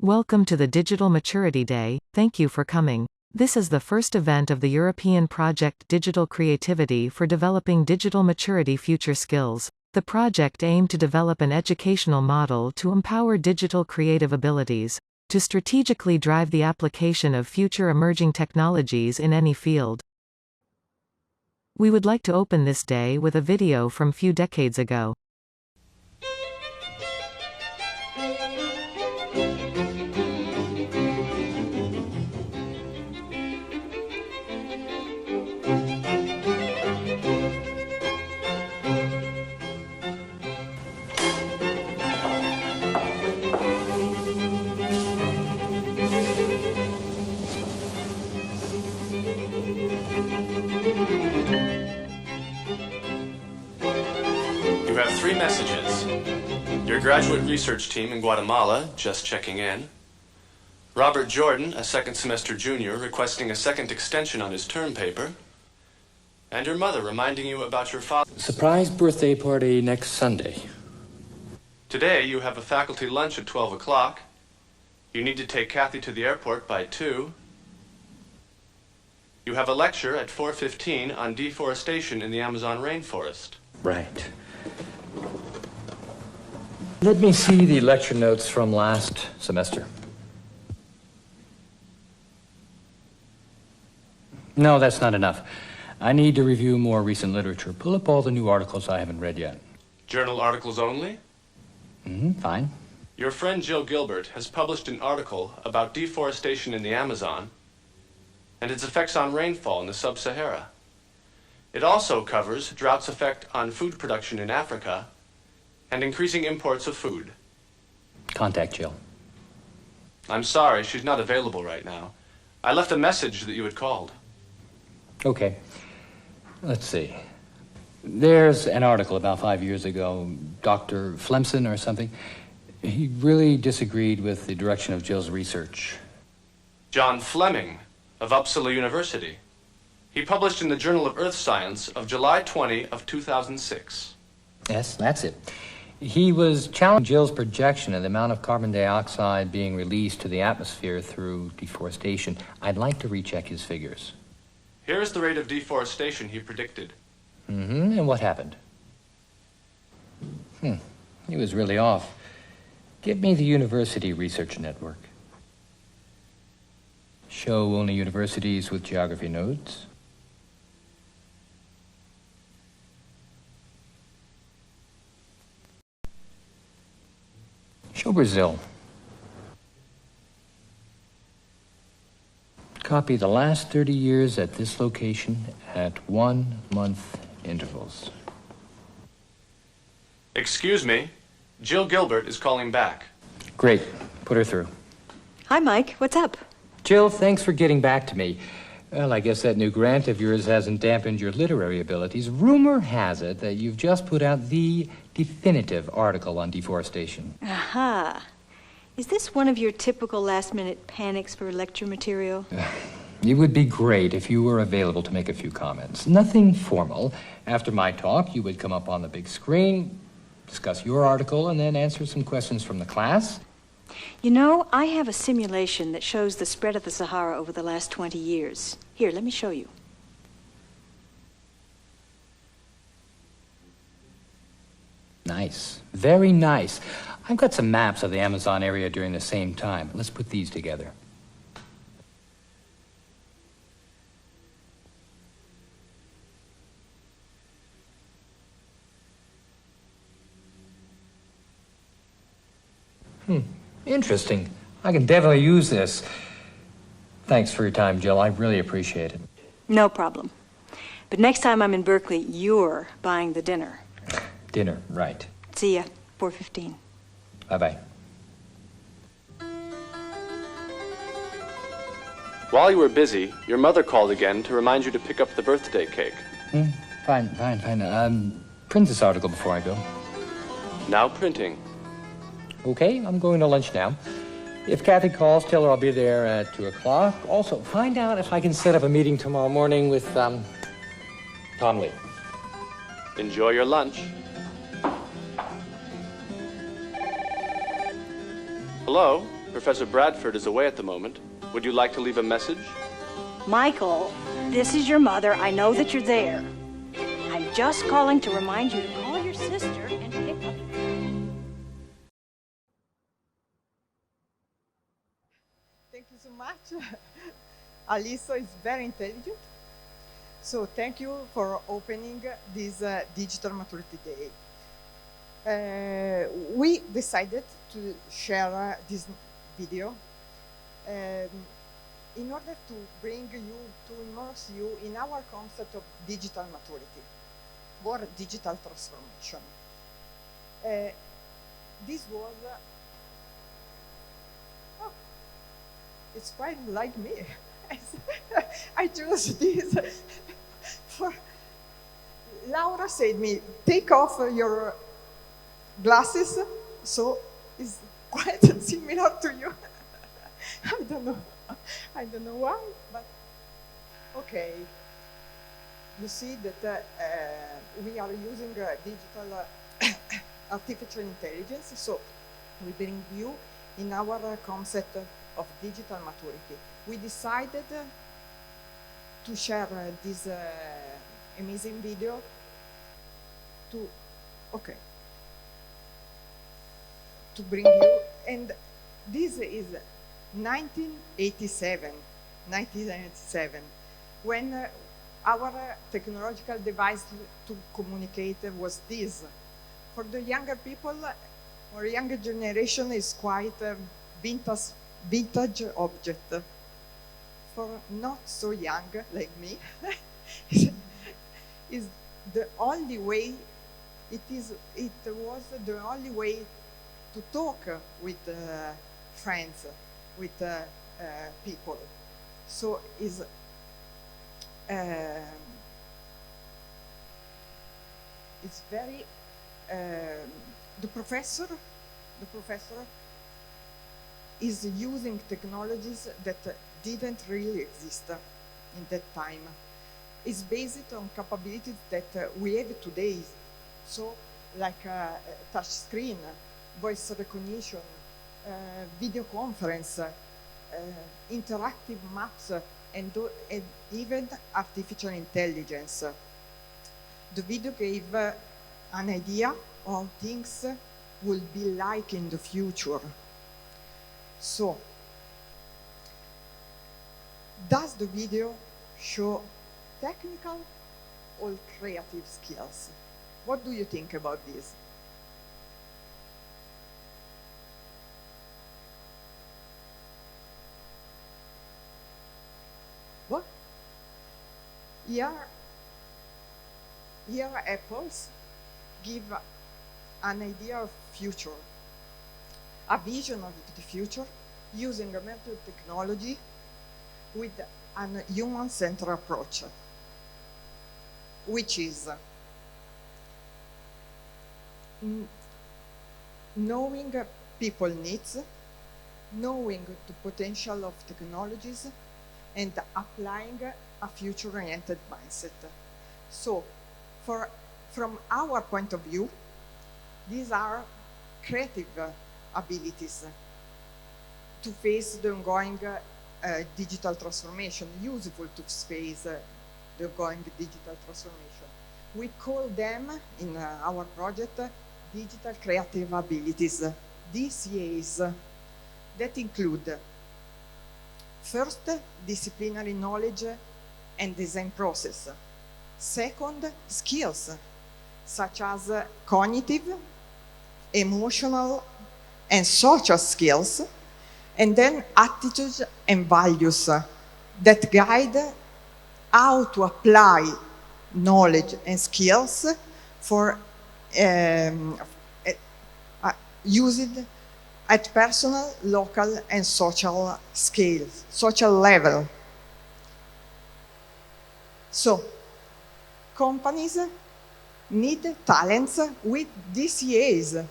Welcome to the Digital Maturity Day. Thank you for coming. This is the first event of the European project Digital Creativity for developing digital maturity future skills. The project aimed to develop an educational model to empower digital creative abilities, to strategically drive the application of future emerging technologies in any field. We would like to open this day with a video from few decades ago. You have 3 messages. Your graduate research team in Guatemala, just checking in. Robert Jordan, a second semester junior, requesting a second extension on his term paper. And your mother reminding you about your father. Surprise birthday party next Sunday. Today you have a faculty lunch at 12 o'clock. You need to take Kathy to the airport by 2. You have a lecture at 4:15 on deforestation in the Amazon rainforest. Right. Let me see the lecture notes from last semester. No, that's not enough. I need to review more recent literature. Pull up all the new articles I haven't read yet. Journal articles only? Fine. Your friend Jill Gilbert has published an article about deforestation in the Amazon and its effects on rainfall in the sub-Sahara. It also covers drought's effect on food production in Africa and increasing imports of food. Contact Jill. I'm sorry, she's not available right now. I left a message that you had called. Okay. Let's see. There's an article about 5 years ago, Dr. Flemson or something. He really disagreed with the direction of Jill's research. John Fleming of Uppsala University. He published in the Journal of Earth Science of July 20 of 2006. Yes, that's it. He was challenging Jill's projection of the amount of carbon dioxide being released to the atmosphere through deforestation. I'd like to recheck his figures. Here's the rate of deforestation he predicted. And what happened? He was really off. Give me the university research network. Show only universities with geography nodes. Show Brazil. Copy the last 30 years at this location at 1-month intervals. Excuse me, Jill Gilbert is calling back. Great. Put her through. Hi, Mike. What's up? Jill, thanks for getting back to me. Well, I guess that new grant of yours hasn't dampened your literary abilities. Rumor has it that you've just put out the definitive article on deforestation. Aha. Is this one of your typical last-minute panics for lecture material? It would be great if you were available to make a few comments. Nothing formal. After my talk, you would come up on the big screen, discuss your article, and then answer some questions from the class. You know, I have a simulation that shows the spread of the Sahara over the last 20 years. Here, let me show you. Nice. Very nice. I've got some maps of the Amazon area during the same time. Let's put these together. Interesting. I can definitely use this. Thanks for your time, Jill. I really appreciate it. No problem. But next time I'm in Berkeley, you're buying the dinner. Dinner, right. See ya, 4:15. Bye-bye. While you were busy, your mother called again to remind you to pick up the birthday cake. Fine. Print this article before I go. Now printing. Okay, I'm going to lunch now. If Kathy calls, tell her I'll be there at 2 o'clock. Also, find out if I can set up a meeting tomorrow morning with, Tom Lee. Enjoy your lunch. Hello? Professor Bradford is away at the moment. Would you like to leave a message? Michael, this is your mother. I know that you're there. I'm just calling to remind you to call your sister and pick up. Thank you so much. Alisa is very intelligent. So thank you for opening this Digital Maturity Day. We decided to share this video in order to bring you, to immerse you in our concept of digital maturity or digital transformation. This was, oh, it's quite like me. I chose this. Laura said me, take off your glasses, so it's quite similar to you. I don't know why, but okay. You see that we are using digital artificial intelligence, so we bring you in our concept of digital maturity. We decided to share this amazing video to bring you, and this is 1987, when our technological device to communicate was this. For the younger people or younger generation, is quite a vintage object. For not so young like me, is the only way. It was the only way to talk with friends, with people. So it's very. The professor is using technologies that didn't really exist in that time. It's based on capabilities that we have today. So, like touch screen, voice recognition, video conference, interactive maps, and even artificial intelligence. The video gave an idea of how things will be like in the future. So, does the video show technical or creative skills? What do you think about this? What? Here apples give an idea of future, a vision of the future using emerging technology with a human-centered approach, which is knowing people needs, knowing the potential of technologies, and applying a future-oriented mindset. So, from our point of view, these are creative abilities to face the ongoing digital transformation, useful to face the ongoing digital transformation. We call them, in our project, digital creative abilities, DCAs, that include, first, disciplinary knowledge and design process. Second, skills, such as cognitive, emotional, and social skills. And then attitudes and values that guide how to apply knowledge and skills for used at personal, local, and social scales, social level. So, companies need talents with DCAs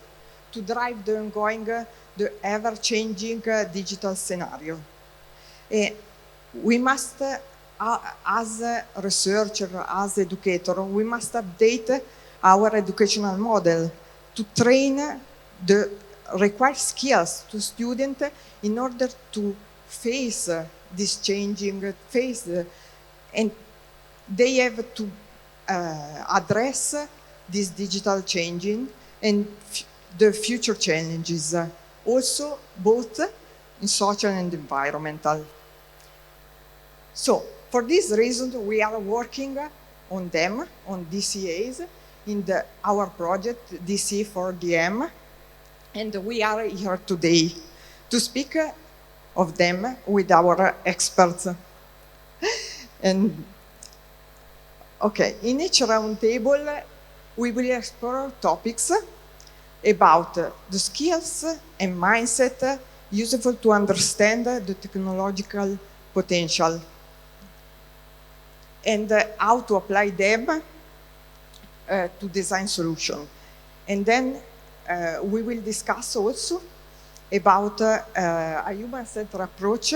to drive the ongoing, the ever-changing digital scenario. We must, as a researcher, as educator, we must update our educational model to train the require skills to students in order to face this changing phase, and they have to address this digital changing and the future challenges, also both in social and environmental. So, for this reason, we are working on them, on DCAs, in our project DC for DM, and we are here today to speak of them with our experts. And okay, in each roundtable, we will explore topics about the skills and mindset useful to understand the technological potential and how to apply them to design solutions. And then we will discuss also about a human-centered approach,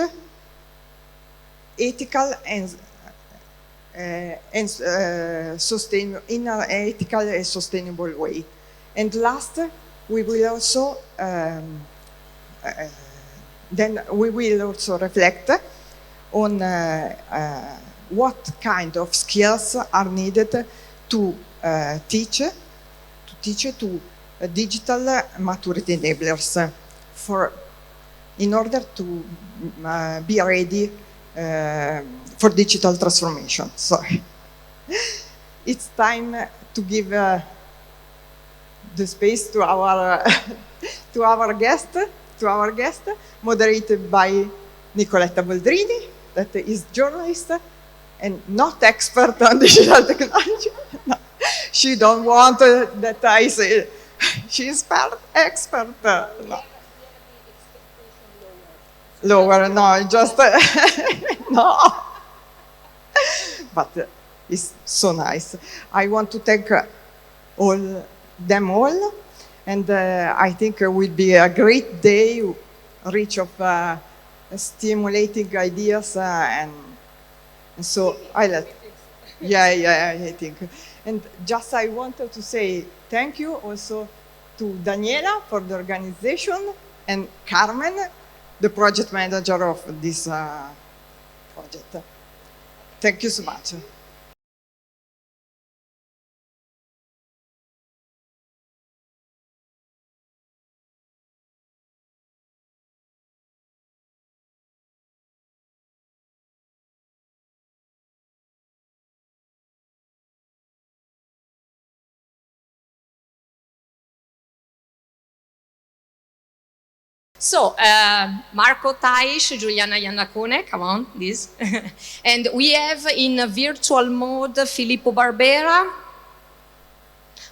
ethical and in an ethical and sustainable way. And last, we will also reflect on what kind of skills are needed to teach to digital maturity enablers in order to be ready for digital transformation. Sorry. It's time to give the space to our guest, moderated by Nicoletta Boldrini, that is journalist and not expert on digital technology. No. She don't want that I say she's expert. No. Lower, no, just no. But it's so nice. I want to thank them all, and I think it will be a great day, rich of stimulating ideas, and so I let. Yeah, I think. And just I wanted to say thank you also to Daniela for the organization and Carmen, the project manager of this project. Thank you so much. So, Marco Taish, Giuliana Iannacone, come on, please. And we have in virtual mode Filippo Barbera.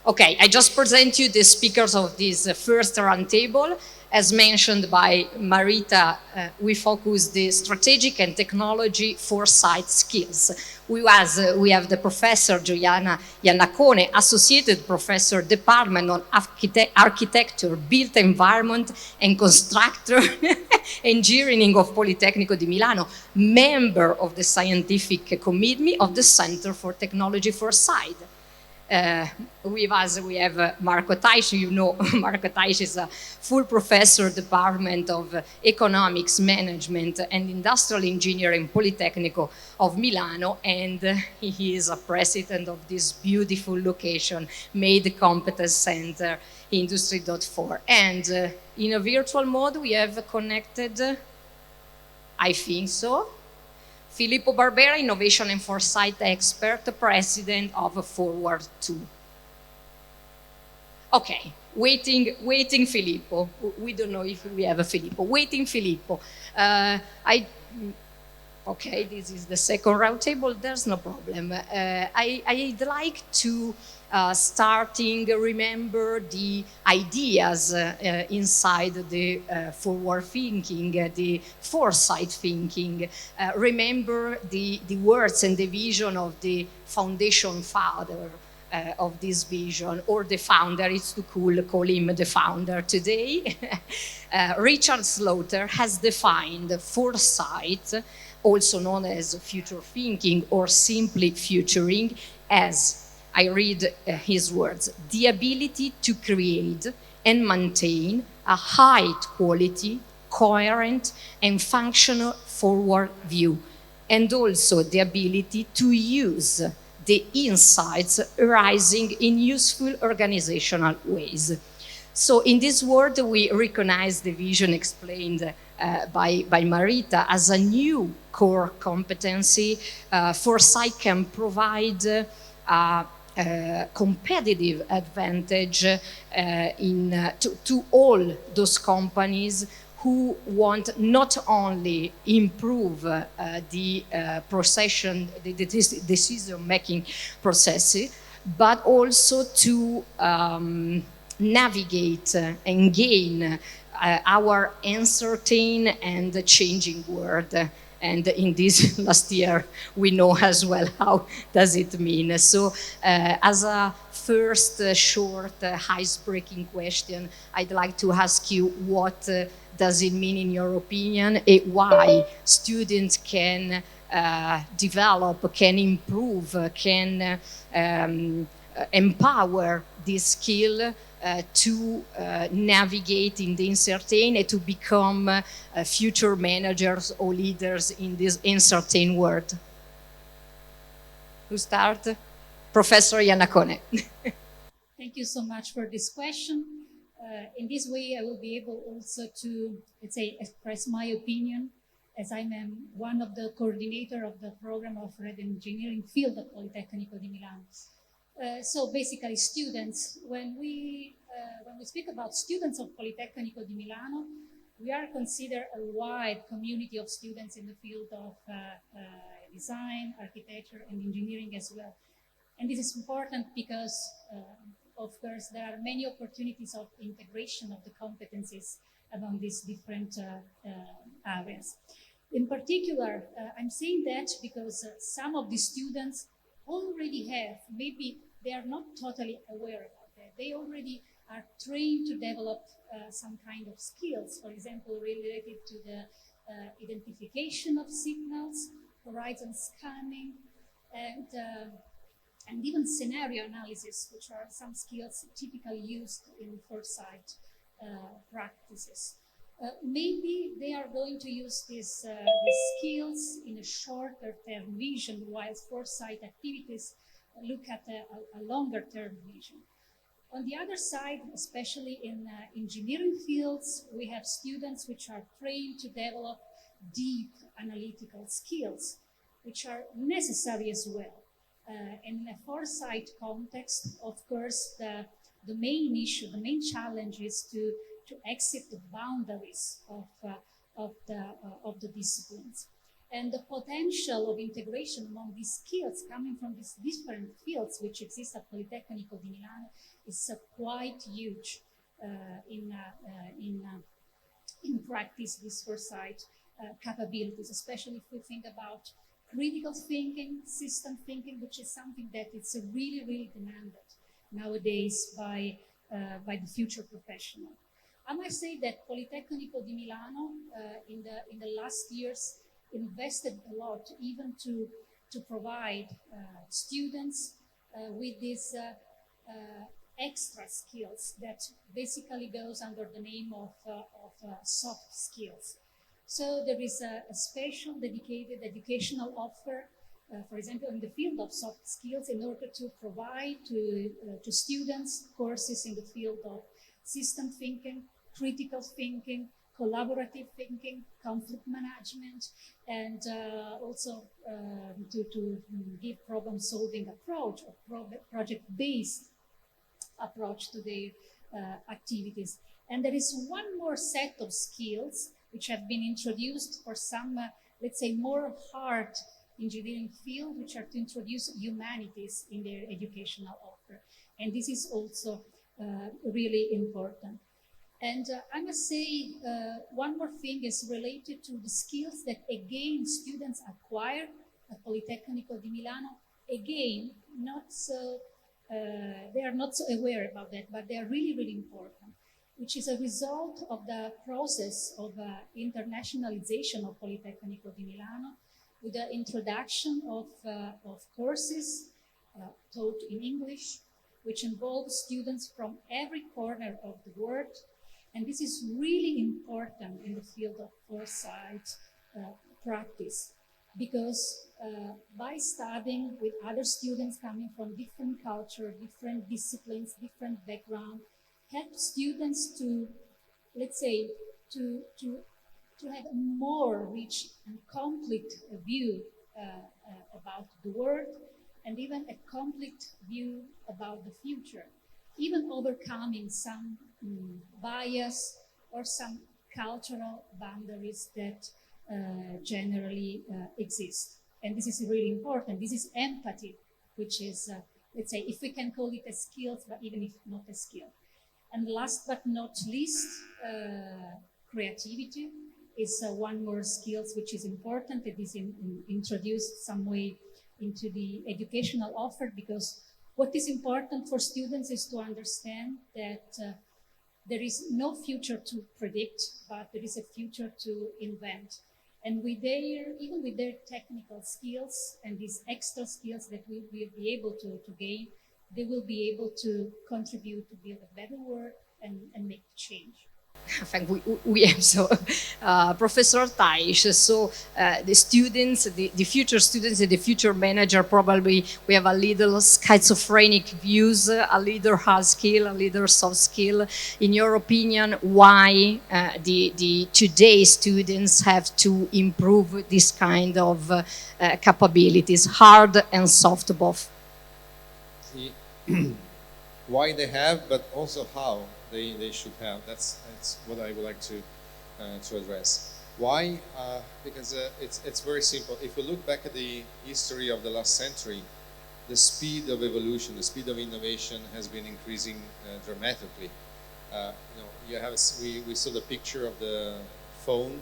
Okay, I just present you the speakers of this first roundtable. As mentioned by Marita, we focus the strategic and technology foresight skills. We have the Professor Giuliana Iannacone, Associated Professor, Department on Architecture, Built Environment and Constructor Engineering of Politecnico di Milano, member of the Scientific Committee of the Center for Technology Foresight. With us, we have Marco Taish. You know, Marco Taish is a full professor, Department of Economics, Management and Industrial Engineering, Politecnico of Milano, and he is a president of this beautiful location, Made Competence Center, Industry.4. And in a virtual mode, we have connected, I think so, Filippo Barbera, Innovation and Foresight Expert, President of Forwardto. Okay, waiting Filippo. We don't know if we have a Filippo. Waiting Filippo. Okay, this is the second roundtable, there's no problem. I'd like to remember the ideas inside the forward thinking, the foresight thinking. Remember the words and the vision of the foundation father of this vision, or the founder. It's too cool to call him the founder today. Richard Slaughter has defined foresight, also known as future thinking or simply futuring, as, I read his words, the ability to create and maintain a high quality, coherent, and functional forward view, and also the ability to use the insights arising in useful organizational ways. So in this word, we recognize the vision explained by Marita as a new core competency. FORESIGHT can provide competitive advantage to all those companies who want not only improve the decision-making processes, but also to navigate and gain our uncertain and changing world. And in this last year, we know as well how does it mean. So as a first short ice-breaking question, I'd like to ask you what does it mean in your opinion, and why students can develop, can improve, can empower this skill to navigate in the uncertain and to become future managers or leaders in this uncertain world. Who start? Professor Iannacone. Thank you so much for this question. In this way, I will be able also to, let's say, express my opinion, as I'm one of the coordinator of the program of Red Engineering field at Politecnico di Milano. So basically, students, when we speak about students of Politecnico di Milano, we are considered a wide community of students in the field of design, architecture, and engineering as well. And this is important because, of course, there are many opportunities of integration of the competencies among these different areas. In particular, I'm saying that because some of the students already have, maybe they are not totally aware about that. They already are trained to develop some kind of skills, for example, related to the identification of signals, horizon scanning, and even scenario analysis, which are some skills typically used in FORESIGHT practices. Maybe they are going to use these skills in a shorter term vision, while FORESIGHT activities look at a longer term vision. On the other side, especially in engineering fields, we have students which are trained to develop deep analytical skills, which are necessary as well. In a FORESIGHT context, of course, the main issue, the main challenge is to exit the boundaries of the disciplines. And the potential of integration among these skills coming from these different fields which exist at Politecnico di Milano is quite huge in practice, these FORESIGHT capabilities, especially if we think about critical thinking, system thinking, which is something that it's really, really demanded nowadays by the future professional. I must say that Politecnico di Milano in the last years invested a lot even to provide students with these extra skills that basically goes under the name of soft skills. So there is a special dedicated educational offer, for example, in the field of soft skills, in order to provide to students courses in the field of system thinking, critical thinking, collaborative thinking, conflict management, and also to give problem-solving approach or project-based approach to their activities. And there is one more set of skills which have been introduced for some, let's say, more hard engineering field, which are to introduce humanities in their educational offer. And this is also really important. And I must say, one more thing is related to the skills that, again, students acquire at Politecnico di Milano. Again, they are not so aware about that, but they are really, really important, which is a result of the process of internationalization of Politecnico di Milano, with the introduction of courses taught in English, which involve students from every corner of the world, And this is really important in the field of foresight practice, because by studying with other students coming from different culture, different disciplines, different background, help students to, let's say, to have a more rich and complete view about the world, and even a complete view about the future, even overcoming some bias or some cultural boundaries that generally exist. And this is really important. This is empathy, which is, let's say, if we can call it a skill, but even if not a skill. And last but not least, creativity is one more skills which is important. It is introduced some way into the educational offer, because what is important for students is to understand that there is no future to predict, but there is a future to invent. And with even with their technical skills and these extra skills that we will be able to gain, they will be able to contribute to build a better world and make change. I think we have so Professor Taish, so the students, the future students and the future manager, probably we have a little schizophrenic views, a little hard skill, a little soft skill. In your opinion, why the today's students have to improve this kind of capabilities, hard and soft both? Why they have, but also how they should have. That's what I would like to address. Why? Because it's very simple. If we look back at the history of the last century, the speed of evolution, the speed of innovation has been increasing dramatically. We saw the picture of the phone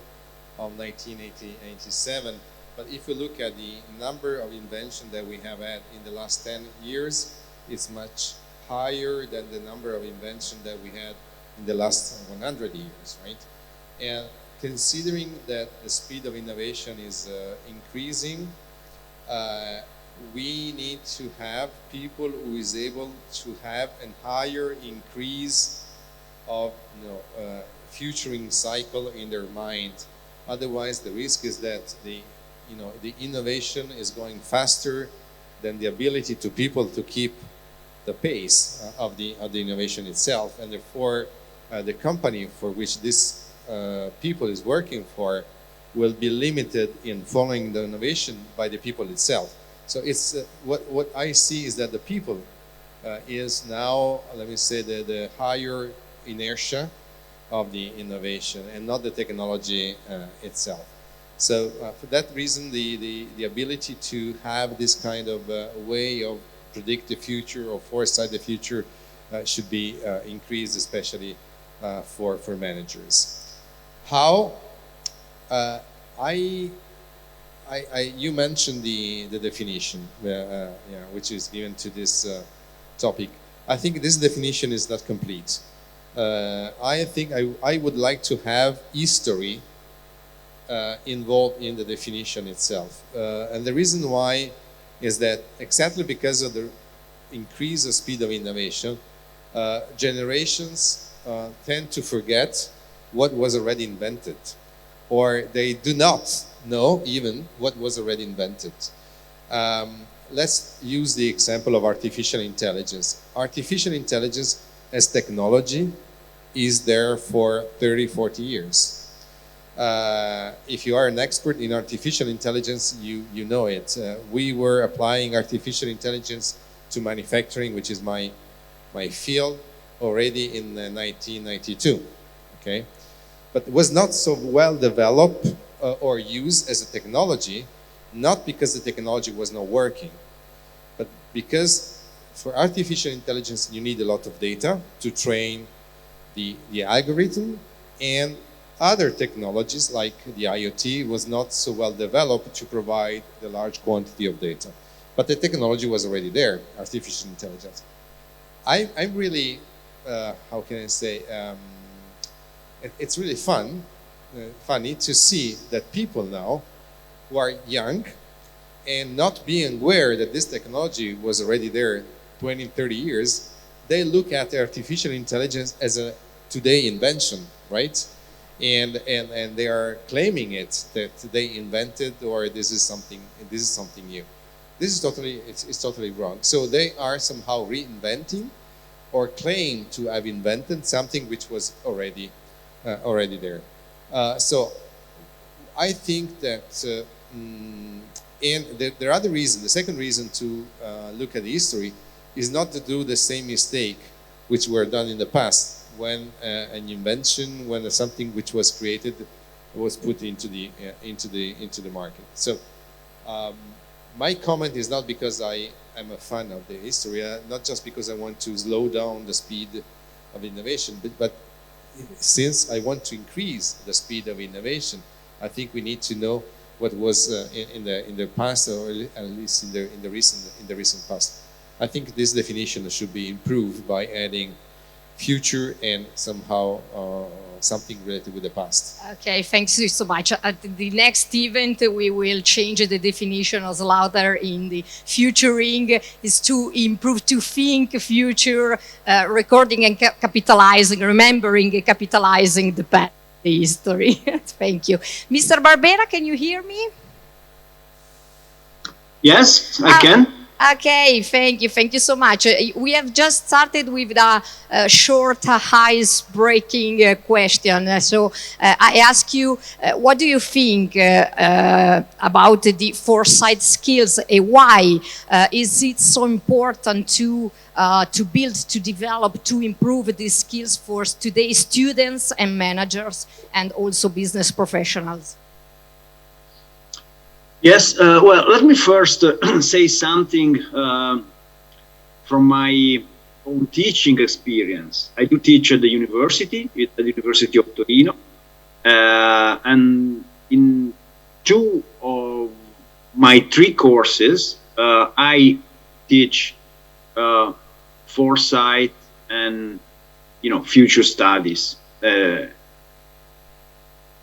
of 1987, but if we look at the number of inventions that we have had in the last 10 years, it's much higher than the number of inventions that we had in the last 100 years, right? And considering that the speed of innovation is increasing, we need to have people who is able to have a higher increase of futuring cycle in their mind. Otherwise, the risk is that the innovation is going faster than the ability to people to keep the pace of the innovation itself, and therefore the company for which this people is working for will be limited in following the innovation by the people itself. So it's what I see is that the people is now, let me say, the higher inertia of the innovation and not the technology itself. So for that reason, the ability to have this kind of way of predict the future or foresight the future should be increased, especially for managers. How? You mentioned the definition, which is given to this topic. I think this definition is not complete. I think I would like to have history involved in the definition itself. And the reason why is that exactly because of the increase of speed of innovation, generations tend to forget what was already invented, or they do not know even what was already invented. Let's use the example of artificial intelligence. Artificial intelligence as technology is there for 30, 40 years. If you are an expert in artificial intelligence, you know it. We were applying artificial intelligence to manufacturing, which is my field, already in 1992. Okay, but it was not so well developed or used as a technology, not because the technology was not working, but because for artificial intelligence you need a lot of data to train the algorithm, and other technologies like the IoT was not so well developed to provide the large quantity of data. But the technology was already there, artificial intelligence. I'm really, how can I say, it's really funny to see that people now who are young and not being aware that this technology was already there 20, 30 years, they look at artificial intelligence as today invention, right? And they are claiming it that they invented, or this is something new. This is it's totally wrong. So they are somehow reinventing or claim to have invented something which was already there. So I think that, and the other reason, the second reason to look at the history is not to do the same mistake which were done in the past, when an invention, when something which was created was put into the market. So my comment is not because I am a fan of the history, not just because I want to slow down the speed of innovation, but since I want to increase the speed of innovation, I think we need to know what was in the past, or at least in the recent past. I think this definition should be improved by adding future and somehow something related with the past. Okay, thanks you so much. At the next event, we will change the definition of slaughter in the futuring is to improve, to think future, recording and capitalizing, remembering and capitalizing the past, the history. Thank you. Mr. Barbera, can you hear me? Yes, I can. Okay, thank you so much. We have just started with a short ice-breaking question. So I ask you, what do you think about the foresight skills, and why is it so important to build, to develop, to improve these skills for today's students and managers and also business professionals? Yes, well, let me first say something from my own teaching experience. I do teach at the university, at the University of Torino, and in 2 of my 3 courses, I teach foresight and, future studies.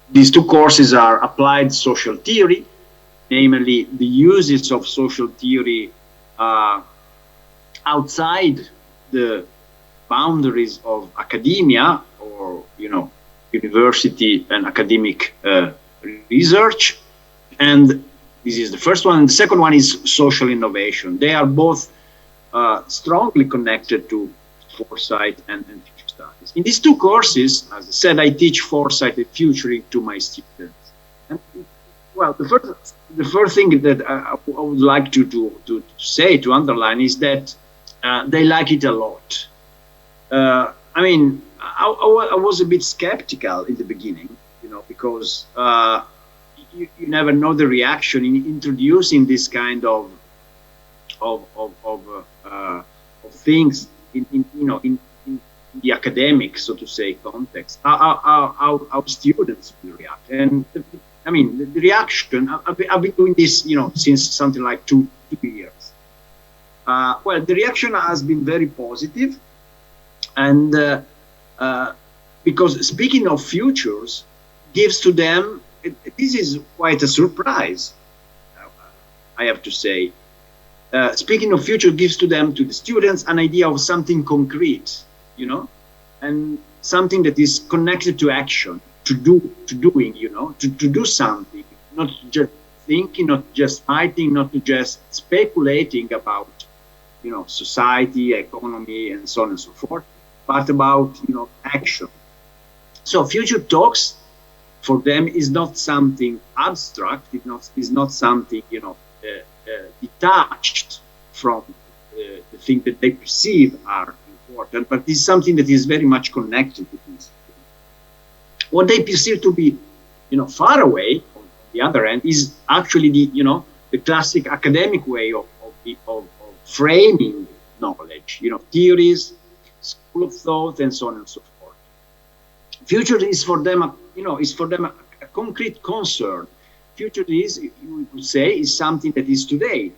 These 2 courses are applied social theory, namely the uses of social theory outside the boundaries of academia, or university and academic research. And this is the first one. And the second one is social innovation. They are both strongly connected to foresight and future studies. In these 2 courses, as I said, I teach foresight and futuring to my students. And, well, the first thing that I would like to say, to underline, is that they like it a lot. I mean, I was a bit skeptical in the beginning, because you never know the reaction in introducing this kind of things in the academic, so to say, context. How students will react. And I mean, the reaction, I've been doing this, since something like two years. Well, the reaction has been very positive. And because speaking of futures gives to them, this is quite a surprise, I have to say. Speaking of future gives to them, to the students, an idea of something concrete, and something that is connected to action. To doing, to do something, not just thinking, not just fighting, not just speculating about, society, economy, and so on and so forth, but about, action. So future talks for them is not something abstract. It's not something, detached from the thing that they perceive are important, but it's something that is very much connected with this. What they perceive to be, far away, on the other end, is actually the classic academic way of framing knowledge, theories, school of thought, and so on and so forth. Future is for them, a concrete concern. Future is, you could say, is something that is today.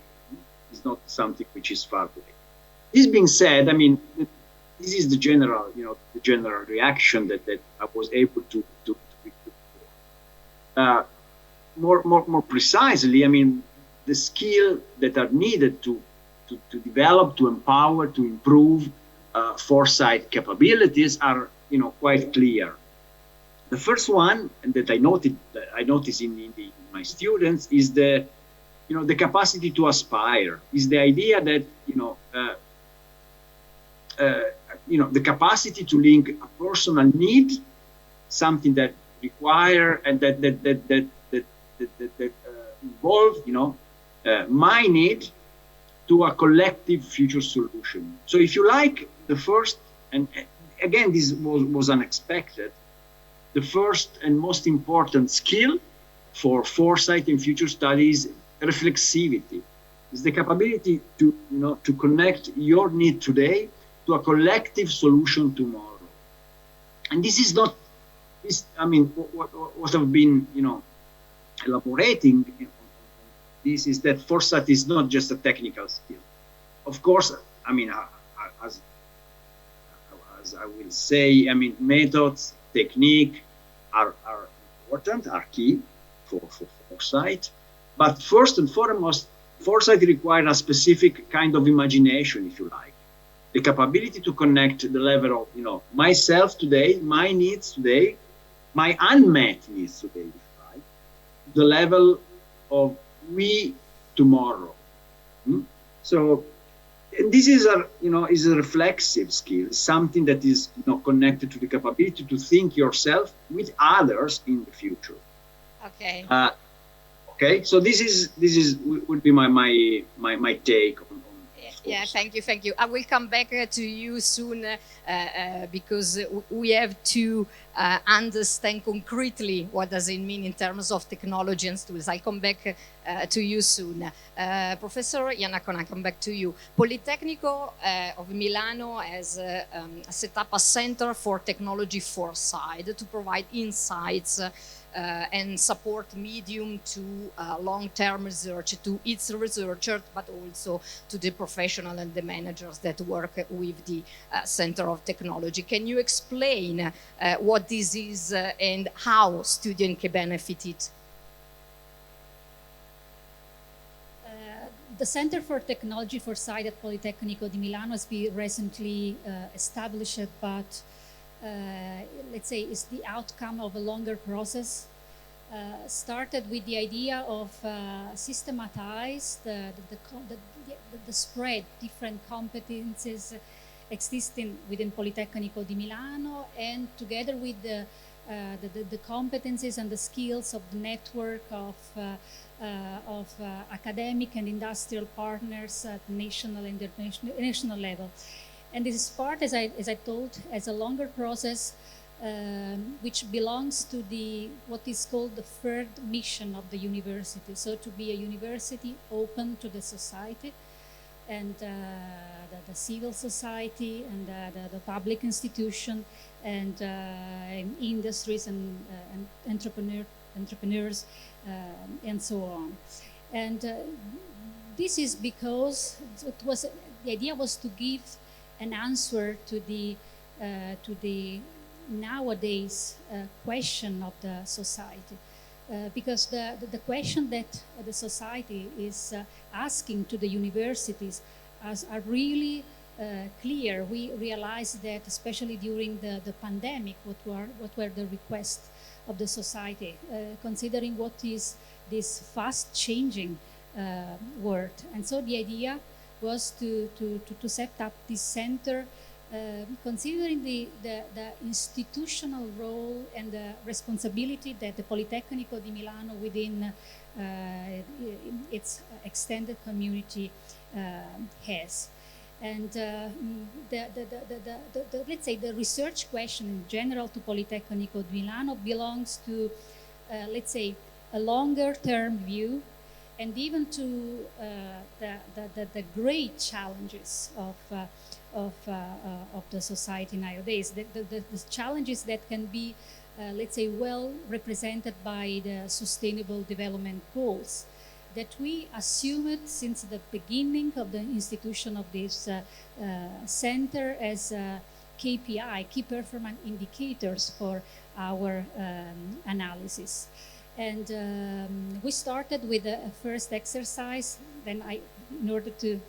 It's not something which is far away. This being said, I mean, this is the general, the general reaction that I was able to more precisely. I mean, the skill that are needed to develop, to empower, to improve foresight capabilities are quite clear. The first one that I noticed in my students is the capacity to aspire, is the idea that the capacity to link a personal need, something that require and that involve my need, to a collective future solution. So if you like, the first, and again this was unexpected, the first and most important skill for foresight and future studies, reflexivity, is the capability to connect your need today to a collective solution tomorrow. And this is not, what I've been elaborating on this is that foresight is not just a technical skill. Of course, as I will say, methods, technique are important, are key for foresight. But first and foremost, foresight requires a specific kind of imagination, if you like. The capability to connect the level of, myself today, my needs today, my unmet needs today, if you like, the level of we tomorrow. So this is a reflexive skill, something that is connected to the capability to think yourself with others in the future. Okay. Okay. So this would be my take on. Yeah, thank you. I will come back to you soon because we have to understand concretely what does it mean in terms of technology and tools. I'll come back to you soon. Professor Iannacone, I'll come back to you. Politecnico of Milano has set up a center for technology foresight to provide insights and support medium to long-term research to its researchers, but also to the professional and the managers that work with the Center of Technology. Can you explain what this is and how students can benefit it? The Center for Technology Foresight at Politecnico di Milano has been recently established, but let's say is the outcome of a longer process. Started with the idea of systematize the spread different competences existing within Politecnico di Milano, and together with the competences and the skills of the network of academic and industrial partners at national and international level. And this is part, as I told, as a longer process, which belongs to what is called the third mission of the university. So to be a university open to the society and the civil society and the public institution and industries and entrepreneurs and so on. And this is because the idea was to give an answer to the nowadays question of the society, because the question that the society is asking to the universities are really clear. We realize that, especially during the pandemic, what were the requests of the society, considering what is this fast changing world. And so the idea was to set up this center, considering the institutional role and the responsibility that the Politecnico di Milano within its extended community has. And let's say the research question in general to Politecnico di Milano belongs to, let's say, a longer term view, and even to the great challenges of the society nowadays, the challenges that can be, let's say, well represented by the Sustainable Development Goals that we assumed since the beginning of the institution of this center as KPI, key performance indicators for our analysis. And we started with a first exercise. Then in order to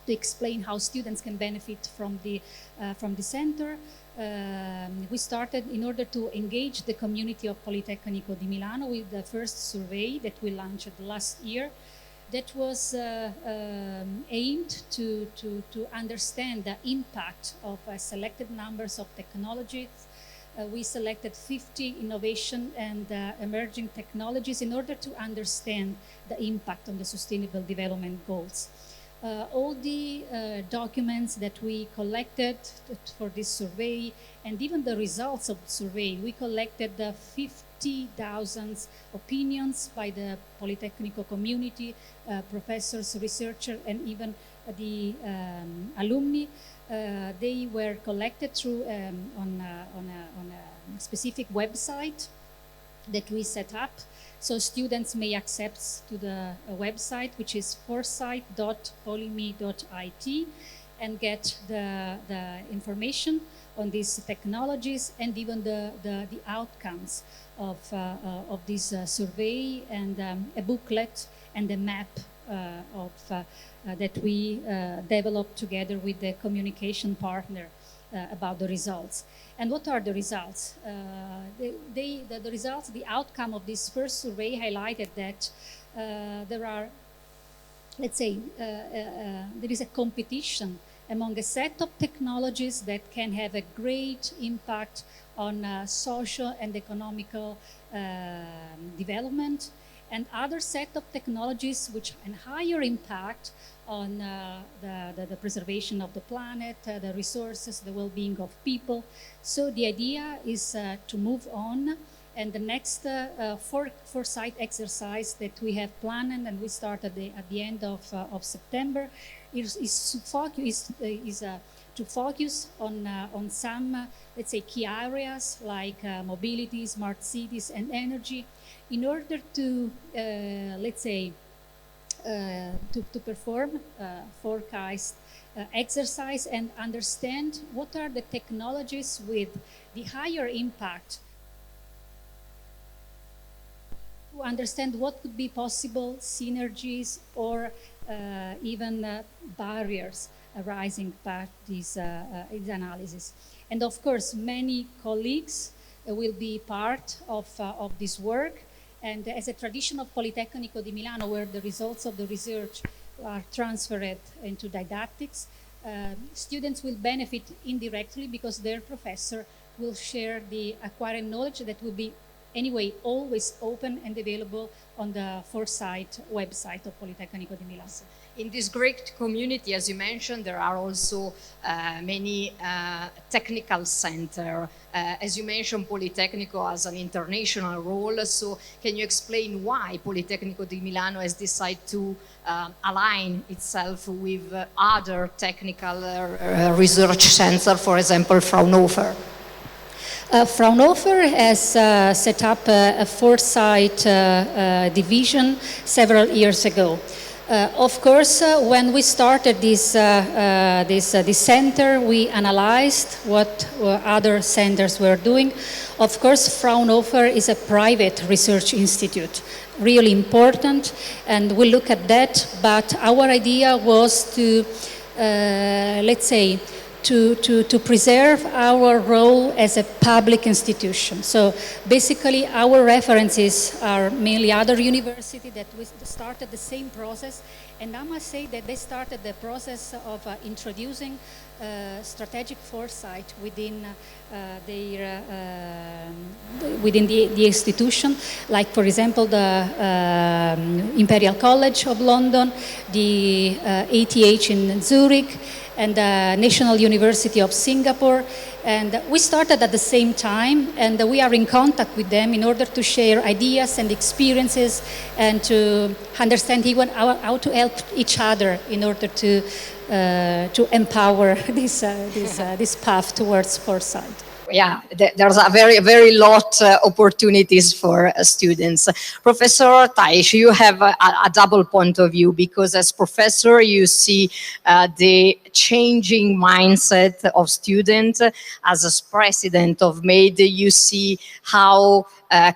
explain how students can benefit from the center, we started in order to engage the community of Politecnico di Milano with the first survey that we launched last year, that was aimed to understand the impact of selected numbers of technologies. We selected 50 innovation and emerging technologies in order to understand the impact on the Sustainable Development Goals. All the documents that we collected for this survey, and even the results of the survey, we collected 50,000 opinions by the Politecnico community, professors, researchers, and even the alumni. They were collected through on a specific website that we set up. So students may access to the website, which is foresight.polimi.it, and get the information on these technologies and even the outcomes of this survey, and a booklet and a map that we developed together with the communication partner about the results. And what are the results? The results, the outcome of this first survey highlighted that there are, let's say, there is a competition among a set of technologies that can have a great impact on social and economical development, and other set of technologies which have a higher impact on the preservation of the planet, the resources, the well-being of people. So the idea is to move on, and the next foresight exercise that we have planned and we started at the end of September is to focus on some, let's say, key areas like mobility, smart cities, and energy, in order to, let's say, to perform forecast exercise and understand what are the technologies with the higher impact, to understand what could be possible synergies or even barriers arising by this analysis. And of course, many colleagues will be part of this work. And as a tradition of Politecnico di Milano, where the results of the research are transferred into didactics, students will benefit indirectly because their professor will share the acquired knowledge that will be anyway always open and available on the Foresight website of Politecnico di Milano. In this great community, as you mentioned, there are also many technical centers. As you mentioned, Politecnico has an international role. So can you explain why Politecnico di Milano has decided to align itself with other technical research centers, for example, Fraunhofer? Fraunhofer has set up a Foresight division several years ago. Of course, when we started this center, we analyzed what other centers were doing. Of course, Fraunhofer is a private research institute, really important, and we'll look at that. But our idea was to, let's say, to preserve our role as a public institution. So basically our references are mainly other universities that we started the same process, and I must say that they started the process of introducing strategic foresight within the institution, like for example the Imperial College of London, the ETH in Zurich, and the National University of Singapore. And we started at the same time, and we are in contact with them in order to share ideas and experiences and to understand even how to help each other in order to empower this path towards foresight. Yeah, there's a very lot opportunities for students. Professor Taish, you have a double point of view, because as professor you see the changing mindset of students. As a president of MADE, you see how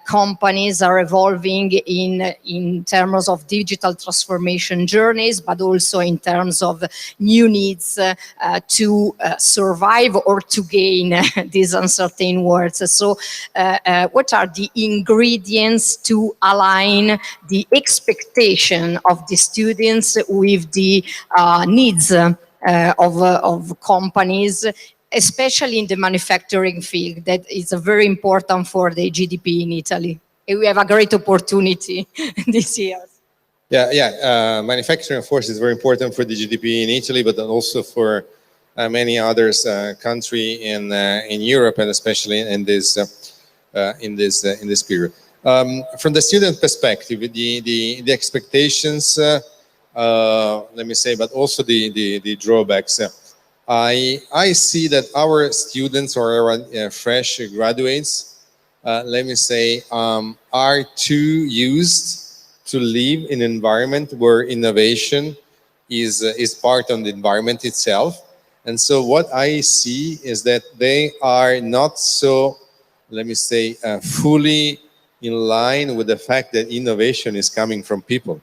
companies are evolving in terms of digital transformation journeys, but also in terms of new needs to survive or to gain these uncertain words. So what are the ingredients to align the expectation of the students with the needs of companies, especially in the manufacturing field, that is very important for the GDP in Italy. And we have a great opportunity this year. Yeah. Manufacturing, of course, is very important for the GDP in Italy, but also for many others country in Europe, and especially in this period. From the student perspective, the expectations, let me say, but also the drawbacks. I see that our students or our fresh graduates, let me say, are too used to live in an environment where innovation is part of the environment itself. And so what I see is that they are not so, let me say, fully in line with the fact that innovation is coming from people.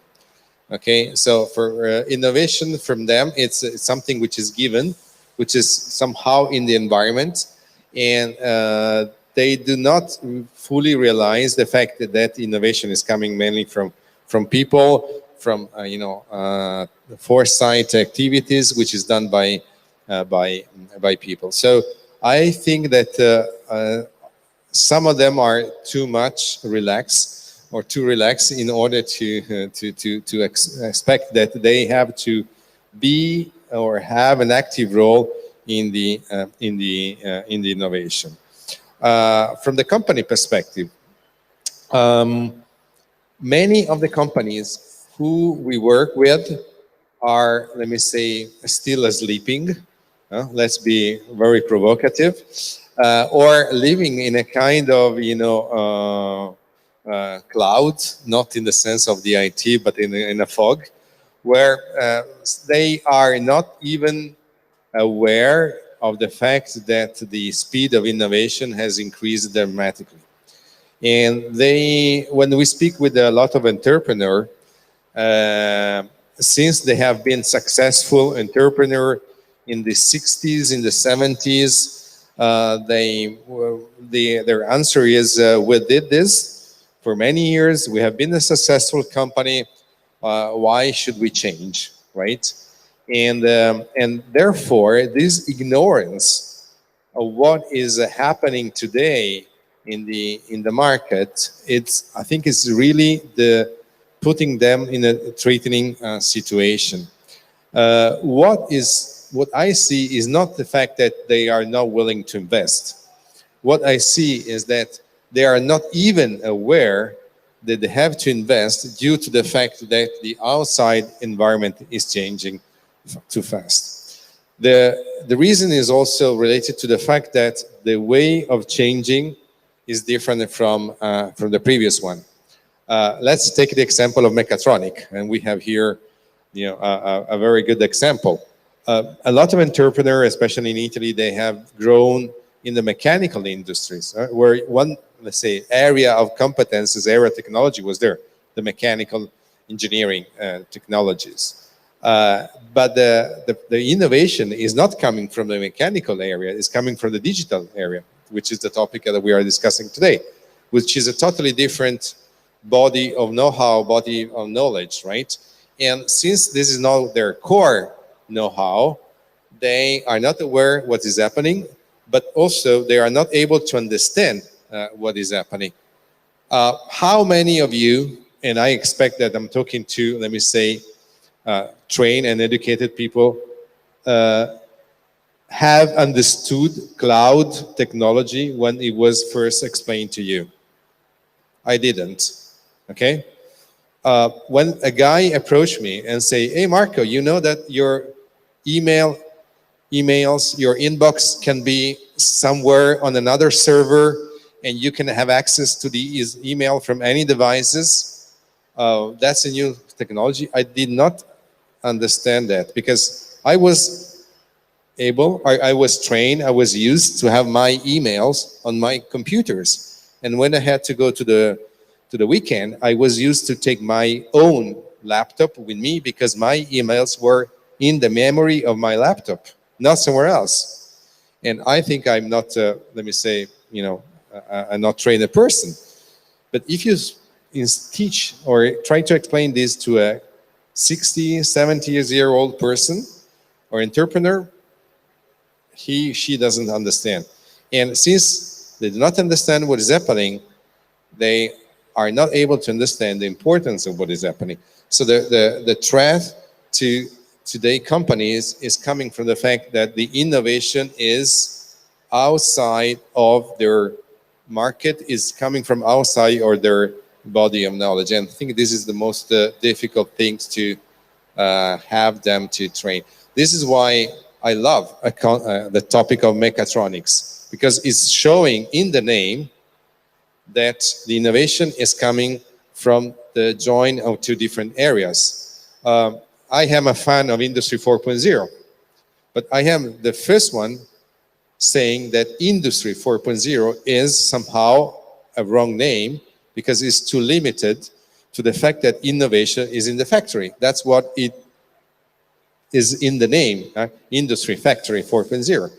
Okay, so for innovation from them, it's something which is given, which is somehow in the environment, and they do not fully realize the fact that innovation is coming mainly from people, from foresight activities, which is done by people. So I think that some of them are too much relaxed, or too relaxed, in order to expect that they have to be or have an active role in the innovation. From the company perspective, many of the companies who we work with are, let me say, still sleeping. Let's be very provocative, or living in a kind of, cloud, not in the sense of the IT, but in a fog, where they are not even aware of the fact that the speed of innovation has increased dramatically. And when we speak with a lot of entrepreneurs, since they have been successful entrepreneurs in the 60s, in the 70s, their answer is, we did this for many years, we have been a successful company, why should we change, right? And therefore, this ignorance of what is happening today in the market, I think it's really putting them in a threatening situation. What I see is not the fact that they are not willing to invest. What I see is that they are not even aware that they have to invest due to the fact that the outside environment is changing too fast. The reason is also related to the fact that the way of changing is different from the previous one. Let's take the example of mechatronic, and we have here, a very good example. A lot of entrepreneurs, especially in Italy, they have grown in the mechanical industries, where one, let's say, area of competences, area of technology was there, the mechanical engineering technologies. But the innovation is not coming from the mechanical area, it's coming from the digital area, which is the topic that we are discussing today, which is a totally different body of know-how, body of knowledge, right? And since this is not their core know-how, they are not aware what is happening, but also they are not able to understand what is happening. How many of you, and I expect that I'm talking to, let me say, trained and educated people, have understood cloud technology when it was first explained to you? I didn't, okay? When a guy approached me and say, hey, Marco, you know that your emails, your inbox can be somewhere on another server and you can have access to the email from any devices. That's a new technology. I did not understand that because I was trained, I was used to have my emails on my computers. And when I had to go to the weekend, I was used to take my own laptop with me because my emails were in the memory of my laptop, not somewhere else. And I think I'm not, let me say, you know, I'm not trained a person. But if you teach or try to explain this to a 60, 70-year-old person or entrepreneur, she doesn't understand. And since they do not understand what is happening, they are not able to understand the importance of what is happening. So the threat to today companies is coming from the fact that the innovation is outside of their market, is coming from outside or their body of knowledge. And I think this is the most difficult things to have them to train. This is why I love the topic of mechatronics, because it's showing in the name that the innovation is coming from the join of two different areas. I am a fan of Industry 4.0, but I am the first one saying that Industry 4.0 is somehow a wrong name because it's too limited to the fact that innovation is in the factory. That's what it is in the name, Industry Factory 4.0.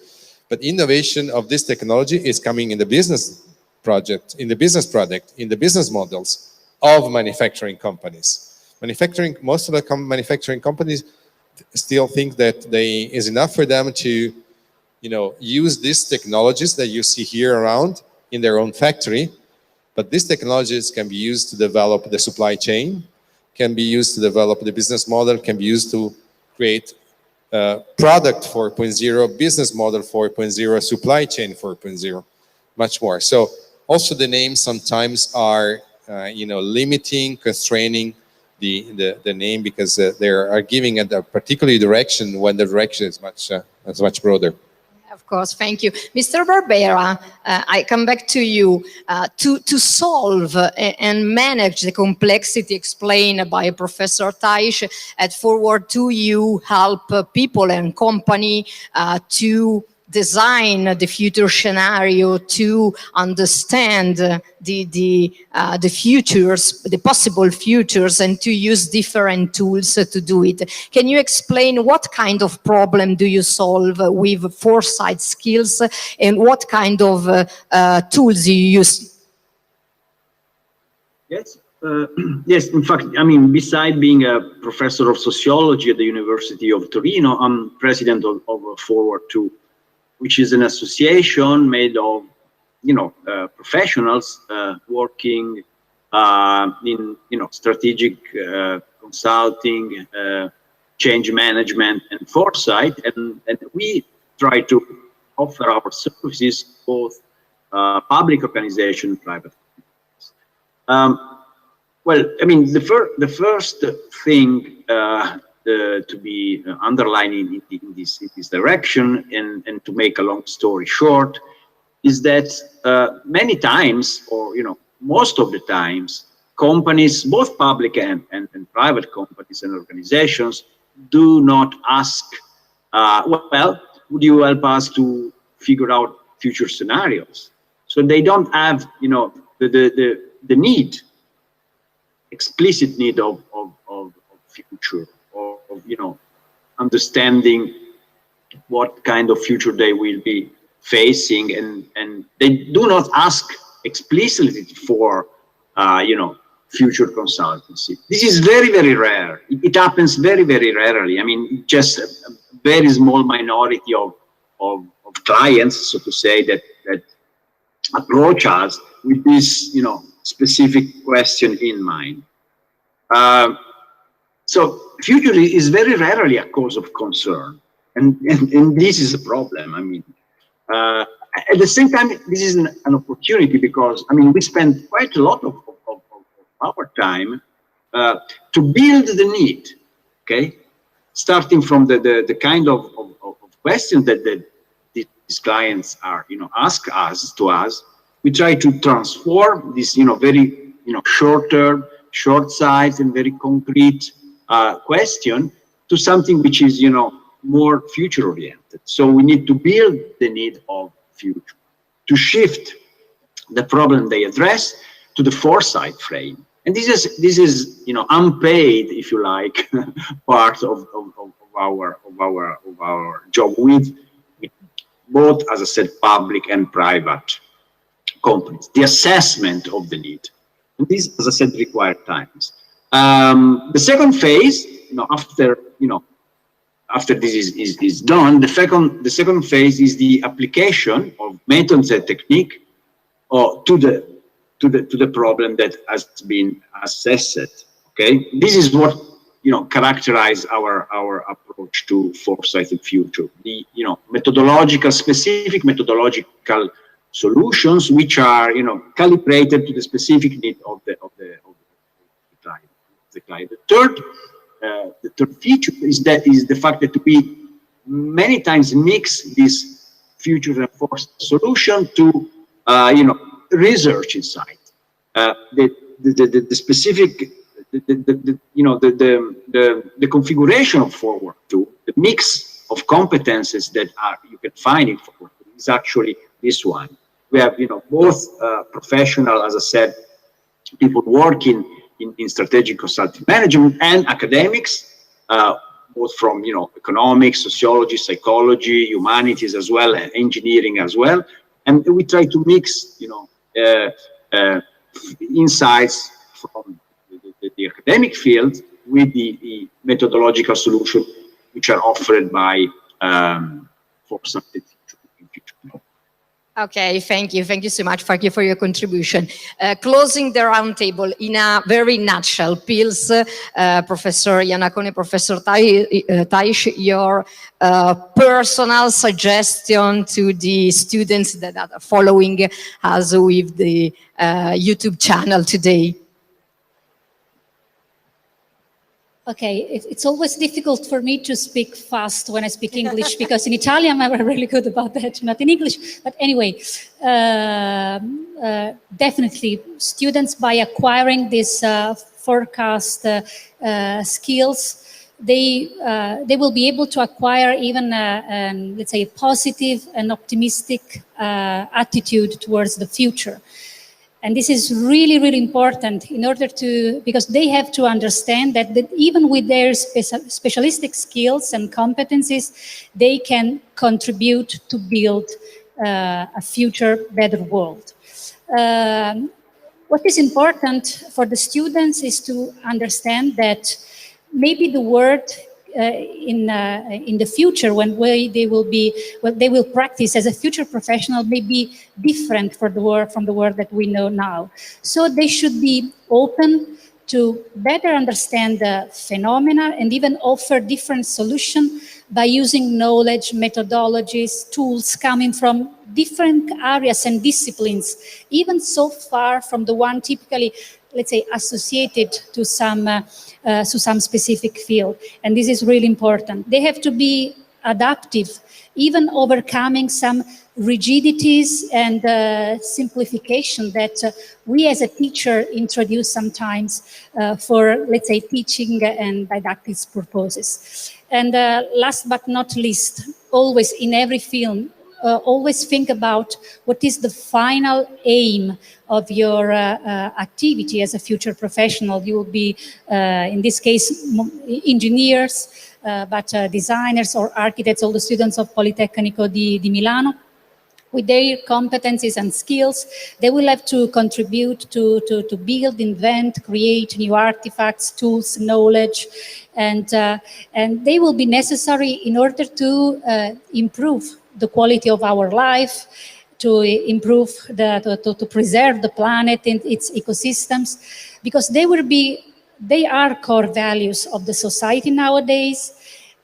But innovation of this technology is coming in the business project, in the business product, in the business models of manufacturing companies. Most of the manufacturing companies still think that is enough for them to, you know, use these technologies that you see here around in their own factory. But these technologies can be used to develop the supply chain, can be used to develop the business model, can be used to create product 4.0, business model 4.0, supply chain 4.0, much more. So also the names sometimes are, you know, limiting, constraining the name because they are giving it a particular direction when the direction is much broader. Of course, thank you. Mr. Barbera, I come back to you. To solve and manage the complexity explained by Professor Taish at Forwardto, you help people and company to design the future scenario, to understand the futures, the possible futures, and to use different tools to do it. Can you explain what kind of problem do you solve with foresight skills and what kind of tools you use? Yes. Yes, in fact, I mean, besides being a professor of sociology at the University of Torino, I'm president of Forwardto, which is an association made of, you know, professionals working in, you know, strategic consulting, change management, and foresight, and we try to offer our services both public organizations and private companies. Well, I mean, the first thing to be underlining in this direction, and to make a long story short, is that many times, or, you know, most of the times, companies, both public and private companies and organizations, do not ask, well, would you help us to figure out future scenarios? So they don't have, you know, the need, explicit need of future, or of, you know, understanding what kind of future they will be facing, and they do not ask explicitly for, you know, future consultancy. This is very, very rare. It happens very, very rarely. I mean, just a very small minority of clients, so to say, that approach us with this, you know, specific question in mind. So future is very rarely a cause of concern, and this is a problem. I mean, at the same time, this is an opportunity, because, I mean, we spend quite a lot of our time to build the need, okay? Starting from the kind of questions that these clients are, you know, ask us, we try to transform this, you know, very, you know, short-term, short-sighted and very concrete question to something which is, you know, more future-oriented. So we need to build the need of future, to shift the problem they address, to the foresight frame. And this is you know, unpaid, if you like, part of our job with both, as I said, public and private companies. The assessment of the need. And this, as I said, requires times. The second phase, you know, after this is done, the second phase is the application of methods and technique to the problem that has been assessed. Okay, this is what, you know, characterize our approach to foresight and future. The, you know, specific methodological solutions which are, you know, calibrated to the specific need of the client. The third feature is the fact that we many times mix this future and foresight solution to you know, research insight. The specific, you know, the configuration of Forwardto, the mix of competences that you can find in Forwardto is actually this one. We have, you know, both professional, as I said, people working in strategic consulting management, and academics, both from, you know, economics, sociology, psychology, humanities as well, and engineering as well. And we try to mix, you know, insights from the academic field with the methodological solution which are offered by Foresight in Future. Okay, thank you so much. Thank you for your contribution. Closing the roundtable in a very nutshell, please, Professor Iannacone, Professor Taish, your personal suggestion to the students that are following us with the YouTube channel today. Okay, it's always difficult for me to speak fast when I speak English, because in Italian I'm really good about that, not in English. But anyway, definitely students, by acquiring these forecast skills, they will be able to acquire even, let's say, a positive and optimistic attitude towards the future. And this is really, really important in order to, because they have to understand that even with their specialistic skills and competencies, they can contribute to build a future better world. What is important for the students is to understand that maybe the world in the future, when they will practice as a future professional, may be different from the world that we know now. So they should be open to better understand the phenomena and even offer different solutions by using knowledge, methodologies, tools coming from different areas and disciplines, even so far from the one typically, let's say, associated to some specific field. And this is really important. They have to be adaptive, even overcoming some rigidities and simplification that we as a teacher introduce sometimes for, let's say, teaching and didactic purposes. And last but not least, always in every film, always think about what is the final aim of your activity as a future professional. You will be, in this case, engineers, but designers or architects, all the students of Politecnico di Milano. With their competencies and skills, they will have to contribute to build, invent, create new artifacts, tools, knowledge, and they will be necessary in order to improve the quality of our life, to improve to preserve the planet and its ecosystems, because they are core values of the society nowadays.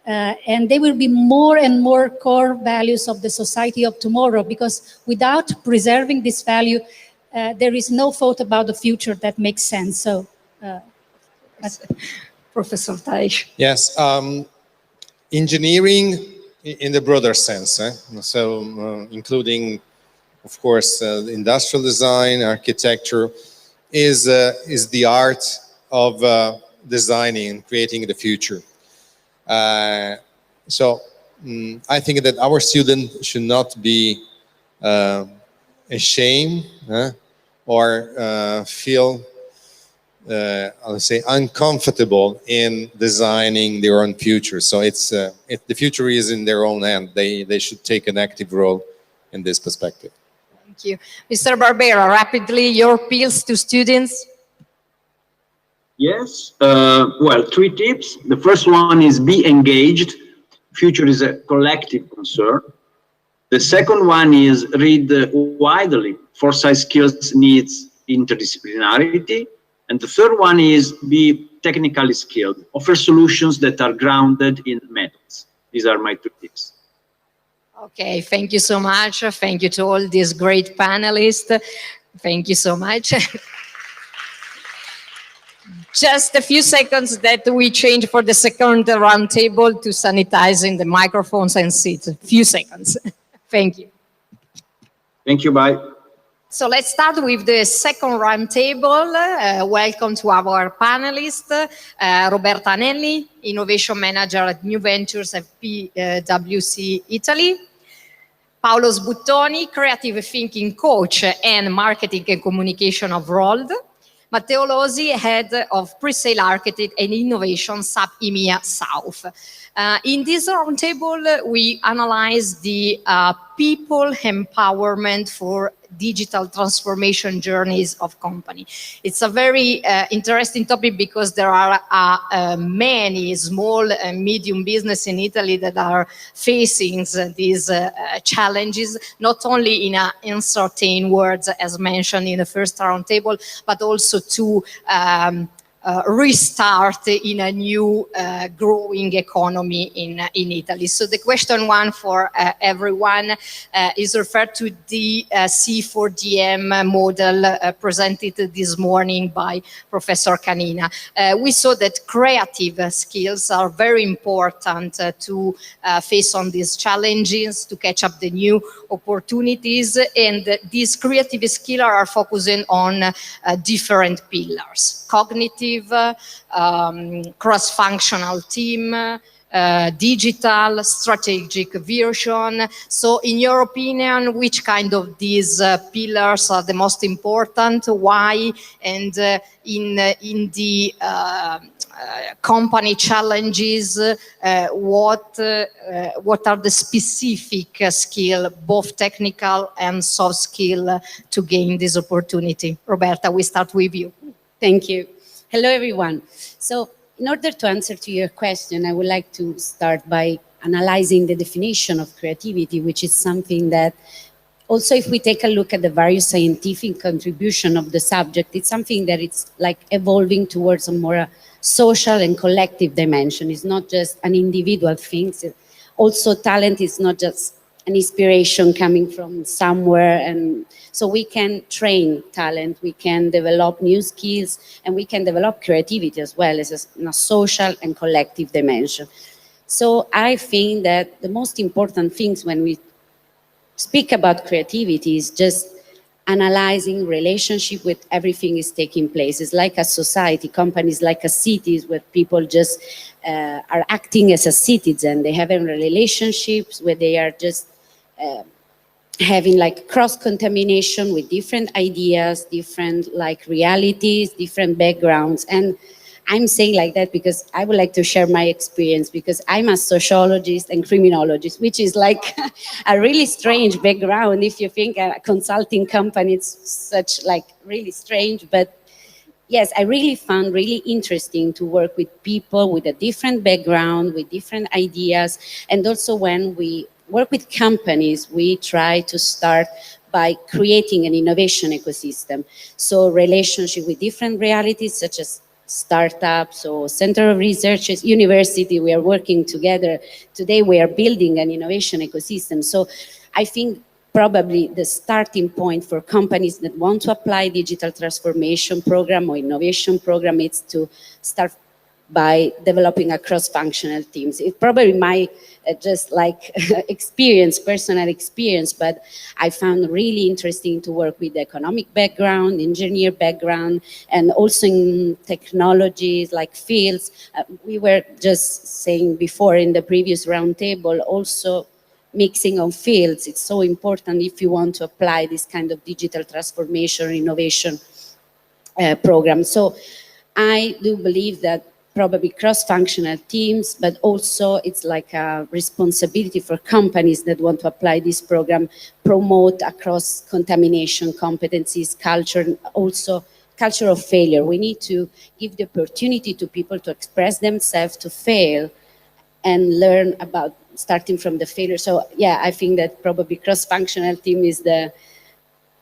And they will be more and more core values of the society of tomorrow, because without preserving this value, there is no thought about the future that makes sense. So, Professor Taish. Yes, engineering in the broader sense, so including, of course, industrial design, architecture, is the art of designing and creating the future. So I think that our students should not be ashamed or feel, I'll say, uncomfortable in designing their own future. So the future is in their own hand. They should take an active role in this perspective. Thank you. Mr. Barbera, rapidly, your appeals to students? Yes, well, 3 tips. The first one is be engaged. Future is a collective concern. The second one is read widely. Foresight skills needs interdisciplinarity. And the third one is be technically skilled. Offer solutions that are grounded in methods. These are my 2 tips. Okay, thank you so much. Thank you to all these great panelists. Thank you so much. Just a few seconds that we change for the second roundtable to sanitizing the microphones and seats. A few seconds. Thank you. Thank you, bye. So let's start with the second roundtable. Welcome to our panelists. Roberta Anelli, Innovation Manager at New Ventures at PwC Italy. Paolo Sbuttoni, Creative Thinking Coach and Marketing and Communication of Rold. Matteo Losi, Head of Pre-Sale Architect and Innovation, SAP EMEA South. In this roundtable, we analyze the people empowerment for digital transformation journeys of company. It's a very interesting topic because there are many small and medium business in Italy that are facing these challenges, not only in uncertain words as mentioned in the first roundtable, but also to restart in a new growing economy in Italy. So the question one for everyone is referred to the C4DM model presented this morning by Professor Canina. We saw that creative skills are very important to face on these challenges, to catch up the new opportunities, and these creative skills are focusing on different pillars: cognitive, cross-functional team, digital, strategic vision. So in your opinion, which kind of these pillars are the most important? Why? And in the company challenges, what are the specific skill, both technical and soft skill, to gain this opportunity? Roberta, we start with you. Thank you. Hello, everyone. So in order to answer to your question, I would like to start by analyzing the definition of creativity, which is something that also, if we take a look at the various scientific contribution of the subject, it's something that it's like evolving towards a more social and collective dimension. It's not just an individual thing. Also, talent is not just an inspiration coming from somewhere, and so we can train talent, we can develop new skills, and we can develop creativity as well as a social and collective dimension. So I think that the most important things when we speak about creativity is just analyzing relationship with everything is taking place. It's like a society, companies like a cities where people just are acting as a citizen. They have relationships where they are just having like cross-contamination with different ideas, different like realities, different backgrounds. And I'm saying like that because I would like to share my experience, because I'm a sociologist and criminologist, which is like a really strange background. If you think a consulting company, it's such like really strange. But yes, I really found really interesting to work with people with a different background, with different ideas. And also when we work with companies, we try to start by creating an innovation ecosystem. So relationship with different realities, such as startups or center of research, university, we are working together. Today we are building an innovation ecosystem. So I think probably the starting point for companies that want to apply digital transformation program or innovation program is to start by developing a cross-functional teams. It's probably my just like experience, personal experience, but I found really interesting to work with economic background, engineer background, and also in technologies like fields. We were just saying before in the previous roundtable, also mixing of fields. It's so important if you want to apply this kind of digital transformation, innovation program. So I do believe that probably cross-functional teams, but also it's like a responsibility for companies that want to apply this program, promote across contamination, competencies, culture, and also culture of failure. We need to give the opportunity to people to express themselves, to fail, and learn about starting from the failure. So yeah, I think that probably cross-functional team is the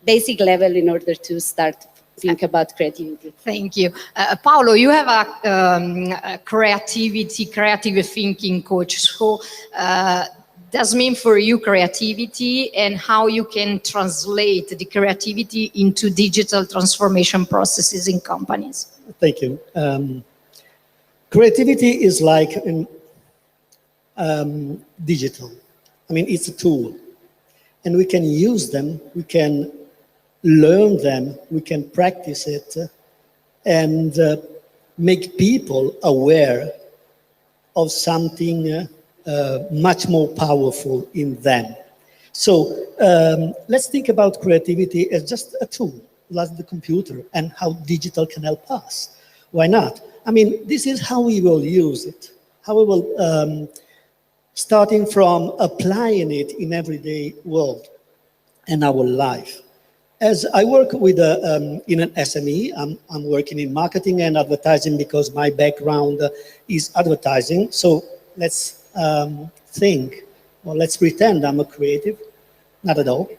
basic level in order to start think about creativity. Thank you. Paolo, you have a creative thinking coach. So does mean for you creativity and how you can translate the creativity into digital transformation processes in companies? Thank you. Creativity is like digital. I mean, it's a tool. And we can use them, we can learn them, we can practice it, and make people aware of something much more powerful in them. So let's think about creativity as just a tool, like the computer, and how digital can help us. Why not? I mean, this is how we will use it, how we will, starting from applying it in everyday world and our life. As I work with in an SME, I'm working in marketing and advertising because my background is advertising. So let's think, or let's pretend I'm a creative. Not at all.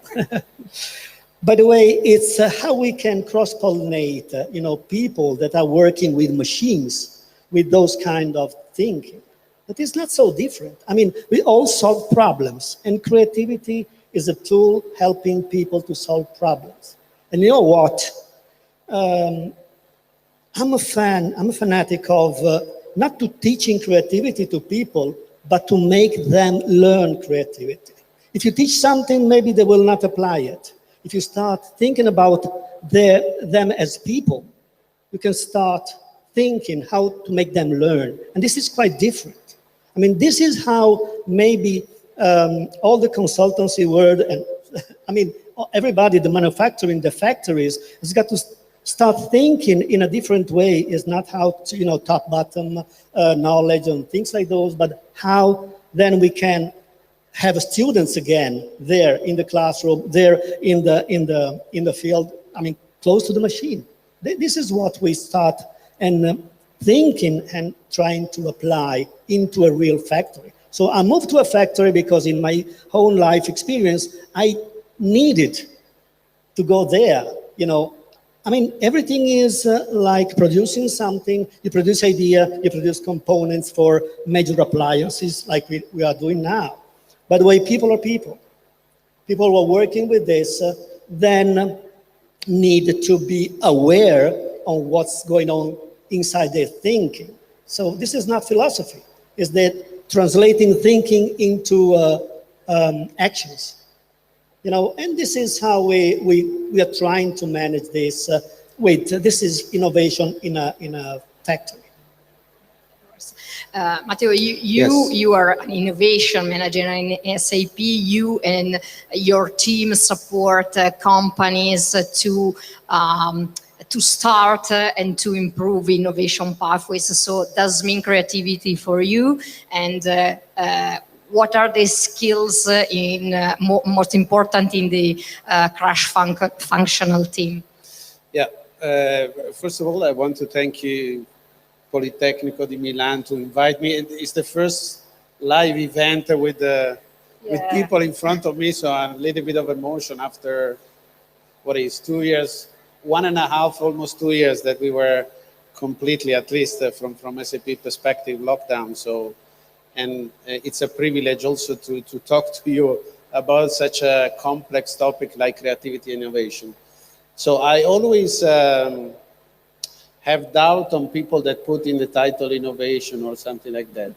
By the way, it's how we can cross-pollinate, people that are working with machines, with those kind of thinking. But it's not so different. I mean, we all solve problems, and creativity is a tool helping people to solve problems. And you know what? I'm a fanatic of not to teaching creativity to people, but to make them learn creativity. If you teach something, maybe they will not apply it. If you start thinking about them as people, you can start thinking how to make them learn. And this is quite different. I mean, this is how maybe all the consultancy world and I mean, everybody, the manufacturing, the factories, has got to start thinking in a different way. Is not how to, top-bottom knowledge and things like those, but how then we can have students again there in the classroom, there in the field. I mean, close to the machine. This is what we start and thinking and trying to apply into a real factory. So I moved to a factory because in my own life experience, I needed to go there. I mean, everything is like producing something. You produce idea, you produce components for major appliances like we are doing now. By the way, people are people. People who are working with this then need to be aware of what's going on inside their thinking. So this is not philosophy. It's that translating thinking into actions. And this is how we are trying to manage this. This is innovation in a factory. Matteo, you are an innovation manager in SAP. You and your team support companies to start and to improve innovation pathways. So does mean creativity for you, and what are the skills most important in the functional team? Yeah, first of all, I want to thank you, Politecnico di Milan, to invite me. It's the first live event with people in front of me, so I'm a little bit of emotion after, 2 years, 1.5, almost 2 years that we were completely, at least from SAP perspective, lockdown. So, and it's a privilege also to talk to you about such a complex topic like creativity and innovation. So I always have doubt on people that put in the title innovation or something like that.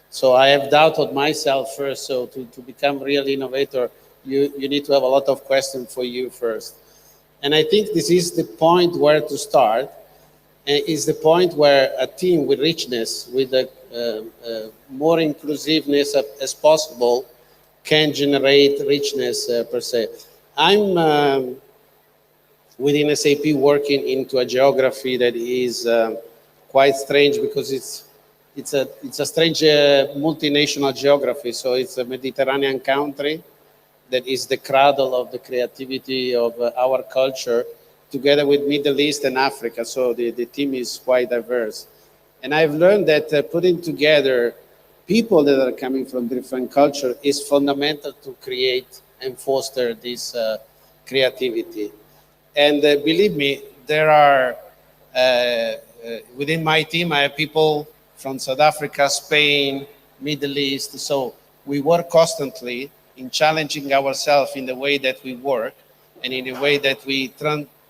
So I have doubt on myself first. So to become real innovator, you need to have a lot of questions for you first. And I think this is the point where to start, and is the point where a team with richness, with more inclusiveness as possible, can generate richness per se. I'm within SAP working into a geography that is quite strange because it's a strange multinational geography. So it's a Mediterranean country that is the cradle of the creativity of our culture, together with Middle East and Africa. So the team is quite diverse. And I've learned that putting together people that are coming from different cultures is fundamental to create and foster this creativity. And believe me, there are, within my team, I have people from South Africa, Spain, Middle East. So we work constantly in challenging ourselves in the way that we work and in the way that we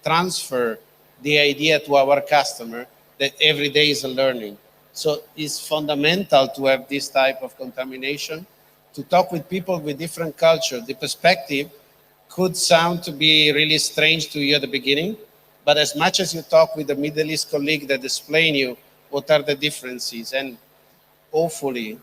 transfer the idea to our customer that every day is a learning. So it's fundamental to have this type of contamination, to talk with people with different culture. The perspective could sound to be really strange to you at the beginning, but as much as you talk with a Middle East colleague that explain you what are the differences, and hopefully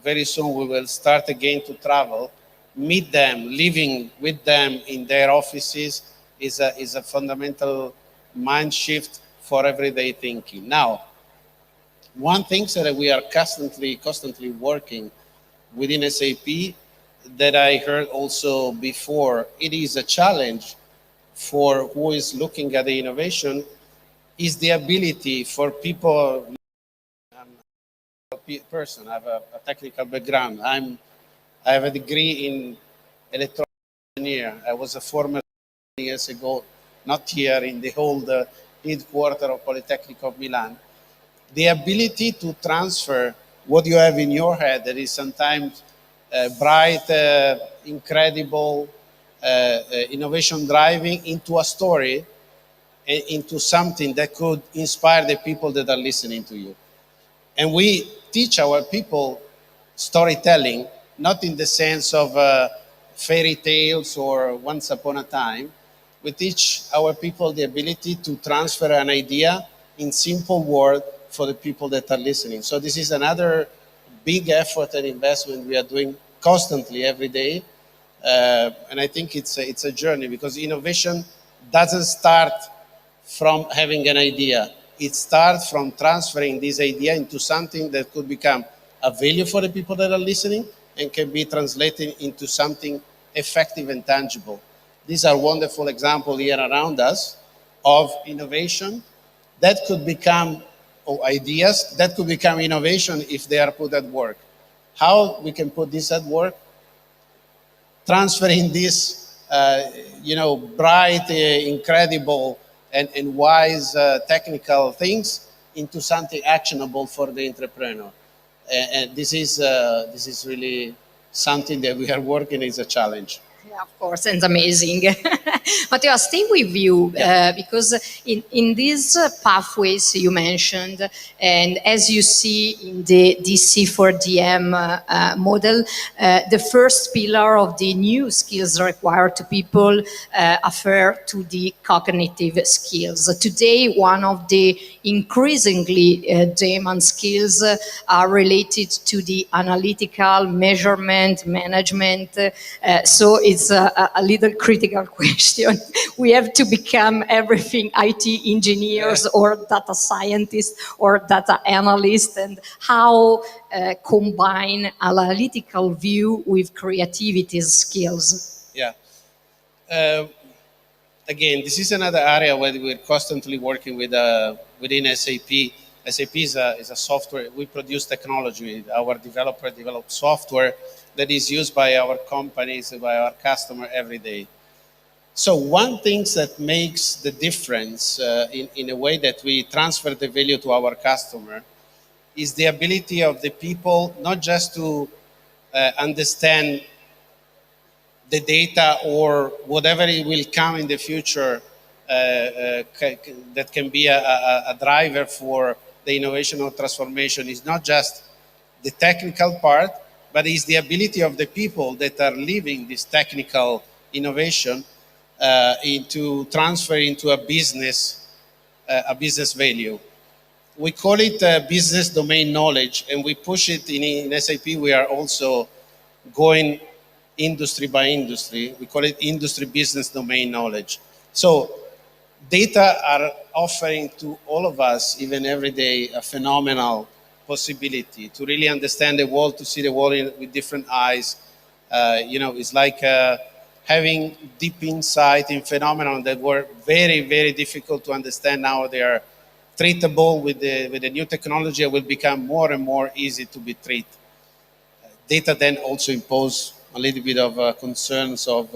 very soon we will start again to travel, meet them, living with them in their offices is a fundamental mind shift for everyday thinking. Now, one thing that we are constantly working within SAP that I heard also before, it is a challenge for who is looking at the innovation, is the ability for people. I'm a person, I have a technical background. I have a degree in electronic engineer. I was a former years ago, not here in the old headquarters of Politecnico of Milan. The ability to transfer what you have in your head that is sometimes bright, incredible, innovation driving into a story, into something that could inspire the people that are listening to you. And we teach our people storytelling, not in the sense of fairy tales or once upon a time. We teach our people the ability to transfer an idea in simple words for the people that are listening. So this is another big effort and investment we are doing constantly every day. And I think it's a journey, because innovation doesn't start from having an idea. It starts from transferring this idea into something that could become a value for the people that are listening and can be translated into something effective and tangible. These are wonderful examples here around us of innovation that could become, or ideas that could become innovation if they are put at work. How we can put this at work? Transferring this, bright, incredible, and wise technical things into something actionable for the entrepreneur. And this is really something that we are working is a challenge. Yeah, of course, and amazing. Matteo, I'll stay with you because in these pathways you mentioned, and as you see in the DC4DM model, the first pillar of the new skills required to people refer to the cognitive skills. Today, one of the increasingly demand skills are related to the analytical, measurement, management. So it's a little critical question. We have to become everything IT engineers or data scientists or data analysts, and how combine analytical view with creativity skills. Yeah. Again, this is another area where we're constantly working with within SAP. SAP is a software. We produce technology. Our developer develop software that is used by our companies, by our customer every day. So one thing that makes the difference in a way that we transfer the value to our customer is the ability of the people not just to understand the data or whatever it will come in the future that can be a driver for the innovation or transformation. Is not just the technical part, but is the ability of the people that are living this technical innovation into transfer into a business value. We call it business domain knowledge, and we push it in SAP. We are also going industry by industry. We call it industry business domain knowledge. So data are offering to all of us, even every day, a phenomenal possibility to really understand the world, to see the world with different eyes. You know, it's like having deep insight in phenomena that were very, very difficult to understand. Now they are treatable with the new technology. It will become more and more easy to be treated. Data then also impose a little bit of concerns of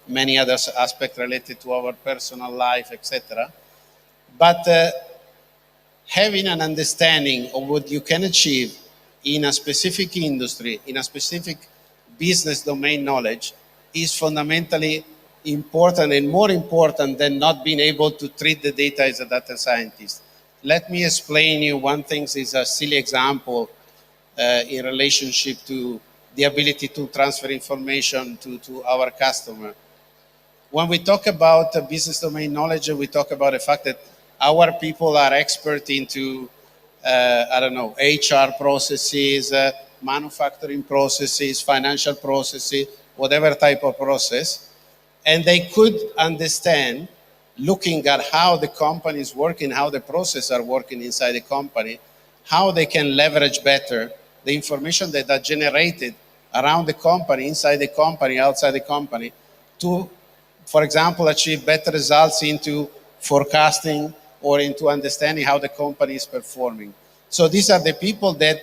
many other aspects related to our personal life, etc. But having an understanding of what you can achieve in a specific industry, in a specific business domain knowledge, is fundamentally important, and more important than not being able to treat the data as a data scientist. Let me explain you one thing, is a silly example in relationship to the ability to transfer information to our customer. When we talk about business domain knowledge, we talk about the fact that our people are expert into, I don't know, HR processes, manufacturing processes, financial processes, whatever type of process. And they could understand, looking at how the company is working, how the processes are working inside the company, how they can leverage better the information that are generated around the company, inside the company, outside the company, to, for example, achieve better results into forecasting or into understanding how the company is performing. So these are the people that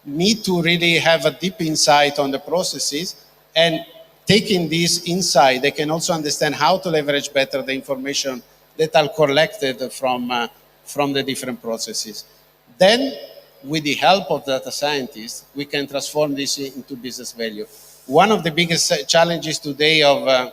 need to really have a deep insight on the processes, and taking this insight, they can also understand how to leverage better the information that are collected from the different processes. Then, with the help of data scientists, we can transform this into business value. One of the biggest challenges today of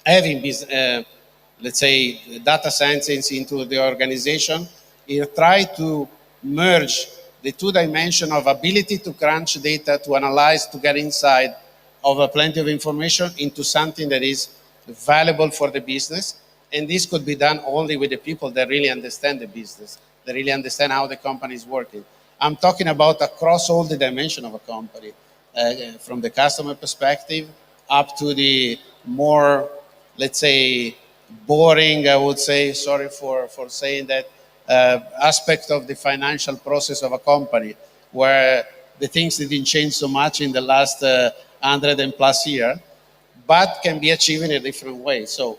having, let's say, data scientists into the organization is try to merge the two dimensions of ability to crunch data, to analyze, to get inside of plenty of information into something that is valuable for the business. And this could be done only with the people that really understand the business, that really understand how the company is working. I'm talking about across all the dimensions of a company, from the customer perspective up to the more, let's say, boring, I would say, sorry for saying that, aspect of the financial process of a company, where the things didn't change so much in the last 100 and plus years, but can be achieved in a different way. So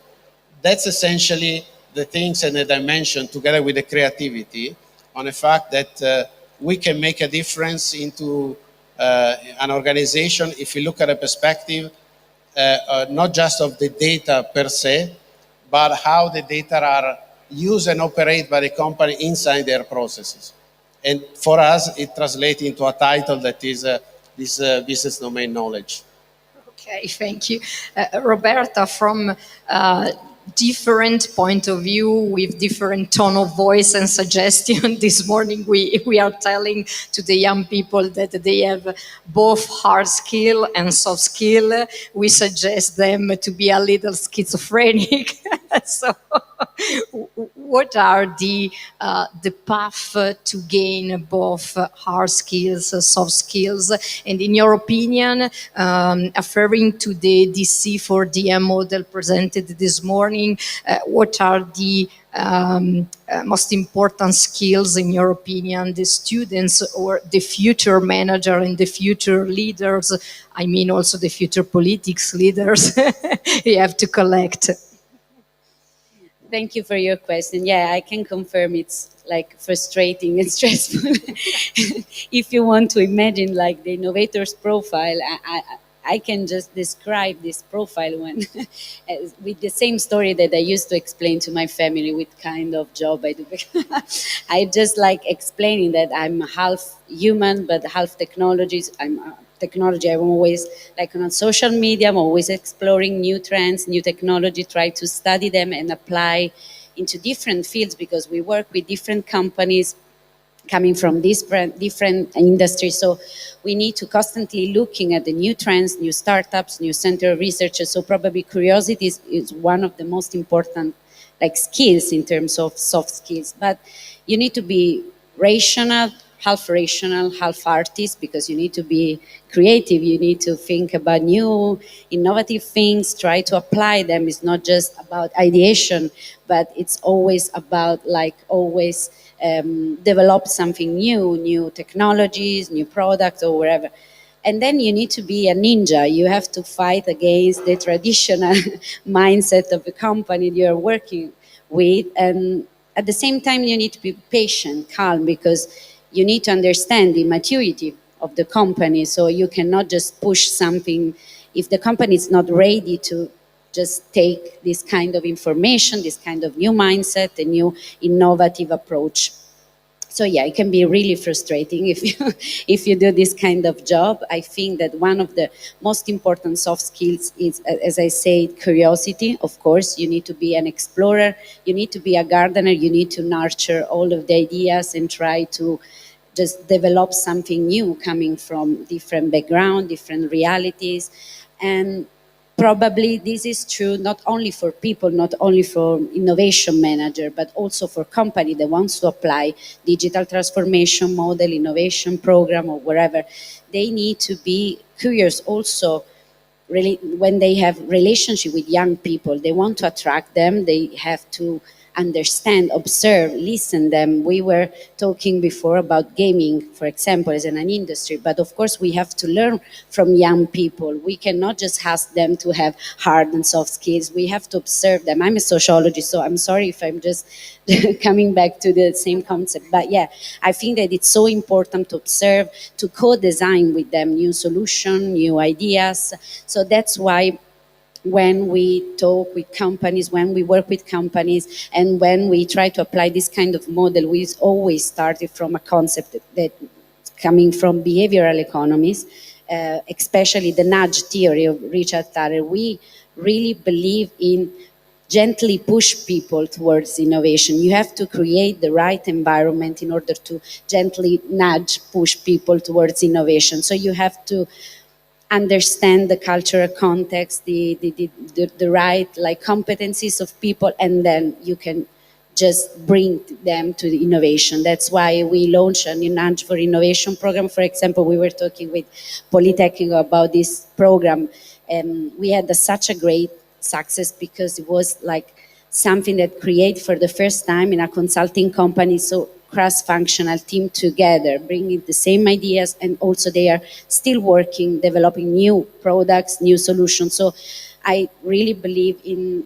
that's essentially the things and the dimension, together with the creativity, on the fact that we can make a difference into an organization if you look at a perspective not just of the data per se, but how the data are used and operated by the company inside their processes. And for us, it translates into a title that is this business domain knowledge. Okay, thank you. Roberta, from different point of view with different tone of voice and suggestion, this morning we are telling to the young people that they have both hard skill and soft skill. We suggest them to be a little schizophrenic. So what are the path to gain both hard skills, soft skills? And in your opinion, referring to the DC4DM model presented this morning, what are the most important skills, in your opinion, the students or the future manager and the future leaders, I mean also the future politics leaders, you have to collect? Thank you for your question. Yeah, I can confirm it's like frustrating and stressful. If you want to imagine like the innovator's profile, I can just describe this profile when, with the same story that I used to explain to my family with kind of job I do. I just like explaining that I'm half human, but half technologies. I'm always like on social media, I'm always exploring new trends, new technology, try to study them and apply into different fields, because we work with different companies coming from different industries. So we need to constantly looking at the new trends, new startups, new center of research. So probably curiosity is one of the most important like skills in terms of soft skills. But you need to be rational, half rational, half artist, because you need to be creative, you need to think about new, innovative things, try to apply them. It's not just about ideation, but it's always about always develop something new technologies, new products or whatever. And then you need to be a ninja. You have to fight against the traditional mindset of the company you're working with. And at the same time, you need to be patient, calm, because you need to understand the maturity of the company. So you cannot just push something if the company is not ready to just take this kind of information, this kind of new mindset, a new innovative approach. So yeah, it can be really frustrating if you do this kind of job. I think that one of the most important soft skills is, as I said, curiosity. Of course, you need to be an explorer, you need to be a gardener, you need to nurture all of the ideas and try to just develop something new coming from different background, different realities. And probably this is true not only for people, not only for innovation manager, but also for company that wants to apply digital transformation model, innovation program, or wherever. They need to be curious also. Really, when they have relationship with young people, they want to attract them, they have to understand, observe, listen them. We were talking before about gaming, for example, as an industry, but of course we have to learn from young people. We cannot just ask them to have hard and soft skills. We have to observe them. I'm a sociologist, so I'm sorry if I'm just coming back to the same concept. But yeah, I think that it's so important to observe, to co-design with them new solutions, new ideas. So that's why when we talk with companies, when we work with companies, and when we try to apply this kind of model, we always started from a concept that coming from behavioral economics, especially the nudge theory of Richard Thaler. We really believe in gently push people towards innovation. You have to create the right environment in order to gently nudge, push people towards innovation. So you have to understand the cultural context, the right competencies of people, and then you can just bring them to the innovation. That's why we launched a Nudge for Innovation program. For example, we were talking with Politecnico about this program, and we had such a great success because it was something that created for the first time in a consulting company, so cross-functional team together, bringing the same ideas, and also they are still working, developing new products, new solutions. So I really believe in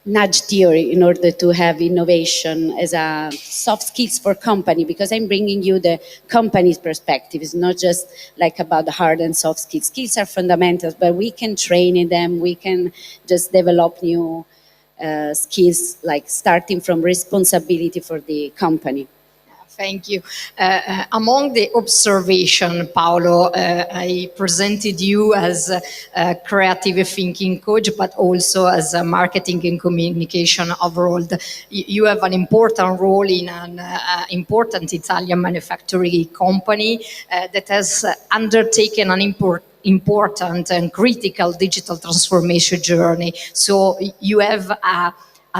nudge theory in order to have innovation as a soft skills for company, because I'm bringing you the company's perspective. It's not just about the hard and soft skills. Skills are fundamentals, but we can train in them. We can just develop new skills, starting from responsibility for the company. Thank you. Among the observation, Paolo, I presented you as a creative thinking coach, but also as a marketing and communication overall. You have an important role in an important Italian manufacturing company that has undertaken an important and critical digital transformation journey. So you have a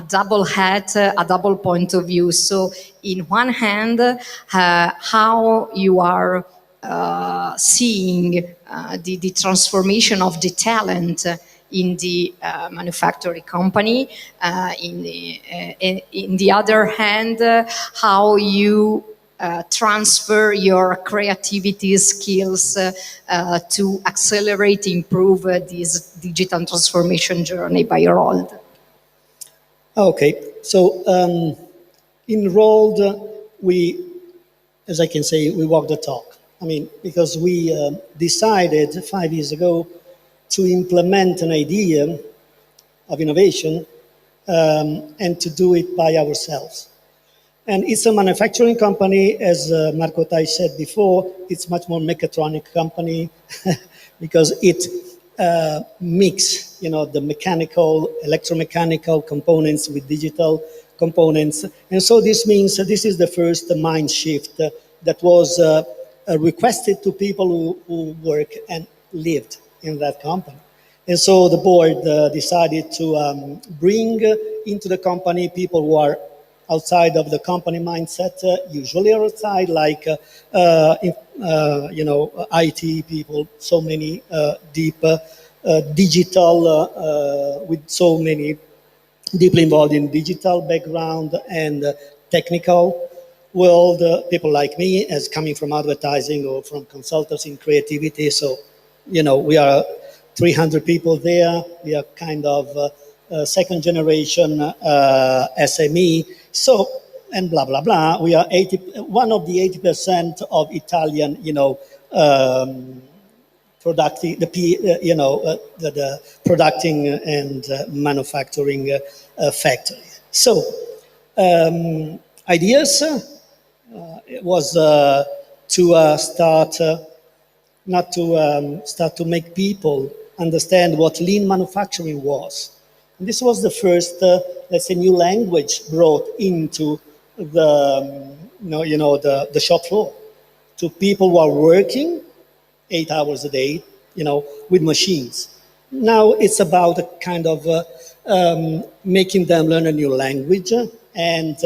double hat, a double point of view. So in one hand, how you are seeing the transformation of the talent in the manufacturing company. In the other hand, how you transfer your creativity skills to accelerate, improve this digital transformation journey by your role. Okay, so in Rolled, as I can say, we walk the talk. I mean, because we decided 5 years ago to implement an idea of innovation and to do it by ourselves. And it's a manufacturing company, as Marco Tai said before. It's much more mechatronic company because it mix, the mechanical, electromechanical components with digital components. And so this means that this is the first mind shift that was requested to people who work and lived in that company. And so the board decided to bring into the company people who are outside of the company mindset, usually outside, like IT people, so many deep digital, with so many deeply involved in digital background and technical world, people like me, as coming from advertising or from consultants in creativity. So, we are 300 people there. We are kind of second generation SME. So, and blah, blah, blah. We are one of the 80% of Italian, producing, the producing and manufacturing factory. So, ideas was to start, not to start to make people understand what lean manufacturing was. And this was the first, let's say, new language brought into the shop floor to people who are working 8 hours a day, with machines. Now it's about a kind of making them learn a new language, and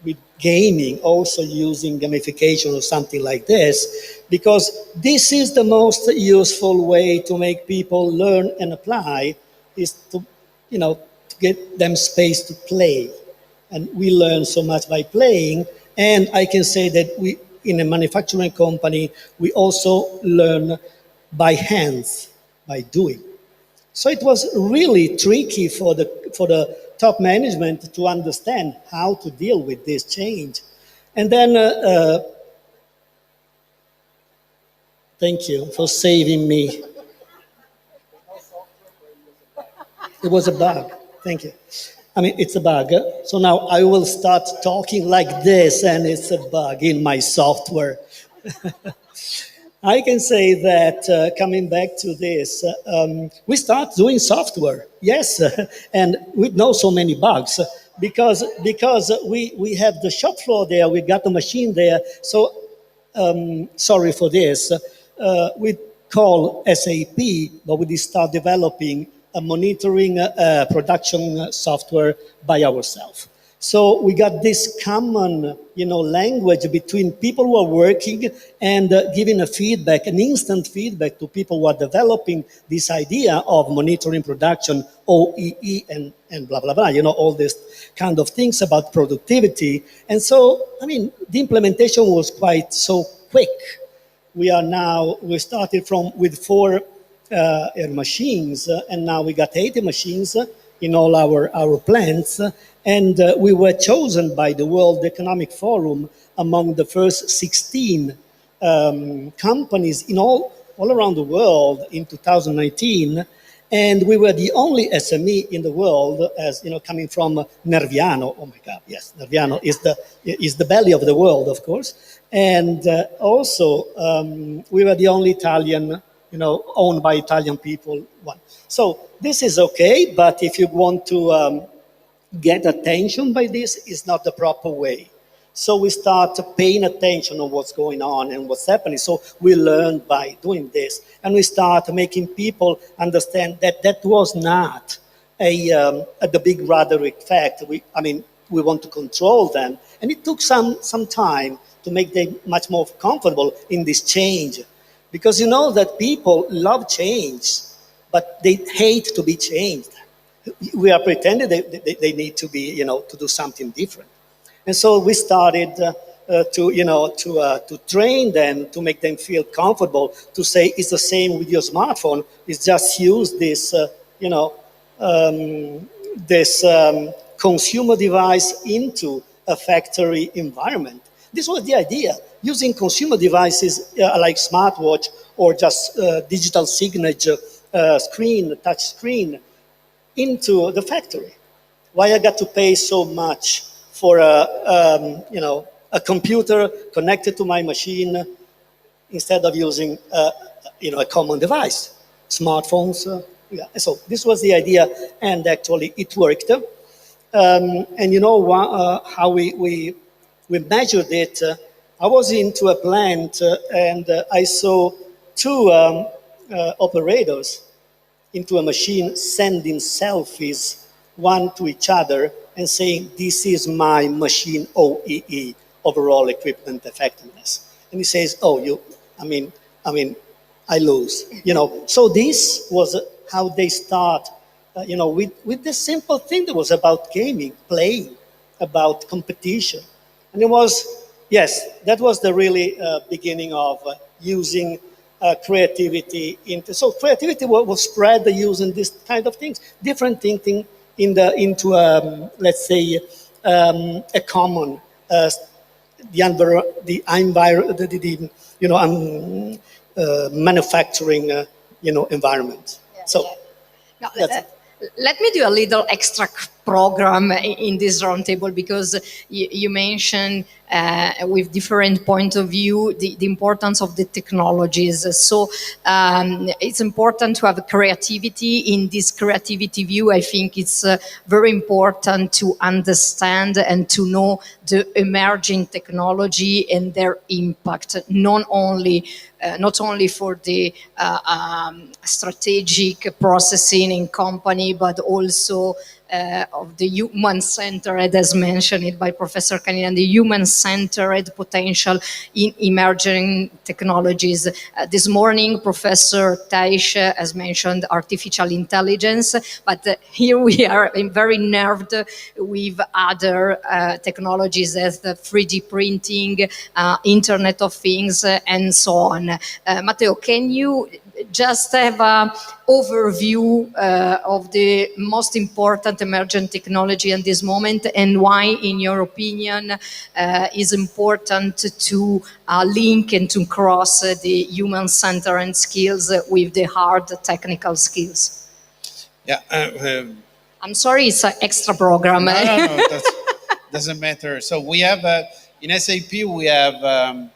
with gaming, also using gamification or something like this, because this is the most useful way to make people learn and apply, is to, to get them space to play. And we learn so much by playing, and I can say that we, in a manufacturing company, we also learn by hands, by doing. So it was really tricky for the top management to understand how to deal with this change. And then, thank you for saving me. It was a bug, thank you. I mean, it's a bug. So now I will start talking like this, and it's a bug in my software. I can say that, coming back to this, we start doing software, yes, and with not so many bugs, because we have the shop floor there, we got the machine there. So, sorry for this. We call SAP, but we start developing a monitoring production software by ourselves. So we got this common, language between people who are working and giving a feedback, an instant feedback to people who are developing this idea of monitoring production, OEE, and blah, blah, blah, all these kind of things about productivity. And so, the implementation was quite so quick. We started with 4 machines, and now we got 80 machines in all our plants. And we were chosen by the World Economic Forum among the first 16 companies in all around the world in 2019. And we were the only SME in the world, as coming from Nerviano. Oh my God, yes, Nerviano is the belly of the world, of course. And also, we were the only Italian, owned by Italian people one. So this is okay, but if you want to get attention by this, is not the proper way. So we start paying attention on what's going on and what's happening. So we learn by doing this, and we start making people understand that that was not the big brother effect. We want to control them, and it took some time to make them much more comfortable in this change, because that people love change, but they hate to be changed. We are pretending they need to be, to do something different. And so we started to train them, to make them feel comfortable, to say it's the same with your smartphone. It's just use this, consumer device into a factory environment. This was the idea, using consumer devices like smartwatch or just digital signature touch screen, into the factory. Why I got to pay so much for a computer connected to my machine instead of using a common device, smartphones. So this was the idea, and actually it worked. And how we measured it. I was into a plant and I saw 2 operators into a machine sending selfies, one to each other, and saying, this is my machine OEE, overall equipment effectiveness. And he says, oh, I lose, So this was how they start, with this simple thing that was about gaming, playing, about competition. And it was, yes, that was the really beginning of using creativity so creativity was spread using this kind of things, different thinking into let's say a common manufacturing environment. So no, let me do a little extra program in this roundtable, because you mentioned with different point of view the importance of the technologies. So it's important to have creativity. In this creativity view, I think it's very important to understand and to know the emerging technology and their impact, not only for the strategic processing in company, but also of the human-centered, as mentioned by Professor Canina, the human-centered potential in emerging technologies. This morning, Professor Taish has mentioned artificial intelligence, but here we are very nerved with other technologies as the 3D printing, Internet of Things, and so on. Matteo, can you just have an overview of the most important emergent technology at this moment, and why, in your opinion, is important to link and to cross the human-centered skills with the hard technical skills? Yeah. I'm sorry, it's an extra program. No, that doesn't matter. So we have, in SAP, we have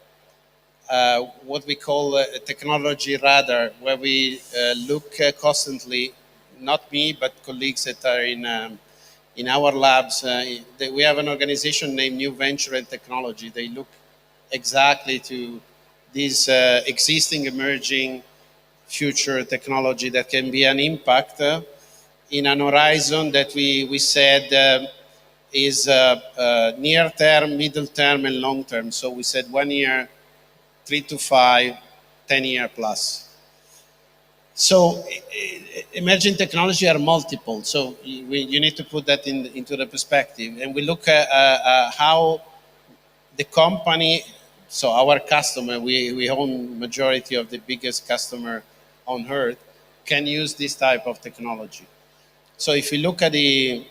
what we call a technology radar, where we look constantly, not me, but colleagues that are in our labs. We have an organization named New Venture and Technology. They look exactly to this existing, emerging, future technology that can be an impact in an horizon that we said is near term, middle term, and long term. So we said 1 year, 3 to 5, 10 year plus. So emerging technology are multiple. So you need to put that into the perspective. And we look at how the company, so our customer, we own majority of the biggest customer on earth, can use this type of technology. So if you look at the,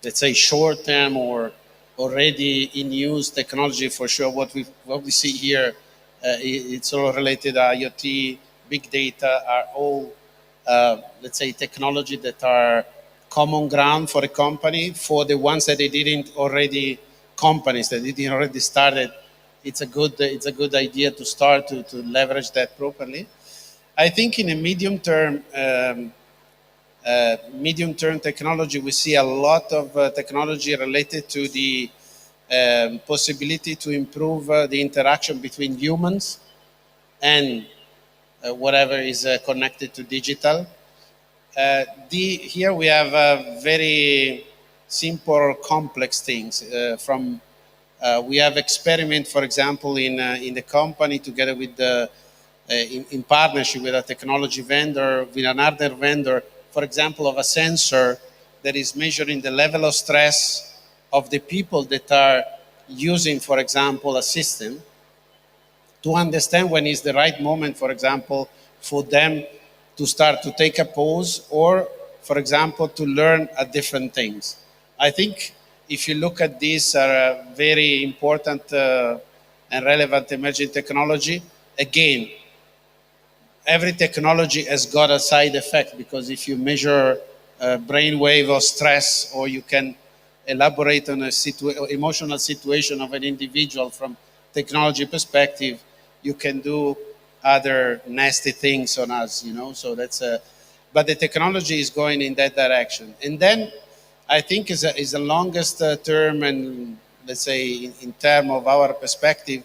let's say, short term or already in use technology, for sure, what we see here, it's all related to IoT, big data, are all, let's say, technology that are common ground for a company. For the ones that they didn't already, companies that didn't already started, it's a good idea to start to leverage that properly. I think in a medium term technology, we see a lot of technology related to the possibility to improve the interaction between humans and whatever is connected to digital. Here we have very simple, complex things. We have experiment, for example, in the company together with in partnership with a technology vendor, with another vendor, for example, of a sensor that is measuring the level of stress of the people that are using, for example, a system, to understand when is the right moment, for example, for them to start to take a pause, or, for example, to learn different things. I think if you look at these very important and relevant emerging technology, again, every technology has got a side effect, because if you measure brainwave of stress, or you can elaborate on a emotional situation of an individual from technology perspective, you can do other nasty things on us, so that's but the technology is going in that direction. And then I think is the longest term, and let's say in terms of our perspective,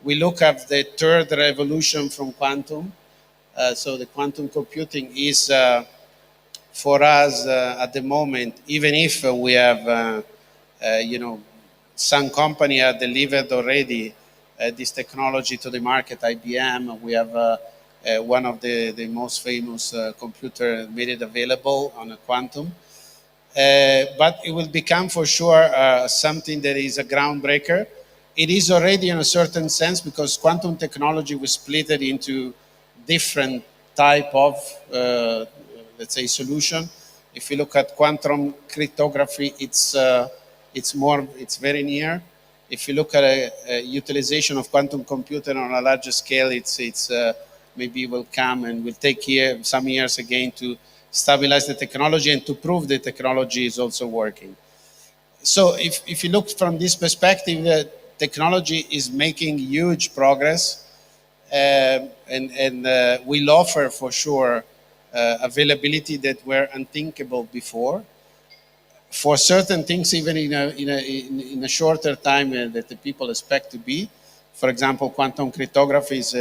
we look at the third revolution from quantum. So the quantum computing is for us at the moment, even if we have, some company have delivered already this technology to the market, IBM, we have one of the most famous computer made it available on a quantum. But it will become for sure something that is a groundbreaker. It is already in a certain sense because quantum technology was split into different type of, let's say, solution. If you look at quantum cryptography, it's very near. If you look at a utilization of quantum computing on a larger scale, it's maybe will come and will take some years again to stabilize the technology and to prove the technology is also working. So if you look from this perspective, technology is making huge progress and will offer for sure availability that were unthinkable before. For certain things, even in a shorter time that the people expect to be. For example, quantum cryptography is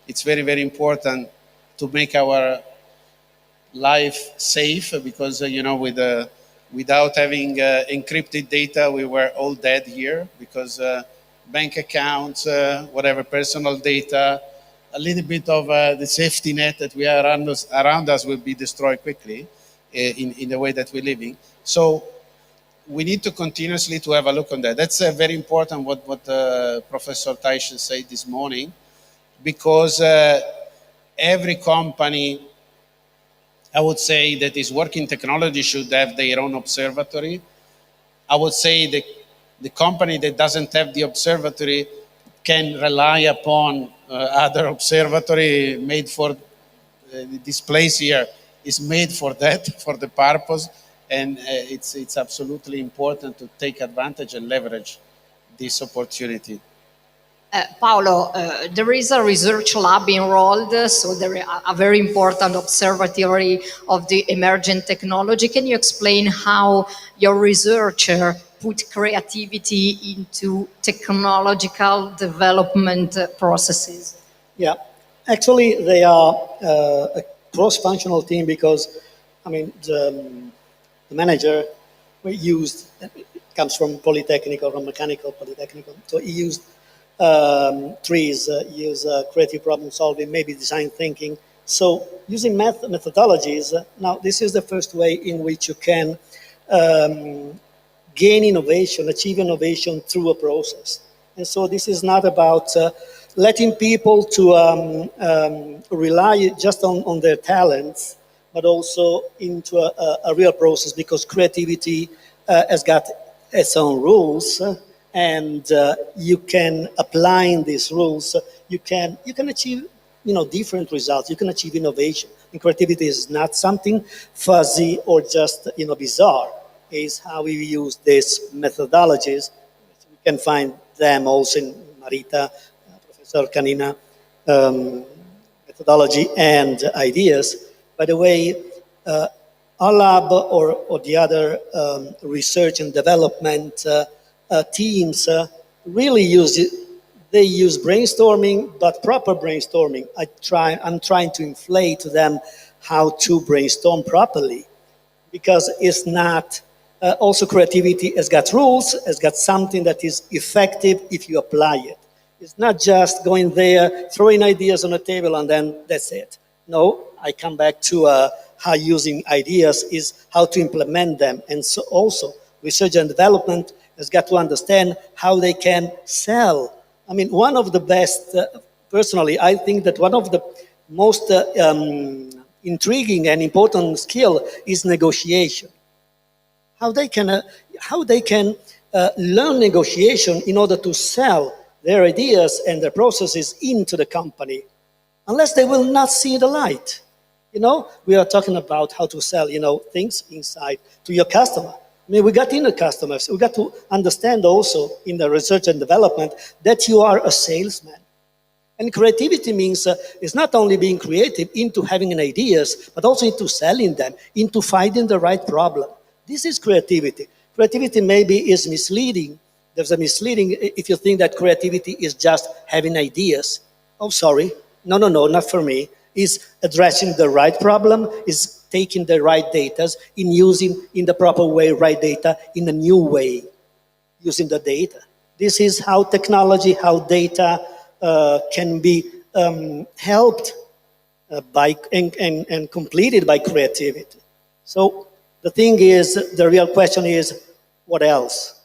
it's very, very important to make our life safe because, without having encrypted data, we were all dead here because bank accounts, whatever personal data, a little bit of the safety net that we are around us will be destroyed quickly in the way that we're living. So we need to continuously to have a look on that. That's very important what Professor Taish said this morning, because every company, I would say, that is working technology should have their own observatory. I would say that the company that doesn't have the observatory can rely upon other observatory made for this place here is made for that, for the purpose, and it's absolutely important to take advantage and leverage this opportunity. Paolo, there is a research lab enrolled, so there is a very important observatory of the emergent technology. Can you explain how your researcher put creativity into technological development processes? Yeah, actually they are a cross-functional team because, the manager comes from Politecnico, from mechanical Politecnico, so he used trees, use creative problem solving, maybe design thinking. So using methodologies, now this is the first way in which you can gain innovation, achieve innovation through a process. And so this is not about letting people to rely just on their talents, but also into a real process, because creativity has got its own rules. And you can apply these rules. You can achieve different results. You can achieve innovation. And creativity is not something fuzzy or just bizarre. It's how we use these methodologies. We can find them also in Marita, Professor Canina methodology and ideas. By the way, our lab or the other research and development teams really use brainstorming, but proper brainstorming. I'm trying to inflate to them how to brainstorm properly, because it's not, also creativity has got rules, has got something that is effective if you apply it. It's not just going there, throwing ideas on the table and then that's it. No, I come back to how using ideas is how to implement them. And so also research and development has got to understand how they can sell. One of the best, personally, I think that one of the most intriguing and important skill is negotiation. How they can learn negotiation in order to sell their ideas and their processes into the company, unless they will not see the light. We are talking about how to sell, things inside to your customer. We got in the customers. We got to understand also in the research and development that you are a salesman. And creativity means it's not only being creative into having ideas, but also into selling them, into finding the right problem. This is creativity. Creativity maybe is misleading. There's a misleading if you think that creativity is just having ideas. Oh, sorry. No, not for me. It's addressing the right problem, is taking the right data, in using in the proper way right data in a new way, using the data. This is how technology, how data can be helped by and completed by creativity. So the thing is, the real question is, what else?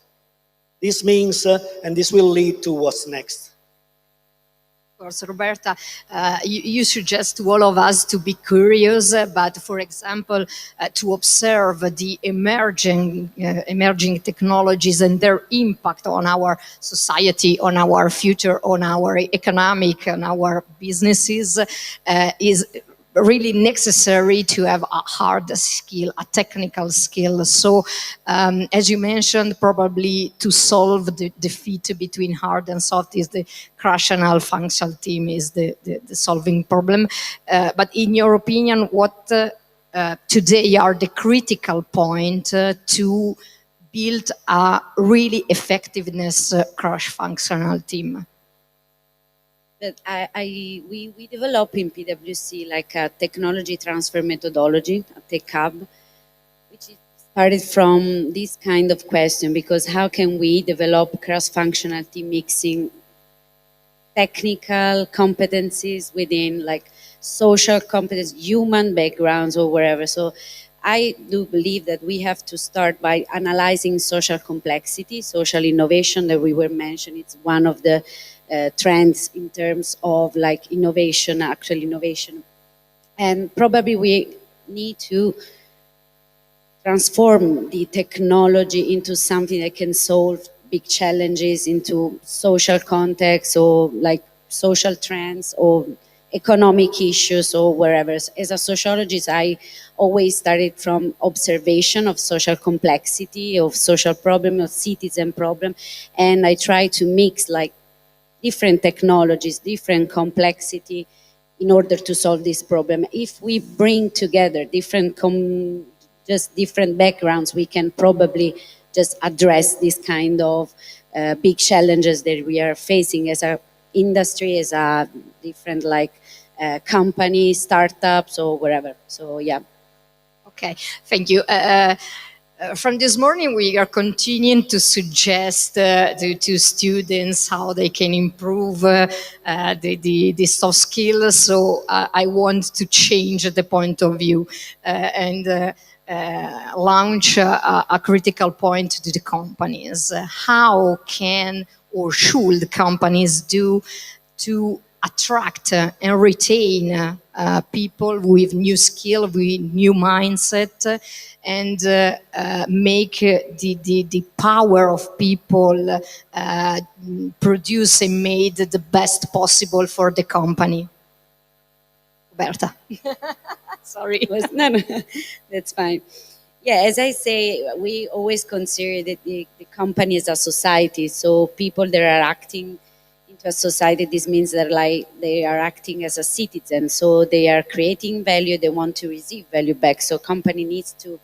This means, and this will lead to what's next. Of course, Roberta, you suggest to all of us to be curious, but for example, to observe the emerging technologies and their impact on our society, on our future, on our economic, on our businesses, is really necessary to have a hard skill, a technical skill. So, as you mentioned, probably to solve the defeat between hard and soft is the cross-functional functional team is the solving problem. But in your opinion, what today are the critical point to build a really effectiveness cross-functional team? But we develop in PwC like a technology transfer methodology, a tech hub, which is started from this kind of question, because how can we develop cross-functional team mixing technical competencies within like social competence, human backgrounds or wherever. So I do believe that we have to start by analyzing social complexity, social innovation that we were mentioning. It's one of the trends in terms of like innovation, actual innovation. And probably we need to transform the technology into something that can solve big challenges into social context or like social trends or economic issues or wherever. As a sociologist, I always started from observation of social complexity, of social problem, of citizen problem, and I try to mix like different technologies, different complexity in order to solve this problem. If we bring together different different backgrounds, we can probably just address this kind of big challenges that we are facing as a industry, as a different like company, startups or wherever. So yeah. Okay, thank you. From this morning, we are continuing to suggest to students how they can improve the soft skills. So I want to change the point of view and launch a critical point to the companies. How can or should companies do to attract and retain people with new skill, with new mindset, and make the power of people produce and made the best possible for the company? Roberta. Sorry. No, that's fine. Yeah, as I say, we always consider that the company is a society. So people that are acting into a society, this means that like they are acting as a citizen. So they are creating value, they want to receive value back. So company needs to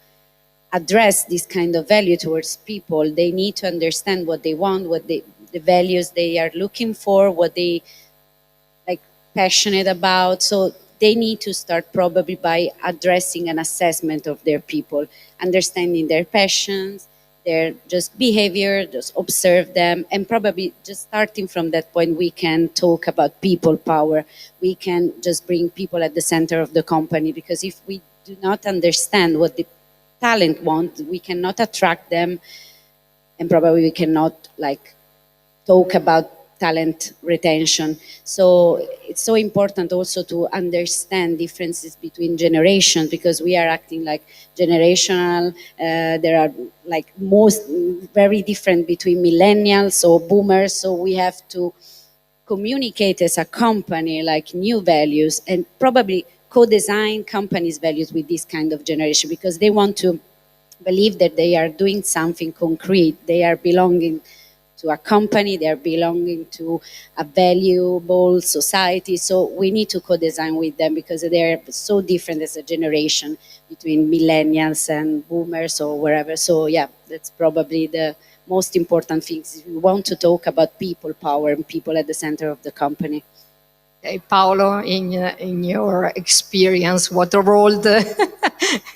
address this kind of value towards people. They need to understand what they want, what the values they are looking for, what they like passionate about. So they need to start probably by addressing an assessment of their people, understanding their passions, their just behavior, just observe them, and probably just starting from that point, we can talk about people power. We can just bring people at the center of the company, because if we do not understand what the talent want, we cannot attract them, and probably we cannot like talk about talent retention. So it's so important also to understand differences between generations, because we are acting like generational. There are like most very different between millennials or boomers. So we have to communicate as a company like new values and probably co-design companies' values with this kind of generation, because they want to believe that they are doing something concrete. They are belonging to a company, they are belonging to a valuable society. So we need to co-design with them, because they are so different as a generation between millennials and boomers or wherever. So yeah, that's probably the most important things. We want to talk about people power and people at the center of the company. Paolo, in your experience, what role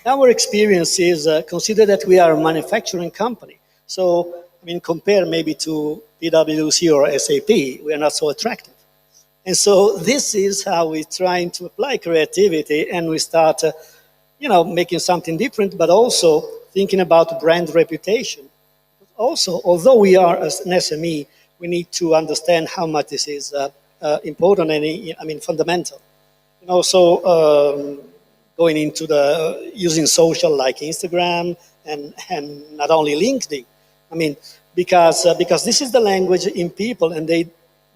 Our experience is consider that we are a manufacturing company. So, I mean, compare maybe to PwC or SAP, we are not so attractive. And so this is how we're trying to apply creativity, and we start, making something different, but also thinking about brand reputation. Also, although we are an SME, we need to understand how much this is important and, fundamental. And also going into the using social like Instagram and not only LinkedIn. I mean, because this is the language in people, and they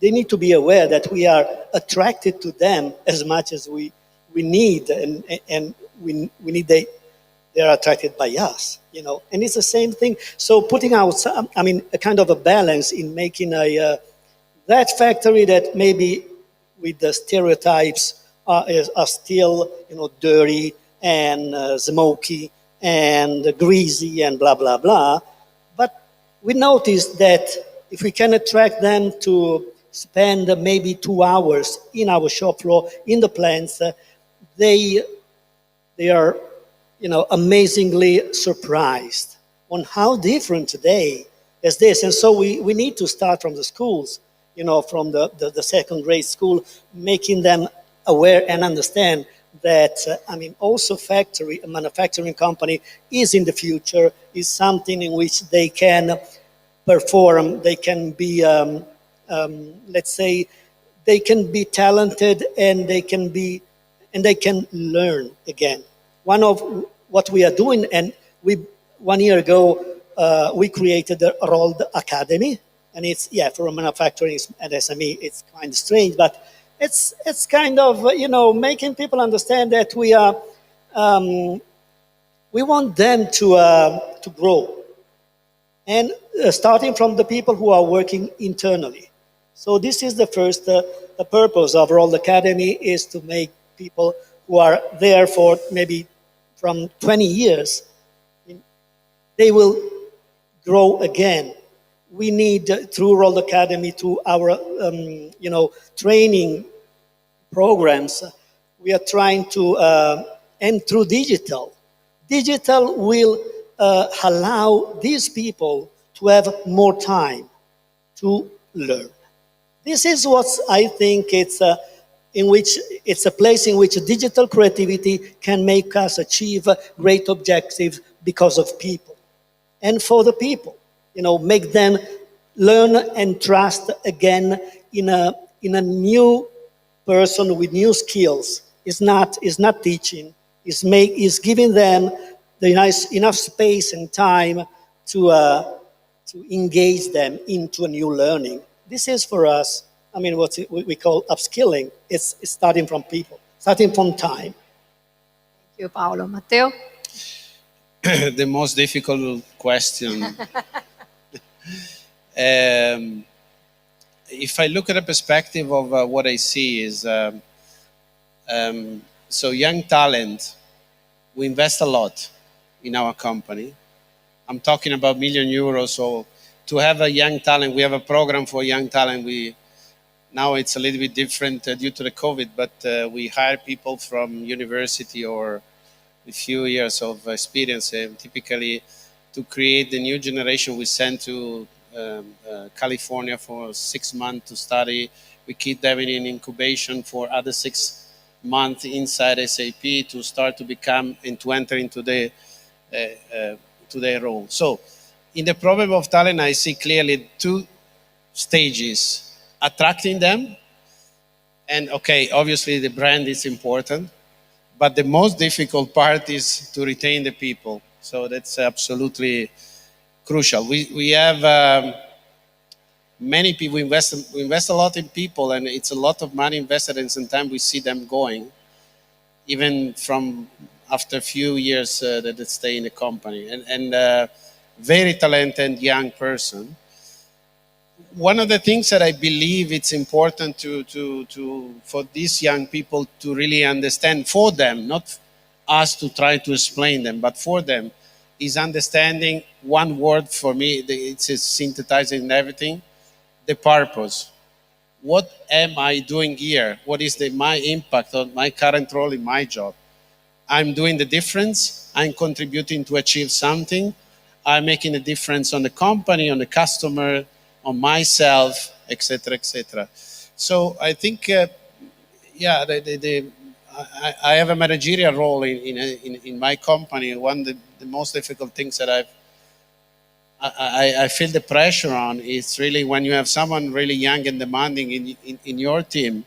need to be aware that we are attracted to them as much as we need, and we need they are attracted by us, and it's the same thing. So putting out, a kind of a balance in making that factory that maybe with the stereotypes are still, dirty and smoky and greasy and blah, blah, blah. But we noticed that if we can attract them to spend maybe 2 hours in our shop floor, in the plants, they are, amazingly surprised on how different today is this. And so we need to start from the schools, from the second grade school, making them aware and understand that, also a manufacturing company is in the future, is something in which they can perform, they can be, let's say, they can be talented, and they can learn again. One of what we are doing, and 1 year ago, we created the Rolled Academy, and it's, for a manufacturing and SME, it's kind of strange, but it's kind of, making people understand that we are, we want them to grow, and starting from the people who are working internally. So this is the first, the purpose of Rolled Academy is to make people who are there for maybe from 20 years, they will grow again. We need, through Rolled Academy, to our, training programs, we are trying to, and through digital will allow these people to have more time to learn. This is what I think it's a place in which digital creativity can make us achieve great objectives because of people. And for the people, make them learn and trust again in a new person with new skills. It's not teaching, it's giving them the enough space and time to engage them into a new learning. This is for us, what we call upskilling. It's starting from people, starting from time. Thank you, Paolo. Matteo? The most difficult question. If I look at the perspective of what I see is, so young talent, we invest a lot in our company. I'm talking about €1 million. So to have a young talent, we have a program for young talent. Now it's a little bit different due to the COVID, but we hire people from university or a few years of experience. Typically, to create the new generation, we send to California for 6 months to study. We keep them in incubation for other 6 months inside SAP to start to become and to enter into their role. So, in the problem of talent, I see clearly 2 stages. Attracting them, and okay, obviously the brand is important, but the most difficult part is to retain the people. So that's absolutely crucial. We have many people, we invest a lot in people, and it's a lot of money invested, and sometimes we see them going, even from after a few years that they stay in the company, and very talented young person. One of the things that I believe it's important for these young people to really understand, for them, not us to try to explain them, but for them, is understanding one word for me, it's synthesizing everything, the purpose. what am I doing here? What is my impact on my current role in my job? I'm doing the difference. I'm contributing to achieve something. I'm making a difference on the company, on the customer, on myself, etc., etc. So I think, yeah, I have a managerial role in my company. One of the most difficult things that I feel the pressure on is really when you have someone really young and demanding in your team,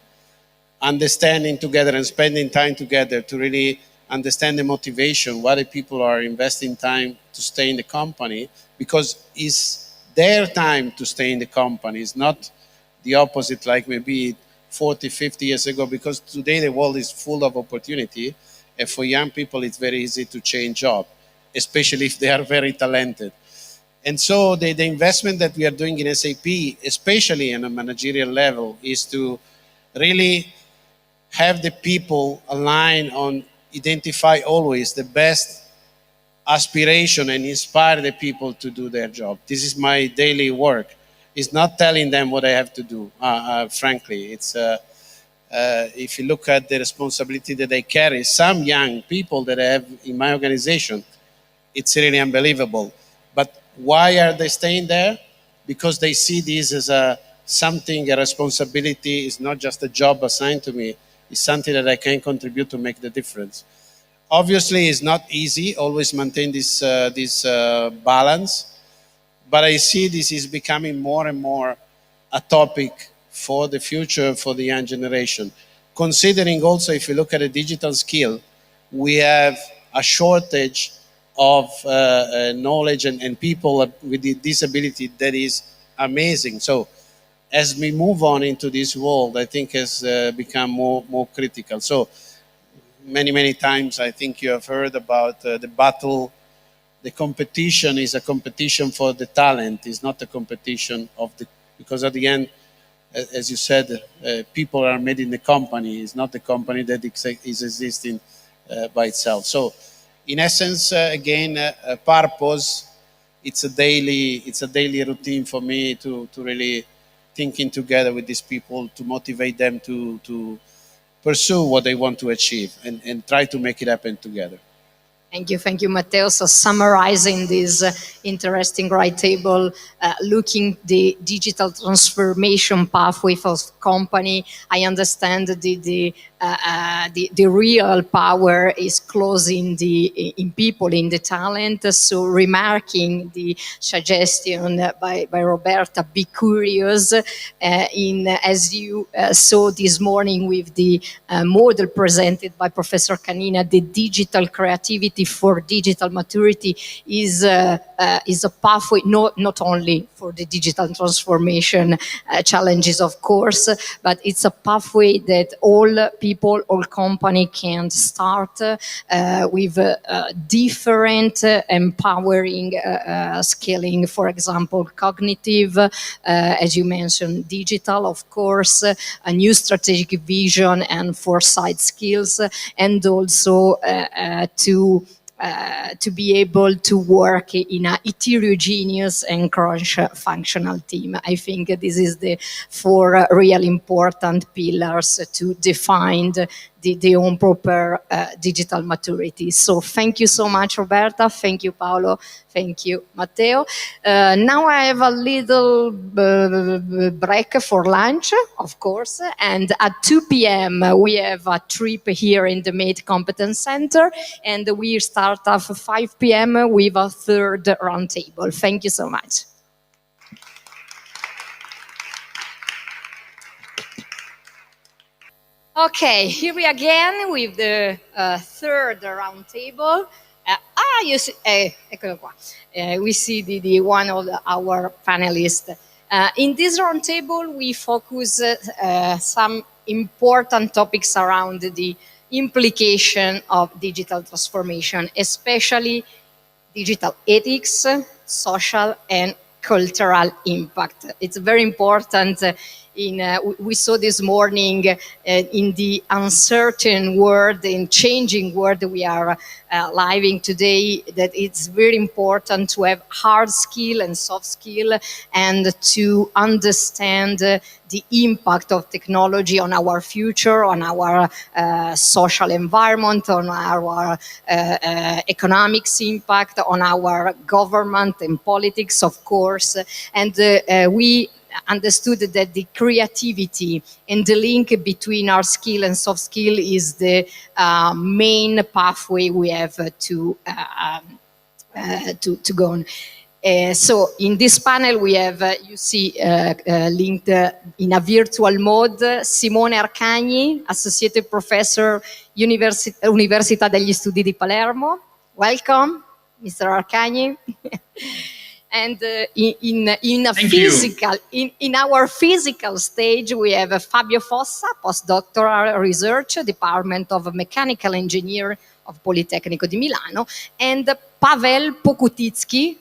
understanding together and spending time together to really understand the motivation, why the people are investing time to stay in the company, because it's their time to stay in the company. It's not the opposite, like maybe 40, 50 years ago, because today the world is full of opportunity. And for young people, it's very easy to change job, especially if they are very talented. And so the investment that we are doing in SAP, especially on a managerial level, is to really have the people align on identify always the best aspiration and inspire the people to do their job. This is my daily work. It's not telling them what I have to do, frankly. It's if you look at the responsibility that they carry, some young people that I have in my organization, it's really unbelievable. But why are they staying there? Because they see this as a responsibility. It's not just a job assigned to me. It's something that I can contribute to make the difference. Obviously, it's not easy, always maintain this balance, but I see this is becoming more and more a topic for the future, for the young generation. Considering also, if you look at a digital skill, we have a shortage of knowledge and people with disability that is amazing. So as we move on into this world, I think has become more critical. So many times I think you have heard about the battle. The competition is a competition for the talent. It's not a competition because at the end, as you said, people are made in the company. It's not the company that is existing by itself. So in essence, again, purpose, it's a daily routine for me to really thinking together with these people to motivate them to pursue what they want to achieve and try to make it happen together. Thank you, Matteo. So summarizing this interesting roundtable, looking the digital transformation pathway for company, I understand the real power is closing in people, in the talent. So remarking the suggestion by Roberta, be curious. As you saw this morning with the model presented by Professor Canina, the digital creativity for digital maturity is a pathway not only for the digital transformation challenges, of course, but it's a pathway that all people, all company can start with different empowering scaling, for example, cognitive, as you mentioned, digital, of course, a new strategic vision and foresight skills, and also to be able to work in a heterogeneous and cross-functional team. I think this is the four real important pillars to define the own proper digital maturity. So thank you so much, Roberta. Thank you, Paolo. Thank you, Matteo. Now I have a little break for lunch, of course, and at 2 p.m. we have a trip here in the Made Competence Center, and we start at 5 p.m. with a third roundtable. Thank you so much. Okay, here we again with the third roundtable. You see, eccolo qua. We see the one of our panelists. In this roundtable, we focus some important topics around the implication of digital transformation, especially digital ethics, social and cultural impact. It's very important we saw this morning in the uncertain world, in changing world we are living today, that it's very important to have hard skill and soft skill, and to understand the impact of technology on our future, on our social environment, on our economics impact, on our government and politics, of course. And we understood that the creativity and the link between our skill and soft skill is the main pathway we have to go on. So in this panel we have, you see linked in a virtual mode, Simone Arcagni, Associate Professor, Università degli Studi di Palermo. Welcome, Mr. Arcagni. And in our physical stage, we have Fabio Fossa, postdoctoral research, Department of Mechanical Engineering of Politecnico di Milano, and Pavel Pokutitsky.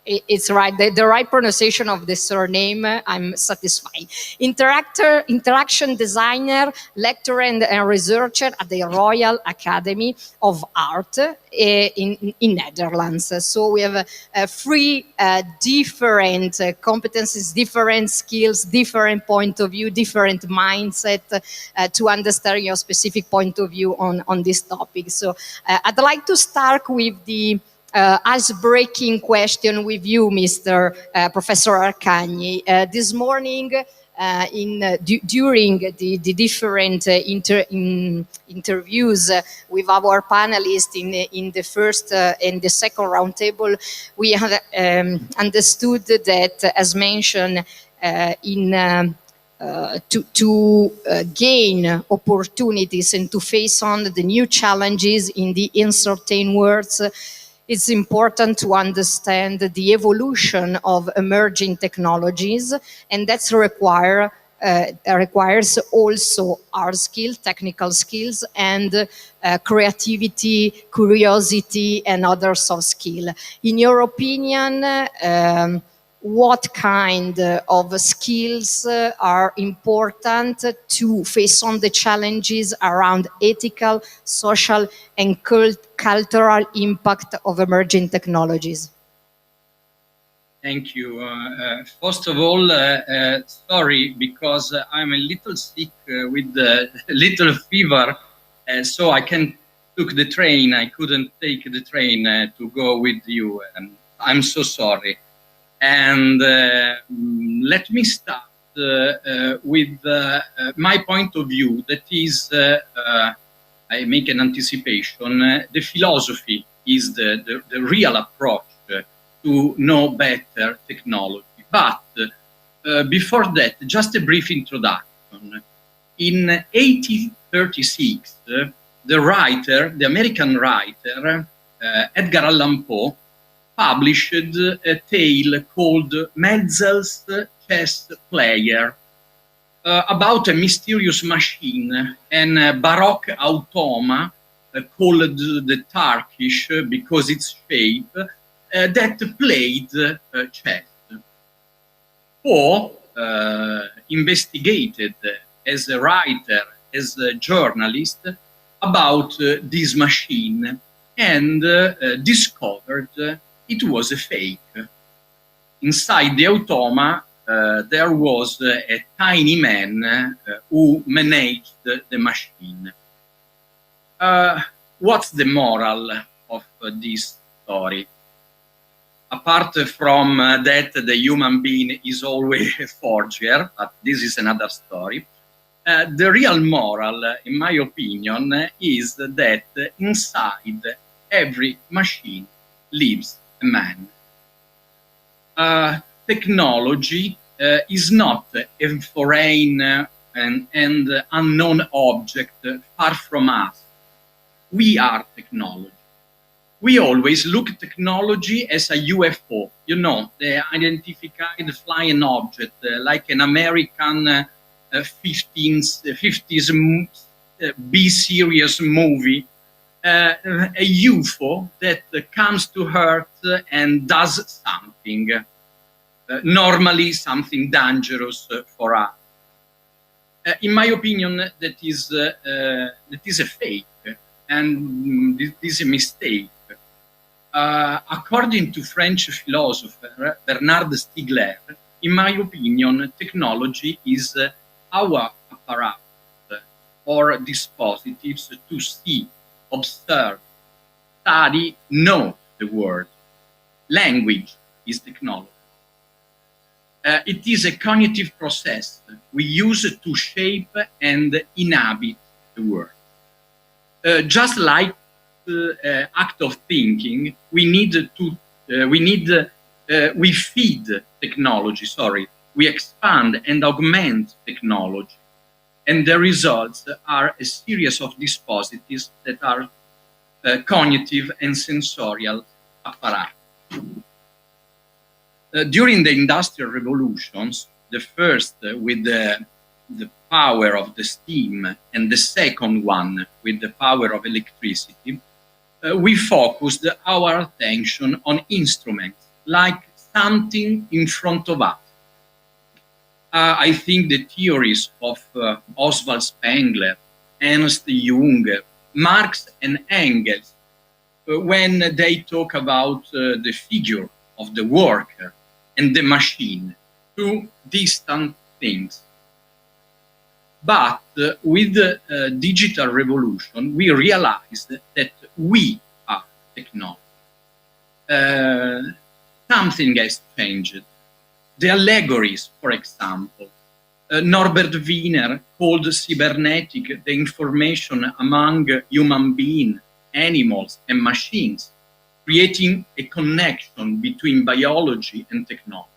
It's right, the right pronunciation of the surname, I'm satisfied. Interaction designer, lecturer and researcher at the Royal Academy of Art in Netherlands. So we have three different competencies, different skills, different point of view, different mindset to understand your specific point of view on this topic. So I'd like to start with the ice-breaking question with you, Mr. Professor Arcagni. This morning, during the different interviews with our panelists in the first and the second roundtable, we have understood that, as mentioned, to gain opportunities and to face on the new challenges in the uncertain worlds, it's important to understand the evolution of emerging technologies, and that's requires also hard skills, technical skills, and creativity, curiosity, and other soft skills. In your opinion, what kind of skills are important to face on the challenges around ethical, social, and cultural impact of emerging technologies? Thank you. First of all, sorry, because I'm a little sick with a little fever, so I can't took the train. I couldn't take the train to go with you, and I'm so sorry. And let me start with my point of view. That is, I make an anticipation. The philosophy is the real approach to know better technology. But before that, just a brief introduction. In 1836, the American writer, Edgar Allan Poe, published a tale called Metzel's Chess Player, about a mysterious machine, a Baroque automa called the Turkish because its shape, that played chess. Poe investigated as a writer, as a journalist, about this machine, and discovered it was a fake. Inside the automa, there was a tiny man who managed the machine. What's the moral of this story? Apart from that the human being is always a forger, but this is another story. The real moral, in my opinion, is that inside every machine lives a man. Technology is not a foreign and unknown object far from us. We are technology. We always look at technology as a UFO, you know, the identified flying object, like an American 50s B-series movie, a UFO that comes to Earth and does something. normally something dangerous for us. In my opinion, that is a fake, and this is a mistake. According to French philosopher Bernard Stiegler, in my opinion, technology is our apparatus or dispositives to see, observe, study, know the world. Language is technology. It is a cognitive process we use to shape and inhabit the world. Just like act of thinking, we feed technology, we expand and augment technology. And the results are a series of dispositives that are cognitive and sensorial apparatus. During the industrial revolutions, the first with the power of the steam and the second one with the power of electricity, we focused our attention on instruments, like something in front of us. I think the theories of Oswald Spengler, Ernst Jung, Marx and Engels, when they talk about the figure of the worker and the machine, two distant things. But with the digital revolution, we realized that we are technology. Something has changed. The allegories, for example. Norbert Wiener called cybernetic the information among human beings, animals, and machines, creating a connection between biology and technology.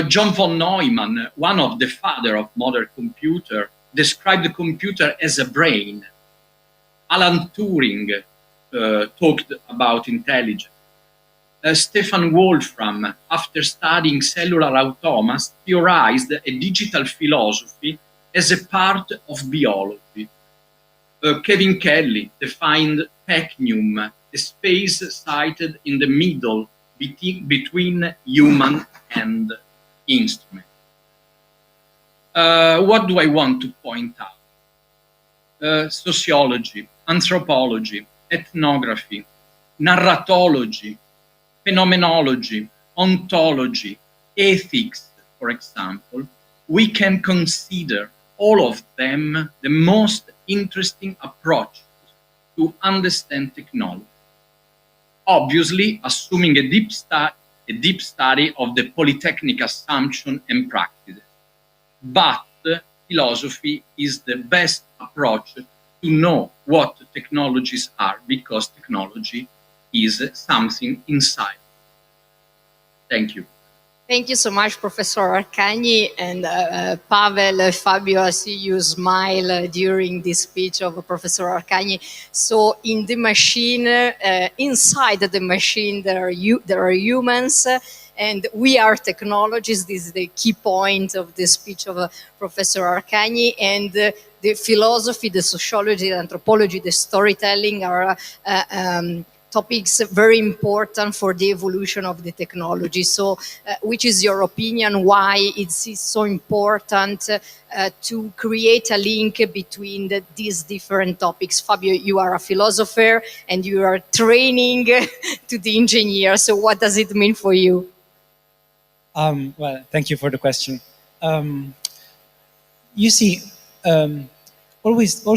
John von Neumann, one of the fathers of modern computer, described the computer as a brain. Alan Turing talked about intelligence. Stefan Wolfram, after studying cellular automas, theorized a digital philosophy as a part of biology. Kevin Kelly defined technium, a space sited in the middle between human and instrument. What do I want to point out? Sociology, anthropology, ethnography, narratology, phenomenology, ontology, ethics, for example, we can consider all of them the most interesting approach to understand technology. Obviously, assuming a deep study of the Politecnico assumption and practice. But philosophy is the best approach to know what technologies are, because technology is something inside. Thank you. Thank you so much, Professor Arcagni, and Pavel, Fabio, I see you smile during this speech of Professor Arcagni. So in the machine, inside the machine, there are humans, and we are technologies. This is the key point of the speech of Professor Arcagni, and the philosophy, the sociology, the anthropology, the storytelling are topics very important for the evolution of the technology. So which is your opinion, why it's so important to create a link between these different topics? Fabio, you are a philosopher and you are training to the engineer. So what does it mean for you? Well, thank you for the question. You see, this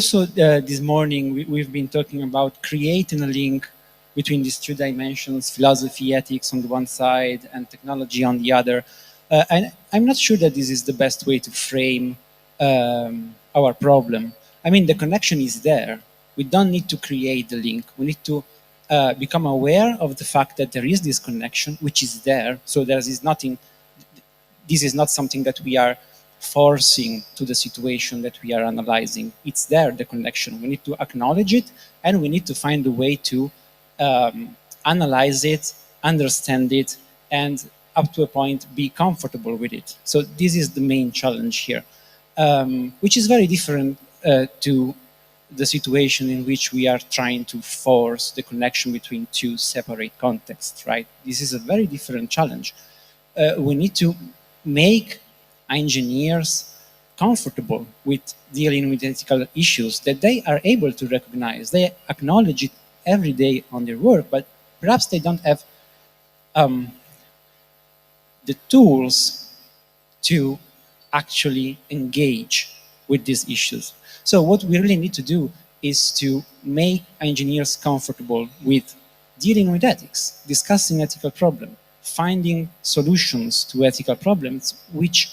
morning we've been talking about creating a link between these two dimensions, philosophy, ethics on the one side and technology on the other. And I'm not sure that this is the best way to frame our problem. I mean, the connection is there. We don't need to create the link. We need to become aware of the fact that there is this connection, which is there. So this is not something that we are forcing to the situation that we are analyzing. It's there, the connection. We need to acknowledge it, and we need to find a way to analyze it, understand it, and up to a point be comfortable with it. So this is the main challenge here, which is very different to the situation in which we are trying to force the connection between two separate contexts, right? This is a very different challenge. we need to make engineers comfortable with dealing with ethical issues that they are able to recognize. They acknowledge it every day on their work, but perhaps they don't have the tools to actually engage with these issues. So what we really need to do is to make engineers comfortable with dealing with ethics, discussing ethical problems, finding solutions to ethical problems, which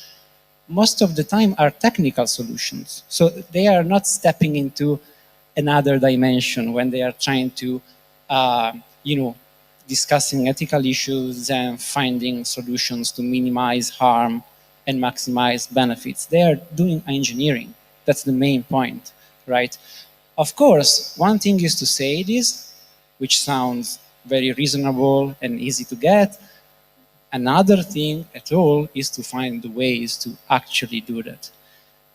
most of the time are technical solutions. So they are not stepping into another dimension when they are trying to, discussing ethical issues and finding solutions to minimize harm and maximize benefits. They are doing engineering. That's the main point, right? Of course, one thing is to say this, which sounds very reasonable and easy to get. Another thing at all is to find the ways to actually do that.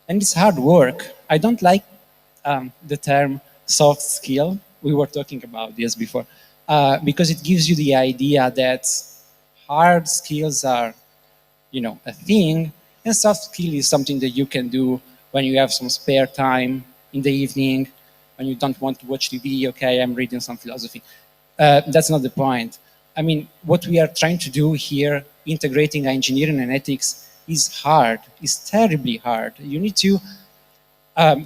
And it's hard work. I don't like the term soft skill. We were talking about this before. Because it gives you the idea that hard skills are, a thing, and soft skill is something that you can do when you have some spare time in the evening, when you don't want to watch TV, okay, I'm reading some philosophy. That's not the point. I mean, what we are trying to do here, integrating engineering and ethics, is hard, is terribly hard. You need to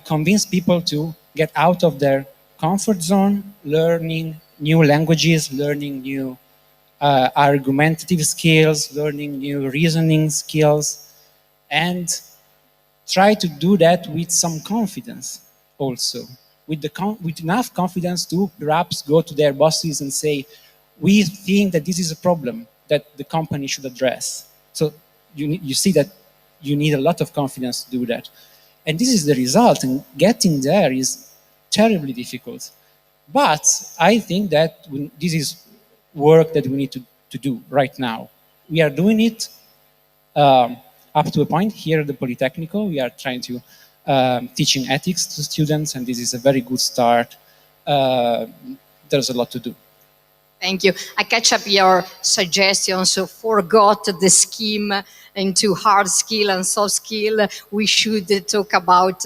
convince people to get out of their comfort zone, learning new languages, learning new argumentative skills, learning new reasoning skills, and try to do that with some confidence also, with enough confidence to perhaps go to their bosses and say, we think that this is a problem that the company should address. So you see that you need a lot of confidence to do that. And this is the result, and getting there is terribly difficult. But I think that this is work that we need to do right now. We are doing it up to a point here at the Politecnico. We are trying to teaching ethics to students, and this is a very good start. There's a lot to do. Thank you. I catch up your suggestion, so forgot the scheme into hard skill and soft skill. We should talk about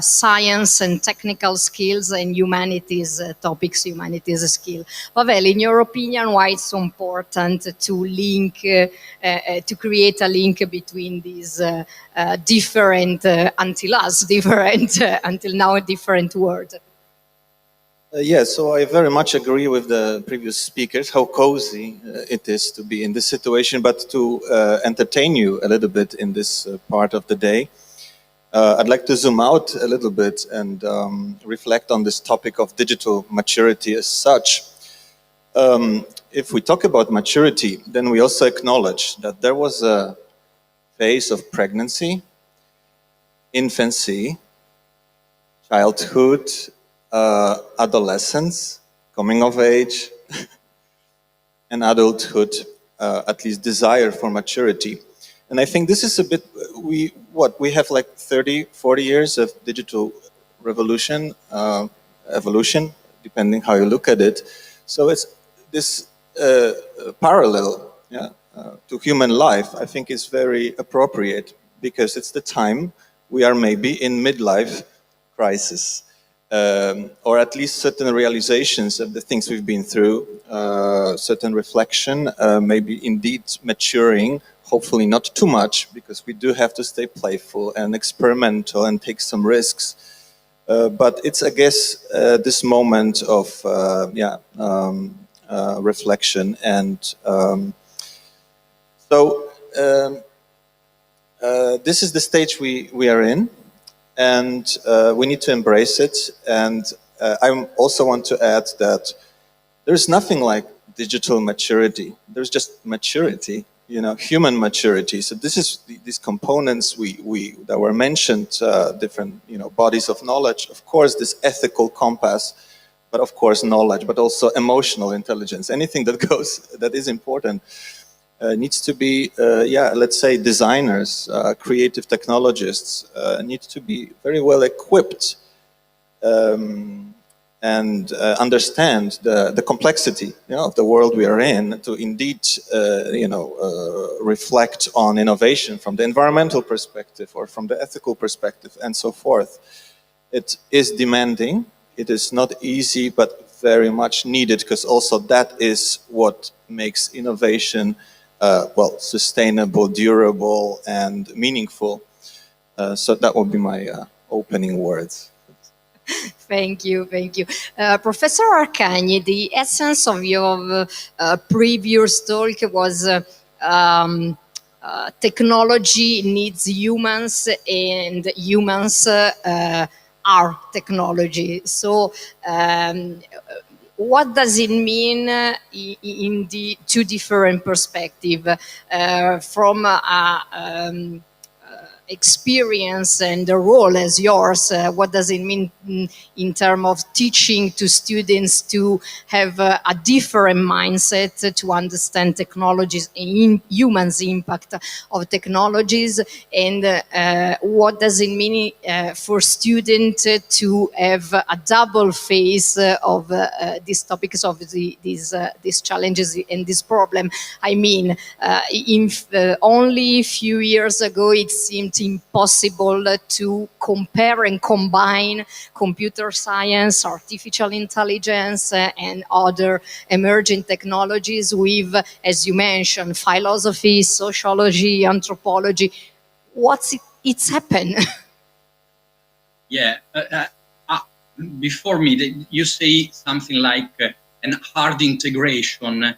science and technical skills and humanities topics, humanities skill. Pavel, in your opinion, why it's so important to link, to create a link between these different, until us, different, until now a different world? Yes, so I very much agree with the previous speakers, how cozy it is to be in this situation, but to entertain you a little bit in this part of the day, I'd like to zoom out a little bit and reflect on this topic of digital maturity as such. If we talk about maturity, then we also acknowledge that there was a phase of pregnancy, infancy, childhood, adolescence, coming of age, and adulthood, at least desire for maturity. And I think this is a bit, we have like 30, 40 years of digital revolution, evolution, depending how you look at it. So it's this parallel to human life, I think is very appropriate, because it's the time we are maybe in midlife crisis. Or at least certain realizations of the things we've been through, certain reflection, maybe indeed maturing, hopefully not too much, because we do have to stay playful and experimental and take some risks. But it's, I guess, this moment of reflection. And this is the stage we are in. And we need to embrace it. And I also want to add that there's nothing like digital maturity. There's just maturity, human maturity. So this is these components that were mentioned, different bodies of knowledge. Of course, this ethical compass, but of course knowledge, but also emotional intelligence. Anything that is important. Needs to be, let's say designers, creative technologists need to be very well equipped and understand the complexity of the world we are in, to indeed reflect on innovation from the environmental perspective or from the ethical perspective and so forth. It is demanding, it is not easy, but very much needed, because also that is what makes innovation well, sustainable, durable, and meaningful. So that would be my opening words. Thank you, thank you. Professor Arcagni, the essence of your previous talk was technology needs humans and humans are technology. So what does it mean in the two different perspectives from experience and the role as yours? What does it mean in terms of teaching to students to have a different mindset to understand technologies and humans' impact of technologies? And what does it mean for students to have a double face of these topics, of these challenges and this problem? I mean, only a few years ago it seemed impossible to compare and combine computer science, artificial intelligence, and other emerging technologies with, as you mentioned, philosophy, sociology, anthropology. It's happened? Yeah, before me, you say something like an hard integration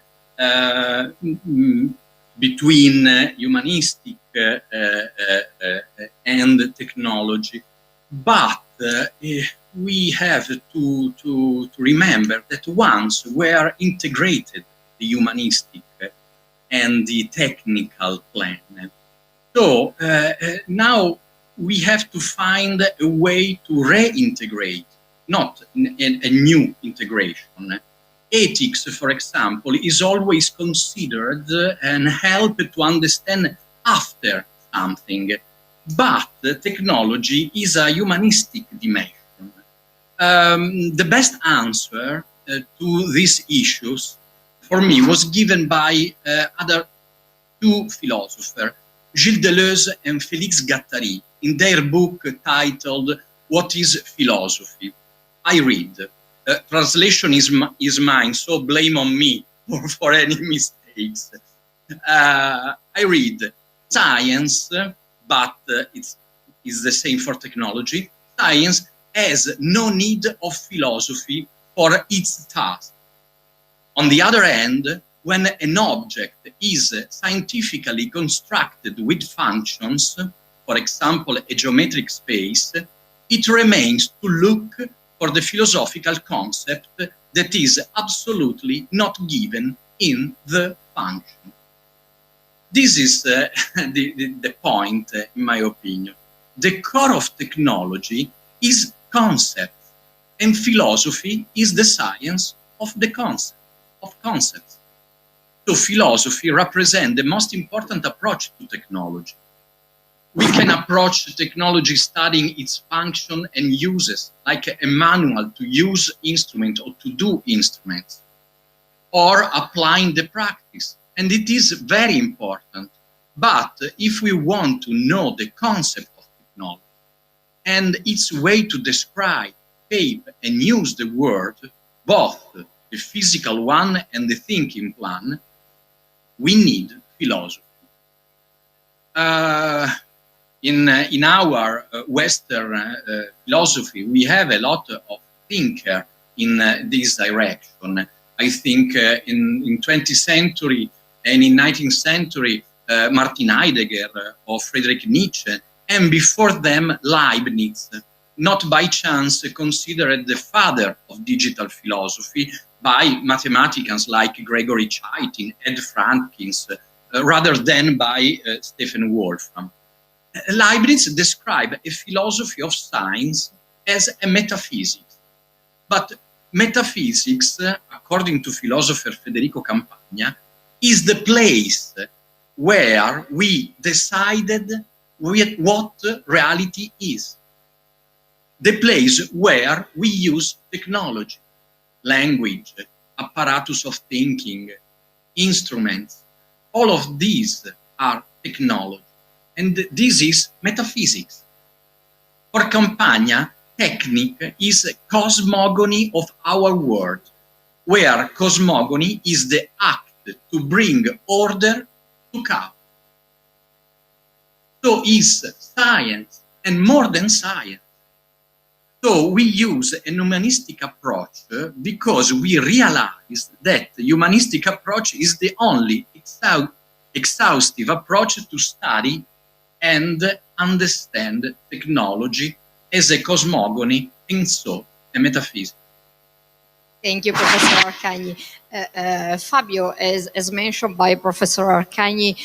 between humanistic and technology. But we have to remember that once were integrated the humanistic and the technical plan. So now we have to find a way to reintegrate, not a new integration. Ethics, for example, is always considered and help to understand after something, but technology is a humanistic dimension. The best answer to these issues for me was given by other two philosophers, Gilles Deleuze and Félix Guattari, in their book titled What is Philosophy? I read. Translation is mine, so blame on me for any mistakes. I read, science, but it's the same for technology, science has no need of philosophy for its task. On the other hand, when an object is scientifically constructed with functions, for example, a geometric space, it remains to look for the philosophical concept that is absolutely not given in the function. This is the point, in my opinion. The core of technology is concepts, and philosophy is the science of the concepts. So philosophy represents the most important approach to technology. We can approach technology studying its function and uses, like a manual to use instruments or to do instruments, or applying the practice. And it is very important. But if we want to know the concept of technology and its way to describe, shape, and use the world, both the physical one and the thinking plan, we need philosophy. In our Western philosophy, we have a lot of thinkers in this direction. I think in 20th century and in 19th century, Martin Heidegger or Friedrich Nietzsche, and before them Leibniz, not by chance considered the father of digital philosophy by mathematicians like Gregory Chaitin, Ed Frankins, rather than by Stephen Wolfram. Leibniz described a philosophy of science as a metaphysics. But metaphysics, according to philosopher Federico Campagna, is the place where we decided what reality is. the place where we use technology, language, apparatus of thinking, instruments. All of these are technology. And this is metaphysics. For Campagna, technique is a cosmogony of our world, where cosmogony is the act to bring order to chaos. So is science, and more than science. So we use a humanistic approach because we realize that the humanistic approach is the only exhaustive approach to study and understand technology as a cosmogony and so a metaphysics. Thank you, Professor Arcagni. Fabio, as mentioned by Professor Arcagni,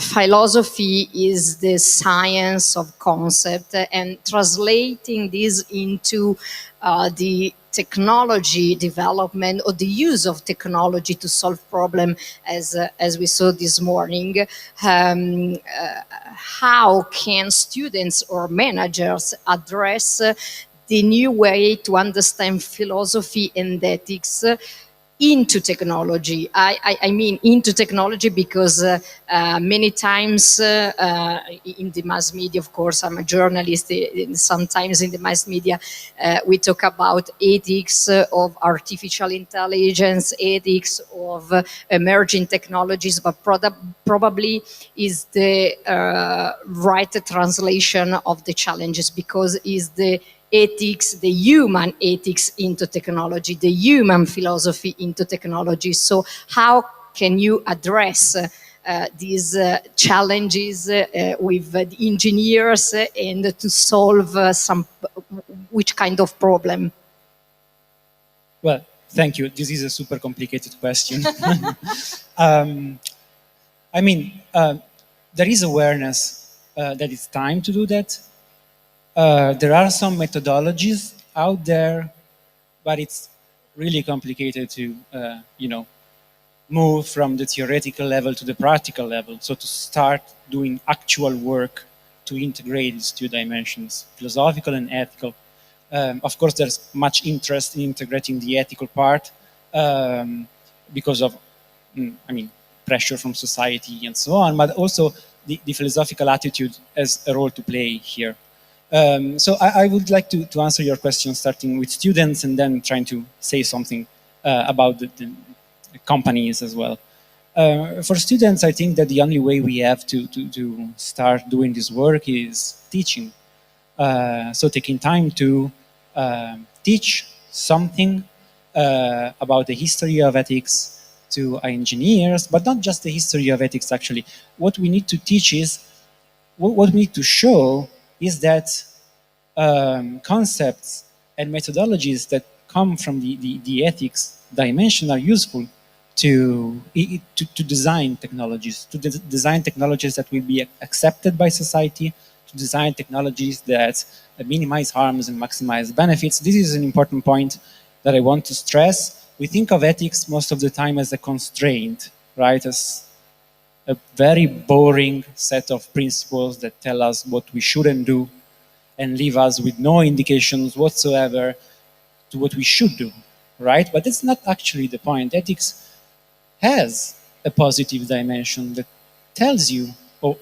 philosophy is the science of concept, and translating this into the technology development or the use of technology to solve problems, as we saw this morning. How can students or managers address the new way to understand philosophy and ethics into technology? I mean into technology because many times in the mass media, of course, I'm a journalist, sometimes in the mass media we talk about ethics of artificial intelligence, ethics of emerging technologies, but probably is the right translation of the challenges, because is the ethics, the human ethics into technology, the human philosophy into technology. So how can you address these challenges with the engineers and to solve which kind of problem? Well, thank you. This is a super complicated question. I mean, there is awareness that it's time to do that. There are some methodologies out there, but it's really complicated to, move from the theoretical level to the practical level. So to start doing actual work to integrate these two dimensions, philosophical and ethical. Of course, there's much interest in integrating the ethical part because of, pressure from society and so on, but also the philosophical attitude has a role to play here. So I would like to answer your question starting with students and then trying to say something about the companies as well. For students, I think that the only way we have to start doing this work is teaching. So taking time to teach something about the history of ethics to engineers, but not just the history of ethics actually. What we need to teach is, what we need to show is that concepts and methodologies that come from the ethics dimension are useful to design technologies, design technologies that will be accepted by society, to design technologies that minimize harms and maximize benefits. This is an important point that I want to stress. We think of ethics most of the time as a constraint, right? As a very boring set of principles that tell us what we shouldn't do and leave us with no indications whatsoever to what we should do, right? But that's not actually the point. Ethics has a positive dimension that tells you, or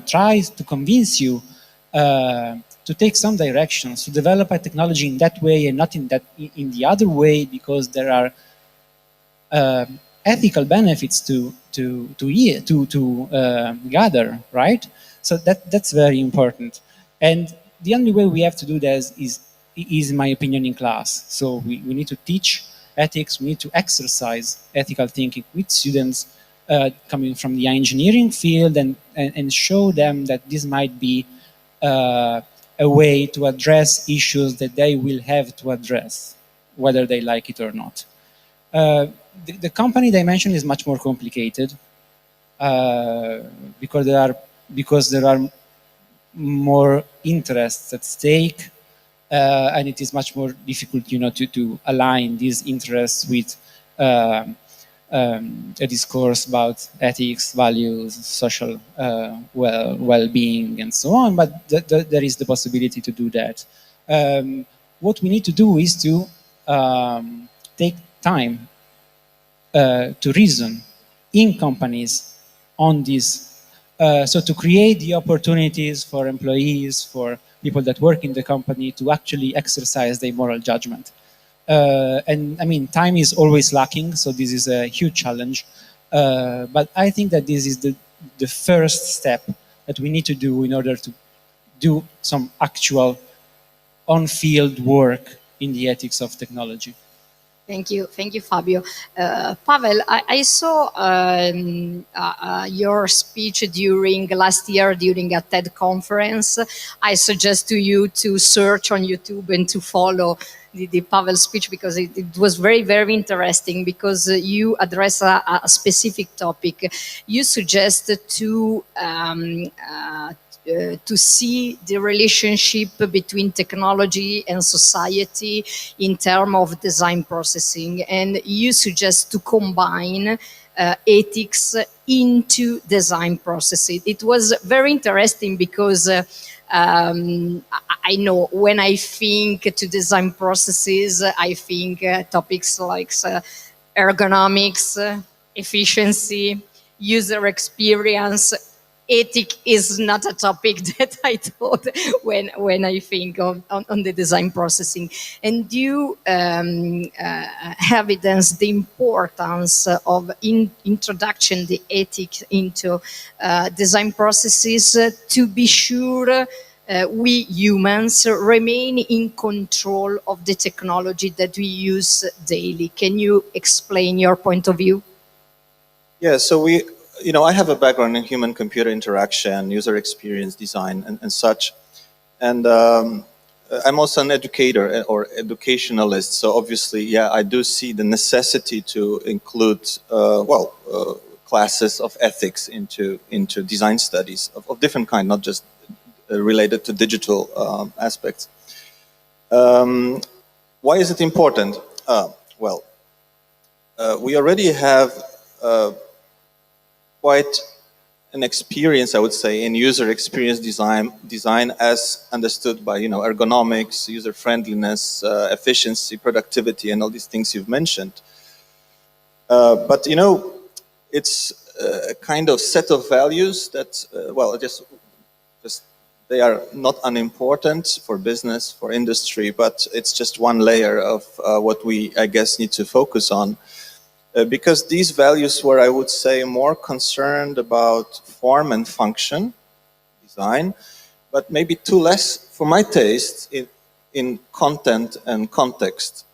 tries to convince you to take some directions, to develop a technology in that way and not in the other way, because there are ethical benefits to gather, right? So that's very important. And the only way we have to do that is in my opinion, in class. So we need to teach ethics, we need to exercise ethical thinking with students coming from the engineering field and show them that this might be a way to address issues that they will have to address, whether they like it or not. The company dimension is much more complicated because there are more interests at stake, and it is much more difficult, to align these interests with a discourse about ethics, values, social well-being, and so on. But there is the possibility to do that. What we need to do is to take time to reason in companies on this. So to create the opportunities for employees, for people that work in the company to actually exercise their moral judgment. And I mean, time is always lacking, so this is a huge challenge. But I think that this is the first step that we need to do in order to do some actual on-field work in the ethics of technology. Thank you, Fabio. Pavel, I saw your speech during last year during a TED conference. I suggest to you to search on YouTube and to follow the Pavel speech because it was very, very interesting because you address a specific topic. You suggest to see the relationship between technology and society in terms of design processing, and you suggest to combine ethics into design processing. It was very interesting because I know when I think to design processes, I think topics like ergonomics, efficiency, user experience. Ethic is not a topic that I thought when I think on the design processing. And you evidence the importance of introduction the ethics into design processes to be sure we humans remain in control of the technology that we use daily. Can you explain your point of view? Yeah, so I have a background in human-computer interaction, user experience design, and such. And I'm also an educator or educationalist. So obviously, yeah, I do see the necessity to include, classes of ethics into design studies of different kind, not just related to digital aspects. Why is it important? We already have quite an experience, I would say, in user experience design as understood by, ergonomics, user friendliness, efficiency, productivity, and all these things you've mentioned. But, it's a kind of set of values that, they are not unimportant for business, for industry, but it's just one layer of what we, I guess, need to focus on. Because these values were, I would say, more concerned about form and function, design, but maybe too less, for my taste, in content and context.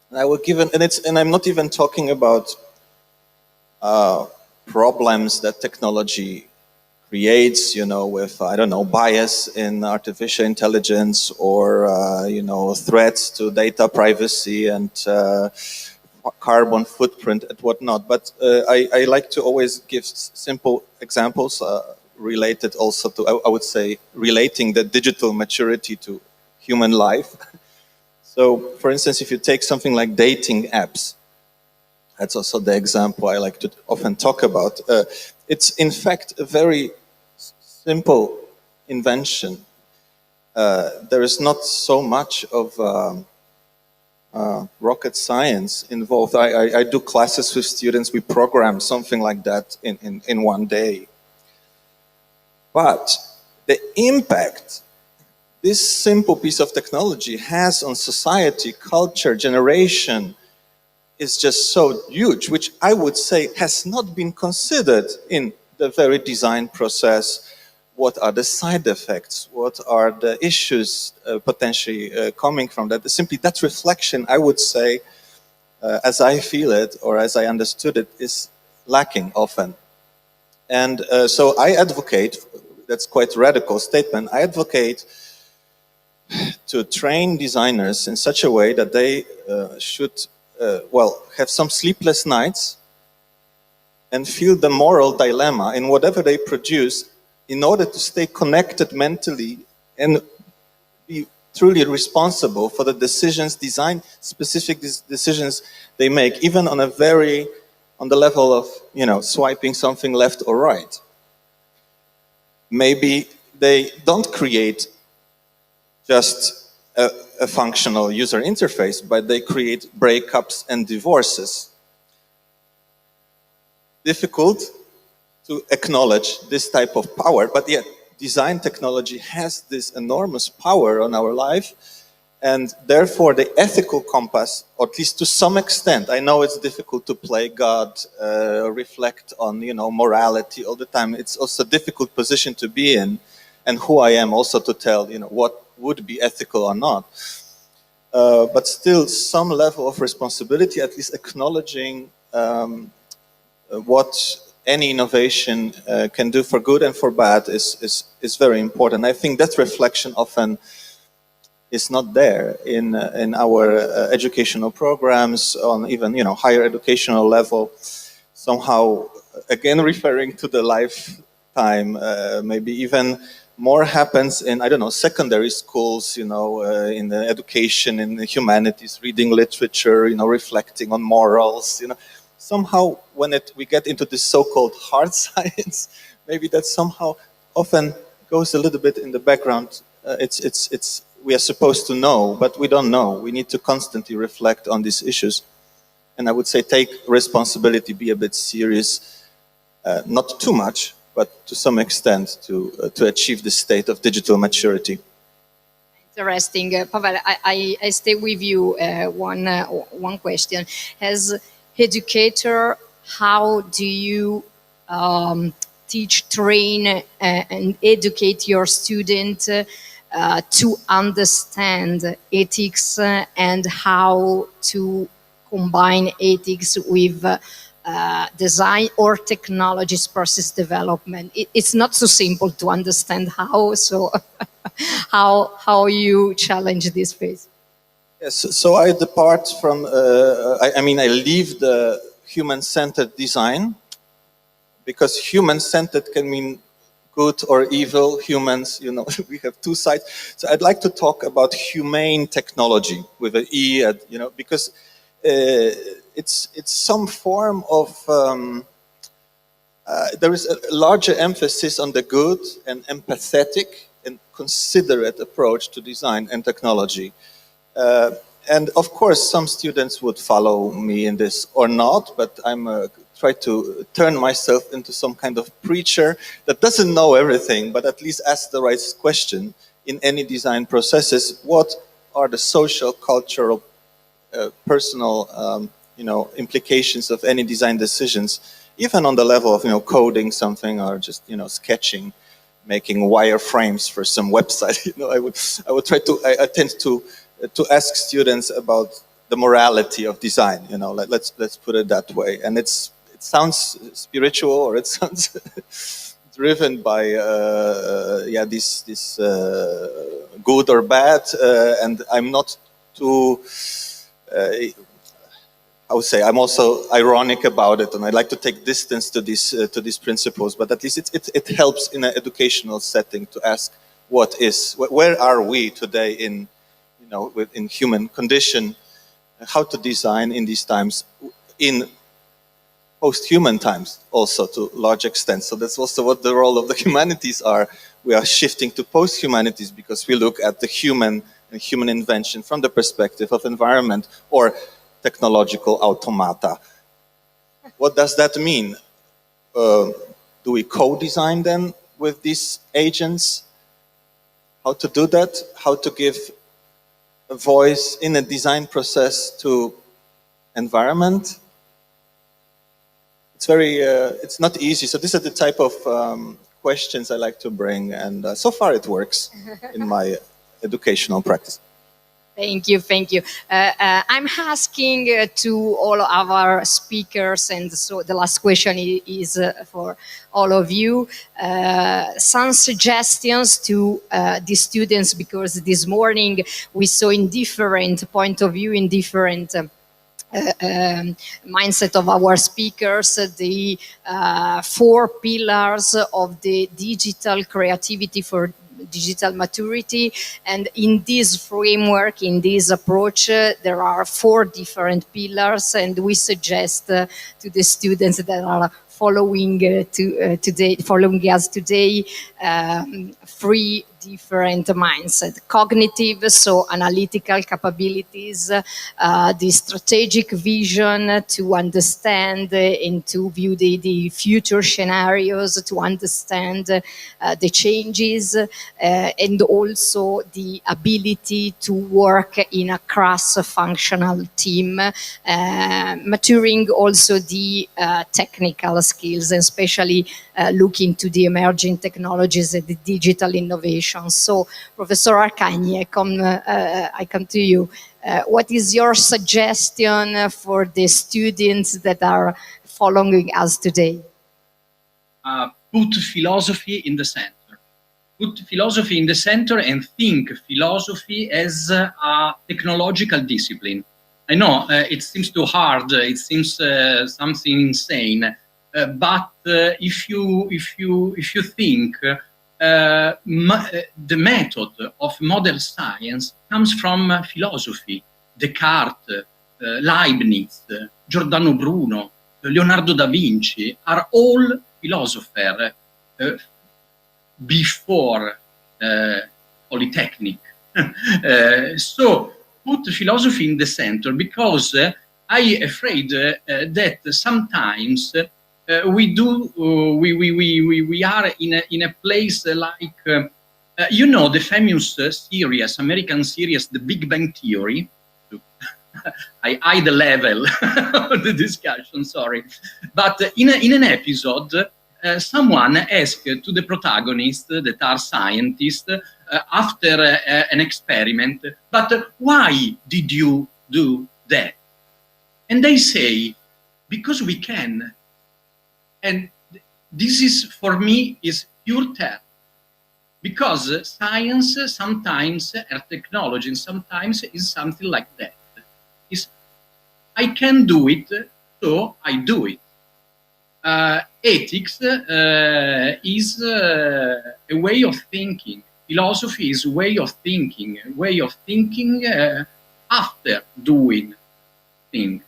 And I will give and I'm not even talking about problems that technology creates, with, I don't know, bias in artificial intelligence or, threats to data privacy and carbon footprint and whatnot. But I like to always give simple examples related also to, I would say, relating the digital maturity to human life. So, for instance, if you take something like dating apps, that's also the example I like to often talk about. It's in fact a very simple invention. There is not so much of rocket science involved. I do classes with students. We program something like that in one day. But the impact this simple piece of technology has on society, culture, generation is just so huge, which I would say has not been considered in the very design process. What are the side effects? What are the issues potentially coming from that? Simply that reflection, I would say, as I feel it or as I understood it, is lacking often. And so I advocate, that's quite a radical statement, I advocate to train designers in such a way that they should, have some sleepless nights and feel the moral dilemma in whatever they produce in order to stay connected mentally and be truly responsible for the decisions, design specific decisions they make, even on the level of, swiping something left or right. Maybe they don't create just a functional user interface, but they create breakups and divorces. Difficult to acknowledge this type of power, but yet design technology has this enormous power on our life, and therefore the ethical compass, or at least to some extent, I know it's difficult to play God, reflect on, you know, morality all the time. It's also a difficult position to be in, and who I am also to tell, you know, what would be ethical or not. But still some level of responsibility, at least acknowledging what any innovation can do for good and for bad is very important. I think that reflection often is not there in our educational programs, on even, you know, higher educational level. Somehow, again, referring to the lifetime, maybe even more happens in, I don't know, secondary schools, you know, in the education, in the humanities, reading literature, you know, reflecting on morals, you know. Somehow, when we get into this so-called hard science, maybe that somehow often goes a little bit in the background. We are supposed to know, but we don't know. We need to constantly reflect on these issues. And I would say take responsibility, be a bit serious, not too much, but to some extent to achieve this state of digital maturity. Interesting. Pavel, I stay with you one question. As educator, how do you teach, train, and educate your student to understand ethics and how to combine ethics with design or technologies process development? It's not so simple to understand how, so how you challenge this phase. Yes, so I depart from, I mean, I leave the human-centered design, because human-centered can mean good or evil. Humans, you know, we have two sides. So I'd like to talk about humane technology with an E, you know, because it's some form of, there is a larger emphasis on the good and empathetic and considerate approach to design and technology. And of course, some students would follow me in this or not, but I'm try to turn myself into some kind of preacher that doesn't know everything, but at least ask the right question in any design processes. What are the social, cultural, personal, you know, implications of any design decisions, even on the level of, you know, coding something or just, you know, sketching, making wireframes for some website. You know, I would try to, I tend to ask students about the morality of design. You know, let's put it that way. And it sounds spiritual, or it sounds driven by yeah, this good or bad, and I'm not too. I would say I'm also ironic about it, and I like to take distance to these principles. But at least it helps in an educational setting to ask where are we today in, you know, in human condition, how to design in these times, in post-human times also to large extent. So that's also what the role of the humanities are. We are shifting to post-humanities because we look at the human and human invention from the perspective of environment or technological automata. What does that mean? Do we co-design then with these agents? How to do that? How to give a voice in a design process to environment? It's very, it's not easy. So these are the type of questions I like to bring, and so far it works in my educational practice. Thank you, thank you. I'm asking to all of our speakers, and so the last question is for all of you, some suggestions to the students, because this morning we saw in different point of view, in different mindset of our speakers, the 4 pillars of the digital creativity for digital maturity. And in this framework, in this approach, there are 4 different pillars, and we suggest to the students there are following us today, three different mindsets: cognitive, so analytical capabilities, the strategic vision to understand and to view the future scenarios, to understand the changes, and also the ability to work in a cross-functional team, maturing also the technical skills, and especially looking to the emerging technologies and the digital innovations. So, Professor Arcagni, I come to you. What is your suggestion for the students that are following us today? Put philosophy in the center. Put philosophy in the center and think philosophy as a technological discipline. I know it seems too hard, it seems something insane, but if you think the method of modern science comes from philosophy. Descartes, Leibniz, Giordano Bruno, Leonardo da Vinci are all philosophers before Politecnico. So put philosophy in the center, because I am afraid that sometimes we are in a place like you know, the famous series, American series, The Big Bang Theory. I hide the level of the discussion, sorry. But in an episode, someone asked to the protagonists that are scientists after an experiment, but why did you do that? And they say, because we can. And this is, for me, is pure terror. Because science sometimes, or technology sometimes, is something like that. I can do it, so I do it. Ethics is a way of thinking. Philosophy is a way of thinking after doing things.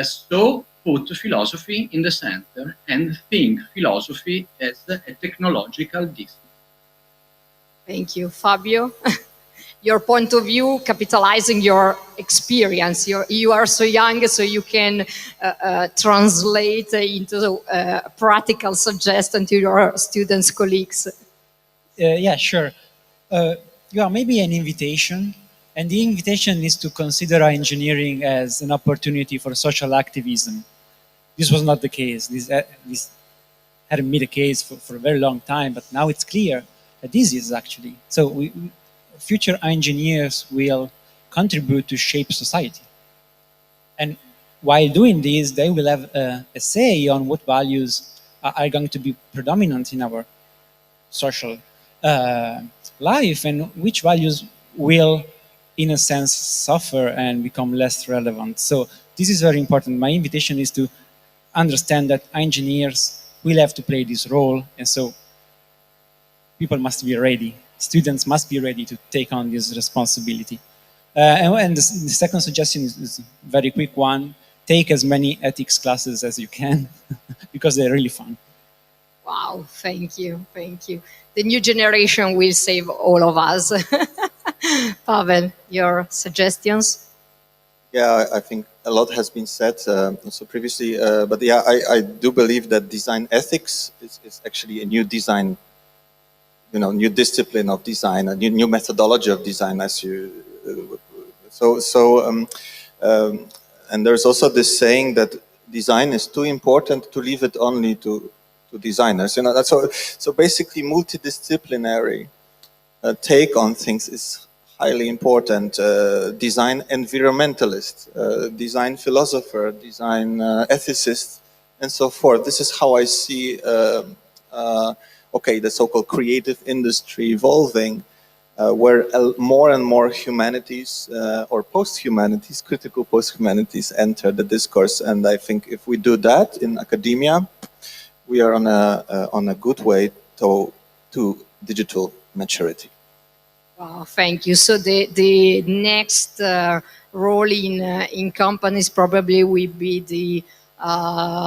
So put philosophy in the center and think philosophy as a technological discipline. Thank you. Fabio? Your point of view, capitalizing your experience. You are so young, so you can translate into practical suggestion to your students, colleagues. Yeah, sure. Maybe an invitation, and the invitation is to consider engineering as an opportunity for social activism. This was not the case. This hadn't been the case for a very long time, but now it's clear that this is actually. So future engineers will contribute to shape society. And while doing this, they will have a say on what values are going to be predominant in our social life, and which values will, in a sense, suffer and become less relevant. So this is very important. My invitation is to understand that engineers will have to play this role, and so people must be ready. Students must be ready to take on this responsibility. And the second suggestion is a very quick one. Take as many ethics classes as you can, because they're really fun. Wow, thank you, thank you. The new generation will save all of us. Pavel, your suggestions? Yeah, I think a lot has been said also previously, but yeah, I do believe that design ethics is actually a new design, new discipline of design, a new methodology of design, as you. And there's also this saying that design is too important to leave it only to designers. So basically, multidisciplinary take on things is highly important. Design environmentalist, design philosopher, design ethicist, and so forth. This is how I see, the so-called creative industry evolving, where more and more humanities or post-humanities, critical post-humanities enter the discourse. And I think if we do that in academia, we are on a good way to digital maturity. Wow, thank you. So the next role in companies probably will be the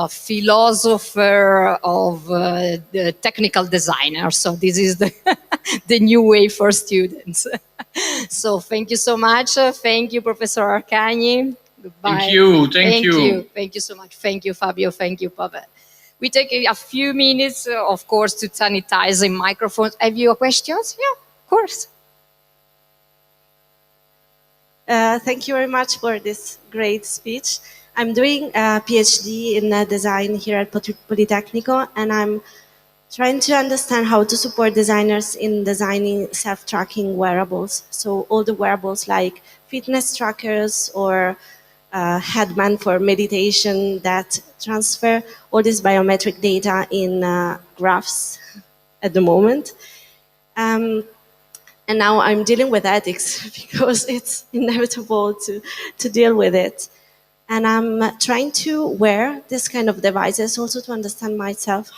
philosopher of the technical designer. So this is the, the new way for students. So thank you so much. Thank you, Professor Arcani. Goodbye. Thank you. Thank you. Thank you so much. Thank you, Fabio. Thank you, Pavel. We take a few minutes, of course, to sanitize the microphones. Have you questions? Yeah, of course. Thank you very much for this great speech. I'm doing a PhD in design here at Politecnico, and I'm trying to understand how to support designers in designing self-tracking wearables. So all the wearables like fitness trackers or headband for meditation that transfer all this biometric data in graphs at the moment. And now I'm dealing with ethics because it's inevitable to deal with it. And I'm trying to wear this kind of devices also to understand myself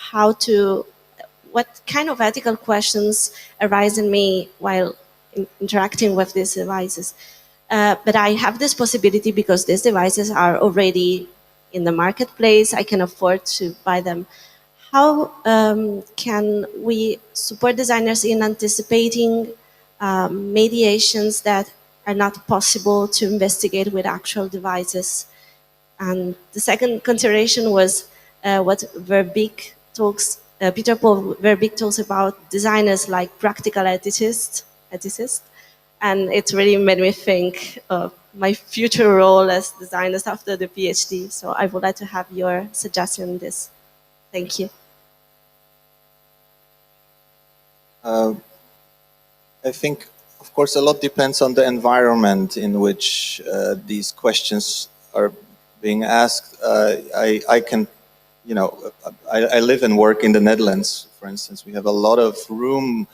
what kind of ethical questions arise in me while interacting with these devices. But I have this possibility because these devices are already in the marketplace. I can afford to buy them. How can we support designers in anticipating mediations that are not possible to investigate with actual devices? And the second consideration was what Verbeek talks, Peter Paul Verbeek talks about designers like practical ethicists. And it really made me think of my future role as designers after the PhD. So I would like to have your suggestion on this. Thank you. I think, of course, a lot depends on the environment in which these questions are being asked. I can, you know, I live and work in the Netherlands, for instance. We have a lot of room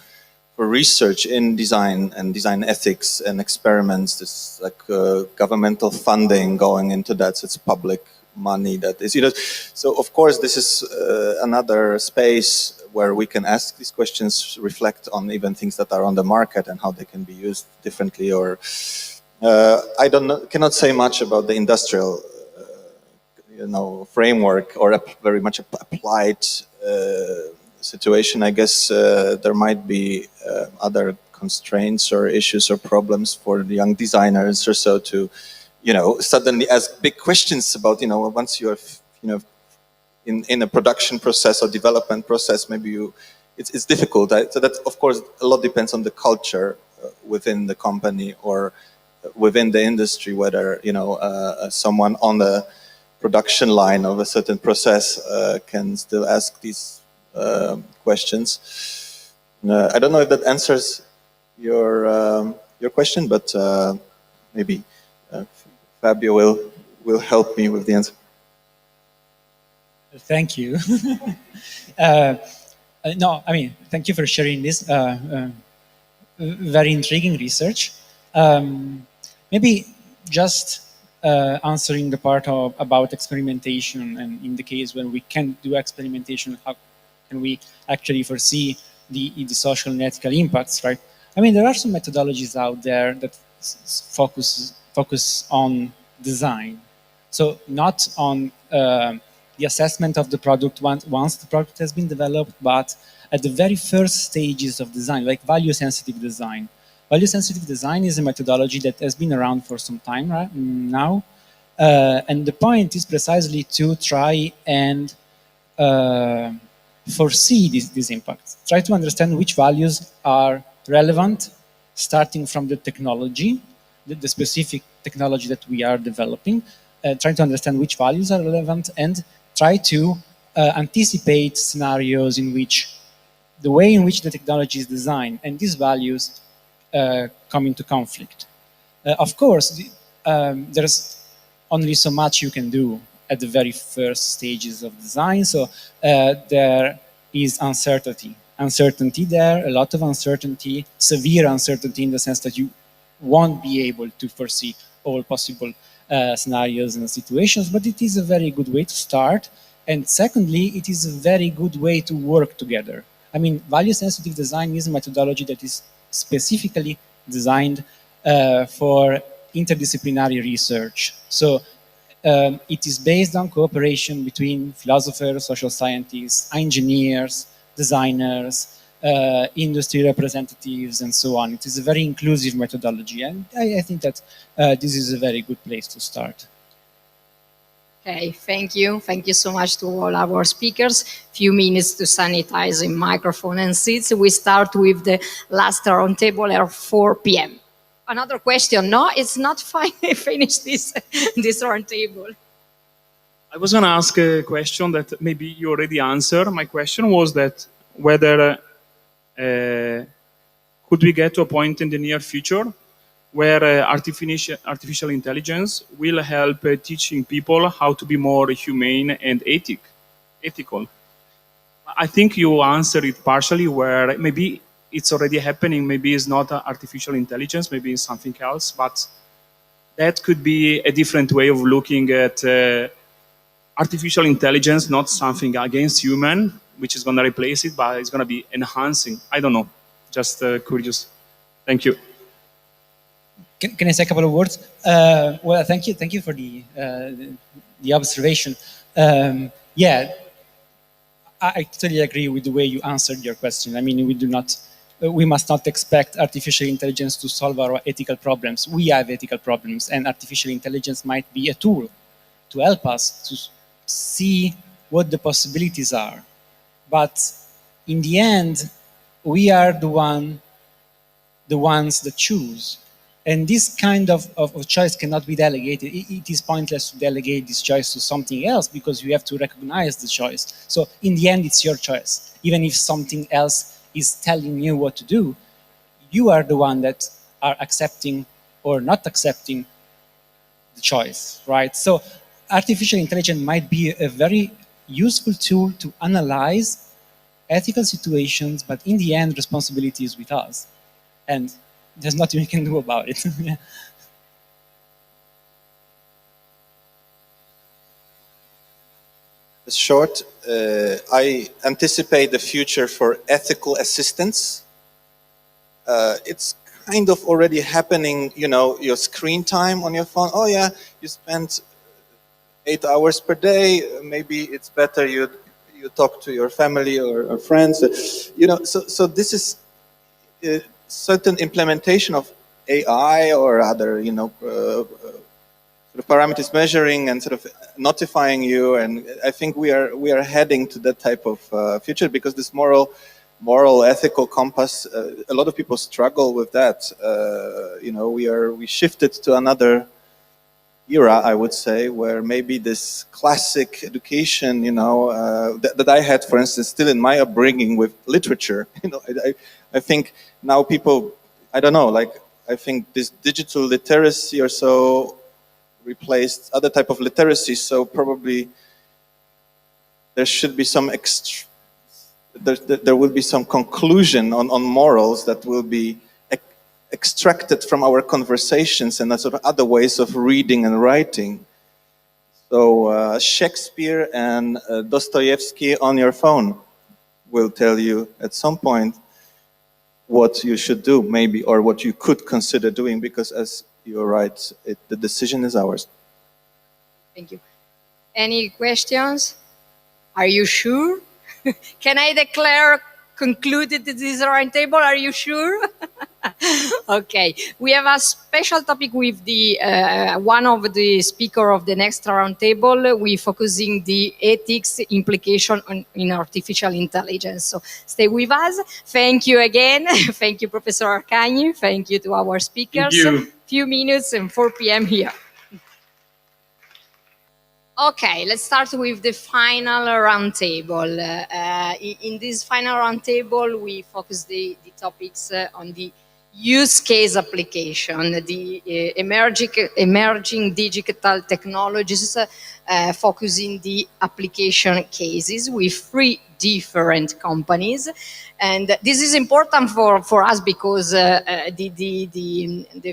for research in design and design ethics and experiments. There's like governmental funding going into that, so it's public money that is, you know. So of course this is another space where we can ask these questions, reflect on even things that are on the market and how they can be used differently. Or I don't know, cannot say much about the industrial, you know, framework or very much applied situation. I guess there might be other constraints or issues or problems for the young designers or so to, you know, suddenly ask big questions about, you know, once you have, you know, in a production process or development process, maybe it's difficult. So that, of course, a lot depends on the culture within the company or within the industry, whether, you know, someone on the production line of a certain process can still ask these questions. I don't know if that answers your question, but maybe Fabio will help me with the answer. Thank you. No, I mean, thank you for sharing this very intriguing research. Maybe just answering the part about experimentation, and in the case when we can't do experimentation, how can we actually foresee the social and ethical impacts, right? I mean, there are some methodologies out there that focus on design. So not on the assessment of the product once the product has been developed, but at the very first stages of design, like value-sensitive design. Value-sensitive design is a methodology that has been around for some time right now, and the point is precisely to try and foresee these impacts. Try to understand which values are relevant, starting from the technology, the specific technology that we are developing, trying to understand which values are relevant, and try to anticipate scenarios in which the way in which the technology is designed and these values come into conflict. Of course, there's only so much you can do at the very first stages of design, so there is uncertainty there, a lot of uncertainty, severe uncertainty in the sense that you won't be able to foresee all possible scenarios and situations, but it is a very good way to start. And secondly, it is a very good way to work together. I mean, value-sensitive design is a methodology that is specifically designed for interdisciplinary research. So It is based on cooperation between philosophers, social scientists, engineers, designers, industry representatives, and so on. It is a very inclusive methodology, and I think that this is a very good place to start. Okay, thank you. Thank you so much to all our speakers. Few minutes to sanitize the microphone and seats. We start with the last roundtable at 4 p.m. Another question? No, it's not fine. Finish this roundtable. I was going to ask a question that maybe you already answered. My question was that whether could we get to a point in the near future where artificial intelligence will help teaching people how to be more humane and ethical. I think you answered it partially, where maybe it's already happening, maybe it's not artificial intelligence, maybe it's something else, but that could be a different way of looking at artificial intelligence, not something against human, which is going to replace it, but it's going to be enhancing. I don't know, just curious. Thank you. Can I say a couple of words? Well, thank you for the observation. Yeah, I totally agree with the way you answered your question. I mean, we must not expect artificial intelligence to solve our ethical problems. We have ethical problems, and artificial intelligence might be a tool to help us to see what the possibilities are. But in the end, we are the ones that choose. And this kind of choice cannot be delegated. It is pointless to delegate this choice to something else, because you have to recognize the choice. So in the end, it's your choice. Even if something else is telling you what to do, you are the one that are accepting or not accepting the choice, right? So artificial intelligence might be a very useful tool to analyze ethical situations, but in the end, responsibility is with us. And there's nothing we can do about it. Short, I anticipate the future for ethical assistance. It's kind of already happening, you know, your screen time on your phone. Oh yeah, you spent 8 hours per day. Maybe it's better you talk to your family or friends. You know, so this is certain implementation of AI or other, you know, sort of parameters measuring and sort of notifying you, and I think we are heading to that type of future, because this moral, ethical compass, a lot of people struggle with that. You know, we shifted to another era, I would say, where maybe this classic education, you know, that I had, for instance, still in my upbringing with literature. You know, I think now people, I don't know, like, I think this digital literacy or so replaced other type of literacy, so probably there should be some there will be some conclusion on morals that will be extracted from our conversations and sort of other ways of reading and writing. So Shakespeare and Dostoevsky on your phone will tell you at some point what you should do, maybe, or what you could consider doing, because as you're right, the decision is ours. Thank you. Any questions? Are you sure? Can I declare concluded this roundtable? Are you sure? Okay. We have a special topic with the one of the speaker of the next roundtable. We're focusing the ethics implication in artificial intelligence. So stay with us. Thank you again. Thank you, Professor Arcagni. Thank you to our speakers. Thank you. Few minutes and 4 p.m. here. Okay, let's start with the final roundtable. In this final roundtable, we focus the topics on the use case application, the emerging digital technologies, focusing the application cases with 3 different companies. And this is important for us because the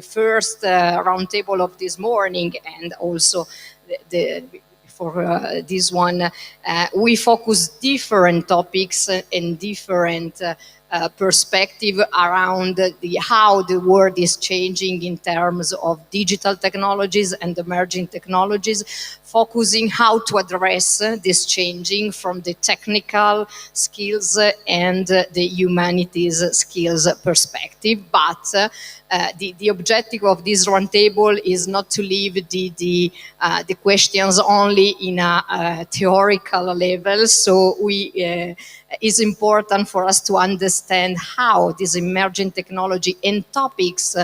first roundtable of this morning, and also for this one, we focus different topics and different perspective around how the world is changing in terms of digital technologies and emerging technologies, focusing how to address this changing from the technical skills and the humanities skills perspective. But the objective of this roundtable is not to leave the questions only in a theoretical level. So it's important for us to understand how this emerging technology and topics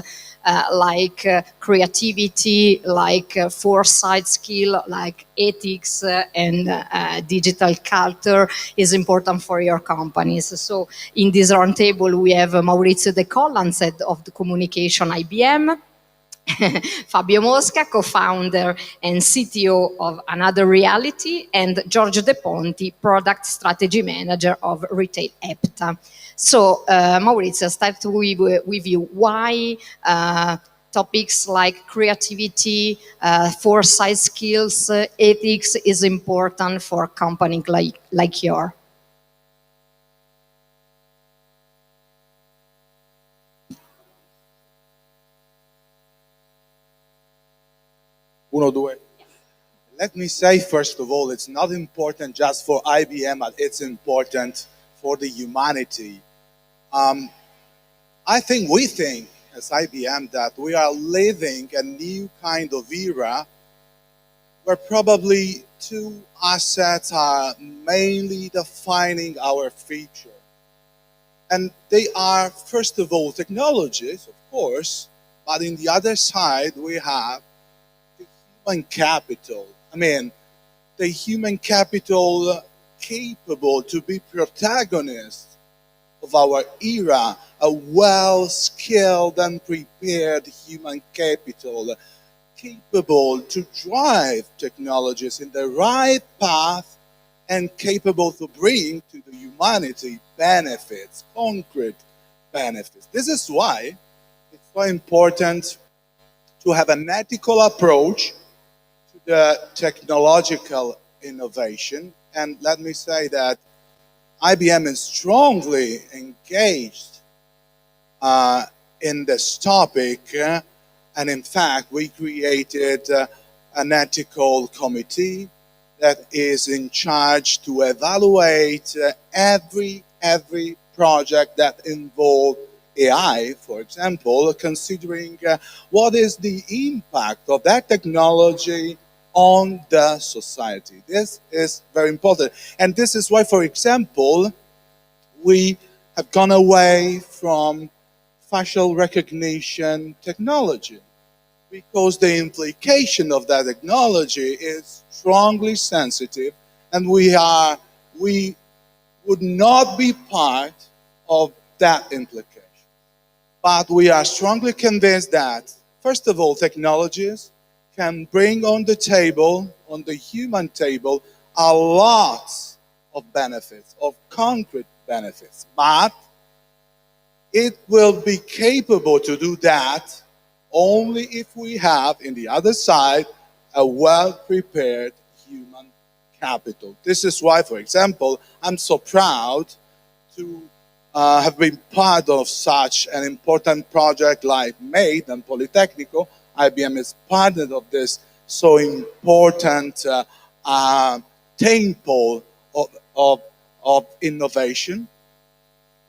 like creativity, like foresight skill, like ethics and digital culture is important for your companies. So in this roundtable, we have Maurizio De Collan, head of the communication IBM, Fabio Mosca, co-founder and CTO of Another Reality, and Giorgio De Ponti, product strategy manager of Retail EPTA. So Maurizio, I'll start with you. Why topics like creativity, foresight skills, ethics is important for a company like yours? 1, 2. Let me say, first of all, it's not important just for IBM, but it's important for the humanity. We think, as IBM, that we are living a new kind of era where probably two assets are mainly defining our future. And they are, first of all, technologies, of course, but in the other side, we have human capital. I mean, the human capital capable to be protagonist of our era, a well-skilled and prepared human capital, capable to drive technologies in the right path and capable to bring to the humanity benefits, concrete benefits. This is why it's so important to have an ethical approach the technological innovation. And let me say that IBM is strongly engaged in this topic. And in fact, we created an ethical committee that is in charge to evaluate every project that involves AI, for example, considering what is the impact of that technology on the society. This is very important. And this is why, for example, we have gone away from facial recognition technology, because the implication of that technology is strongly sensitive, and we would not be part of that implication. But we are strongly convinced that, first of all, technologies can bring on the table, on the human table, a lot of benefits, of concrete benefits. But it will be capable to do that only if we have, in the other side, a well-prepared human capital. This is why, for example, I'm so proud to have been part of such an important project like MADE and Politecnico. IBM is partner of this so important temple of innovation.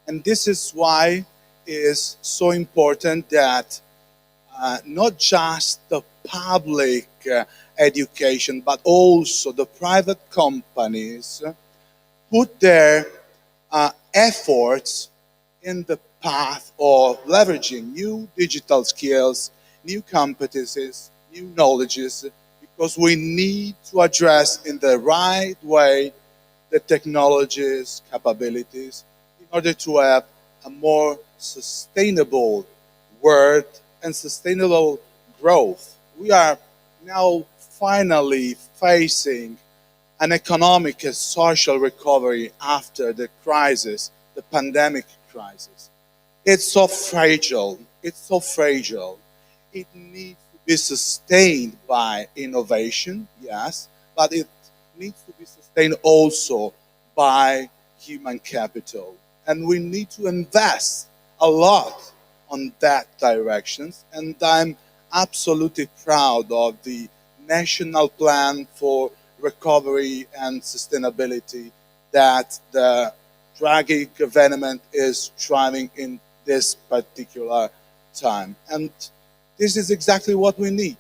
And this is why it is so important that not just the public education, but also the private companies put their efforts in the path of leveraging new digital skills, new competencies, new knowledges, because we need to address in the right way the technologies, capabilities, in order to have a more sustainable world and sustainable growth. We are now finally facing an economic and social recovery after the crisis, the pandemic crisis. It's so fragile. It's so fragile. It needs to be sustained by innovation, yes, but it needs to be sustained also by human capital. and we need to invest a lot on that direction. And I'm absolutely proud of the National Plan for Recovery and Sustainability that the Draghi government is driving in this particular time. And this is exactly what we need.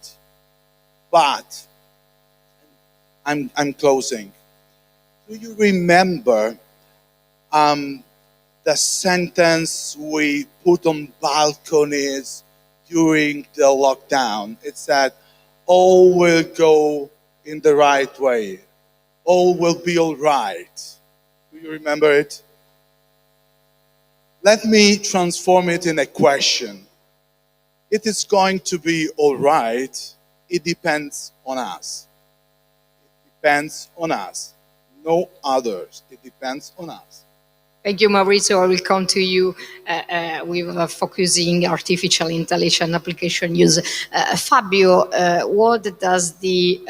But I'm closing. Do you remember the sentence we put on balconies during the lockdown? It said, all will go in the right way. All will be all right. Do you remember it? Let me transform it in a question. It is going to be all right. It depends on us. It depends on us. No others. It depends on us. Thank you, Maurizio. I will come to you with focusing artificial intelligence application use. Fabio, what does the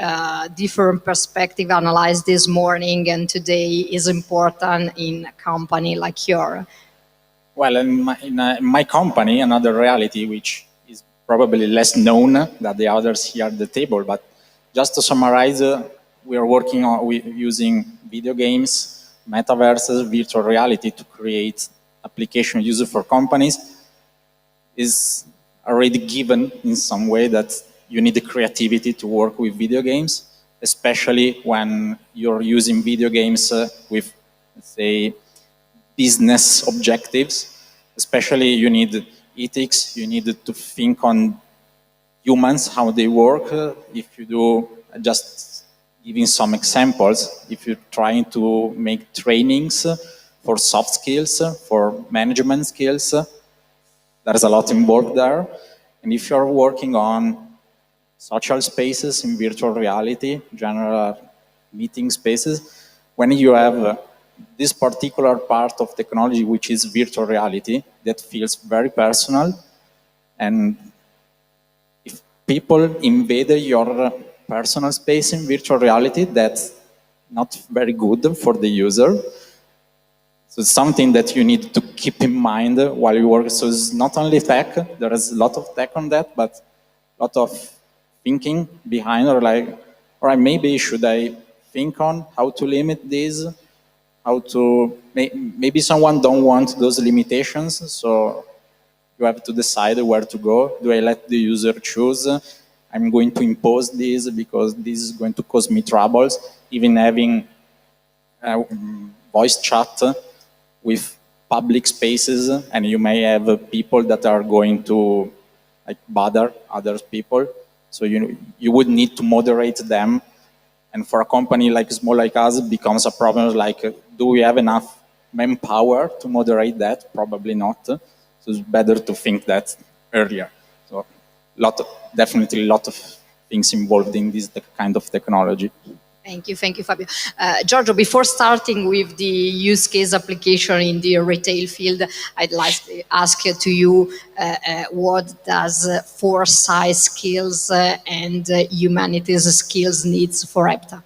different perspective analyzed this morning and today is important in a company like yours? Well, in my company, another reality which is probably less known than the others here at the table, but just to summarize, we are working on using video games, metaverses, virtual reality to create application user for companies. Is already given in some way that you need the creativity to work with video games, especially when you're using video games with, let's say, business objectives. Especially you need ethics, you need to think on humans, how they work. If you do, just giving some examples, if you're trying to make trainings for soft skills, for management skills, there's a lot involved there. And if you're working on social spaces in virtual reality, general meeting spaces, when you have this particular part of technology, which is virtual reality, that feels very personal. And if people invade your personal space in virtual reality, that's not very good for the user. So it's something that you need to keep in mind while you work. So it's not only tech, there is a lot of tech on that, but a lot of thinking behind, or like, all right, maybe should I think on how to limit this? How to, maybe someone don't want those limitations, so you have to decide where to go. Do I let the user choose? I'm going to impose this because this is going to cause me troubles. Even having voice chat with public spaces, and you may have people that are going to like bother other people. So you would need to moderate them. And for a company like small like us, it becomes a problem like, do we have enough manpower to moderate that? Probably not. So it's better to think that earlier. So definitely a lot of things involved in this kind of technology. Thank you, Fabio. Giorgio, before starting with the use case application in the retail field, I'd like to ask you what does foresight skills and humanities skills needs for EPTA?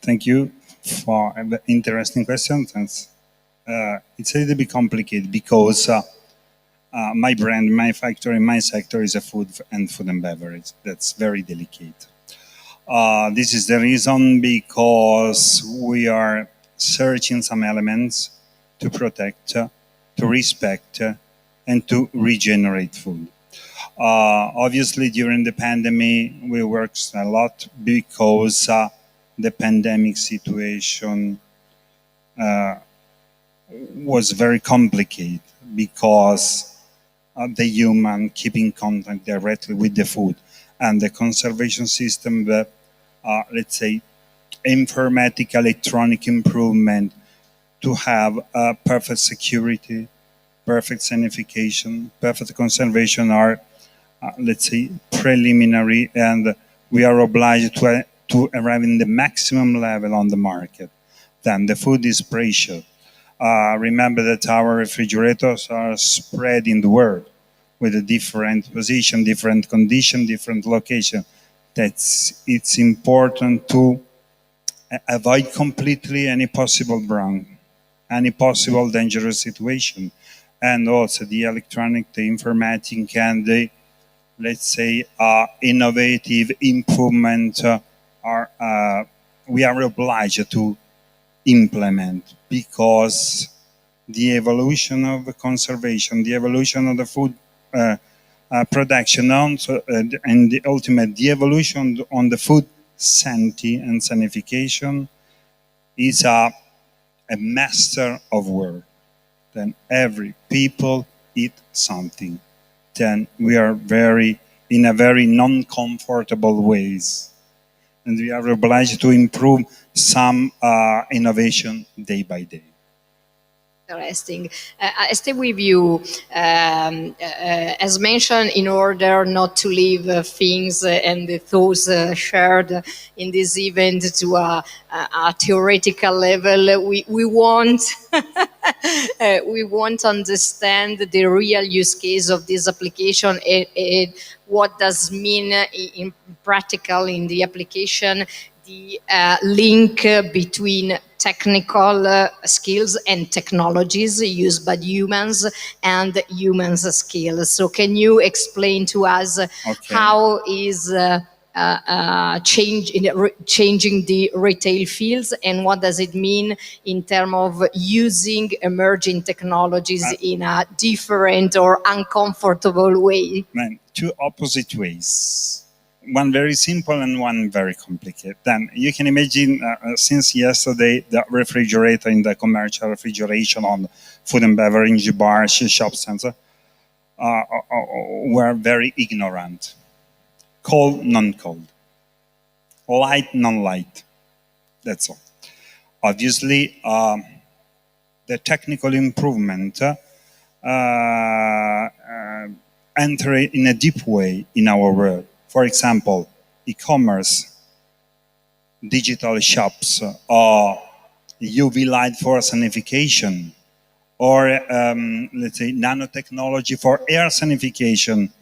Thank you for the interesting question. It's a little bit complicated because my brand, my factory, my sector is a food and beverage. That's very delicate. This is the reason because we are searching some elements to protect, to respect, and to regenerate food. Obviously, during the pandemic, we worked a lot because the pandemic situation was very complicated because the human keep in contact directly with the food, and the conservation system, the let's say, informatic electronic improvement to have perfect security, perfect sanification, perfect conservation are, let's say, preliminary, and we are obliged to arrive in the maximum level on the market. Then the food is precious. Remember that our refrigerators are spread in the world with a different position, different condition, different location. It's important to avoid completely any possible wrong, any possible dangerous situation. And also the electronic, the informatic, and the, let's say, innovative improvement we are obliged to implement, because the evolution of the conservation, the evolution of the food production, and the ultimate, the evolution on the food sanity and sanification is a master of work. Then every people eat something. Then we are in a very non-comfortable ways. And we are obliged to improve some innovation day by day. Interesting. I stay with you. As mentioned, in order not to leave things and the thoughts shared in this event to a theoretical level, we want we want to understand the real use case of this application and what does mean in practical in the application, the link between technical skills and technologies used by humans and humans' skills. So can you explain to us how is changing the retail fields, and what does it mean in terms of using emerging technologies in a different or uncomfortable way? Two opposite ways. One very simple and one very complicated. Then you can imagine since yesterday the refrigerator in the commercial refrigeration on food and beverage bars, shops, and so were very ignorant. Cold, non-cold. Light, non-light. That's all. Obviously, the technical improvement enter in a deep way in our world. For example, e-commerce, digital shops, or UV light for sanification, or let's say nanotechnology for air sanification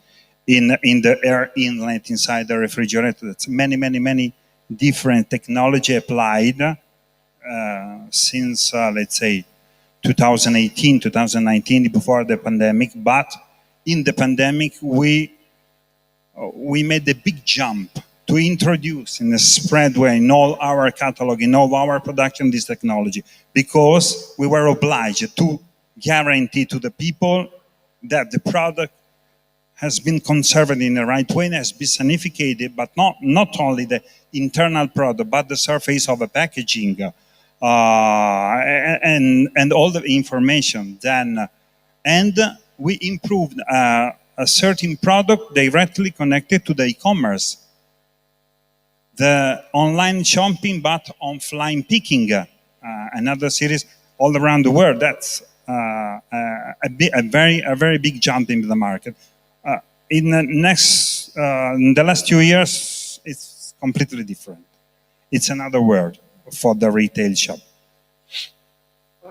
in the air inlet inside the refrigerator. That's many different technology applied since let's say 2018, 2019, before the pandemic. But in the pandemic, we made a big jump to introduce in a spread way in all our catalog, in all our production, this technology, because we were obliged to guarantee to the people that the product has been conserved in the right way and has been sanificated, but not only the internal product, but the surface of the packaging and all the information. Then, and we improved a certain product directly connected to the e-commerce. The online shopping, but offline picking, another series all around the world. That's a very big jump in the market. In the last 2 years, it's completely different. It's another world for the retail shop.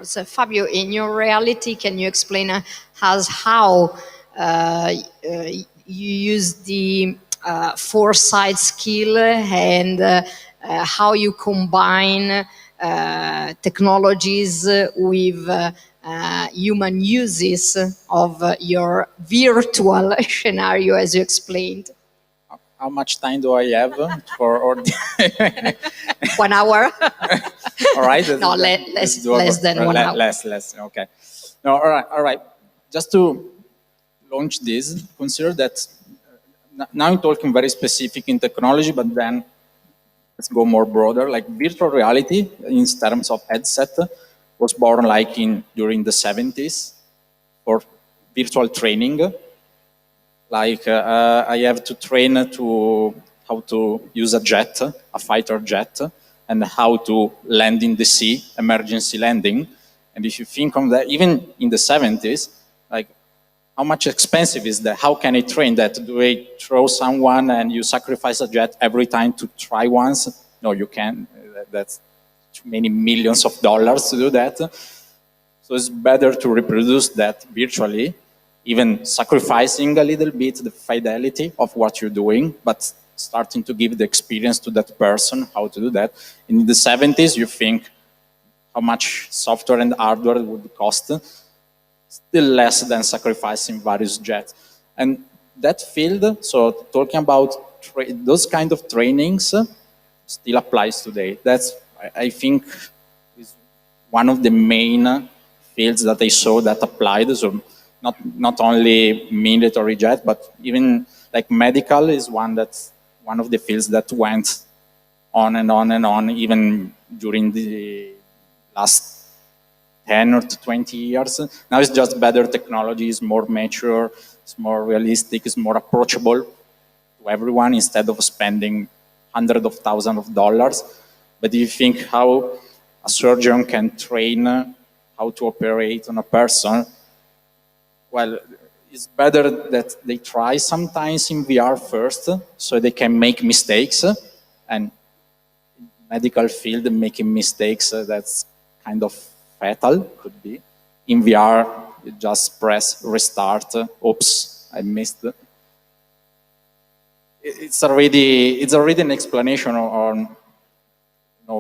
So Fabio, in your reality, can you explain us how you use the foresight skill and how you combine technologies with human uses of your virtual scenario, as you explained? How much time do I have for? 1 hour. All right. No, less than 1 hour. Less. Okay. No. All right. Just to launch this, consider that now I'm talking very specific in technology, but then let's go more broader. Like virtual reality, in terms of headset, was born like during the 70s for virtual training. Like I have to train how to use a jet, a fighter jet, and how to land in the sea, emergency landing. And if you think of that, even in the 70s, like how much expensive is that? How can I train that? Do I throw someone and you sacrifice a jet every time to try once? No, you can't. That's too many millions of dollars to do that. So it's better to reproduce that virtually, even sacrificing a little bit the fidelity of what you're doing, but starting to give the experience to that person, how to do that. In the 70s, you think how much software and hardware would cost, still less than sacrificing various jets. And that field, so talking about those kind of trainings, still applies today. That's, I think, is one of the main fields that I saw that applied. So not only military jet, but even like medical is one of the fields that went on and on and on, even during the last 10 or 20 years. Now it's just better technology, it's more mature, it's more realistic, it's more approachable to everyone instead of spending hundreds of thousands of dollars. But if you think how a surgeon can train how to operate on a person, well, it's better that they try sometimes in VR first, so they can make mistakes. And in medical field, making mistakes, that's kind of fatal, could be. In VR, you just press restart. Oops, I missed it. It's already an explanation on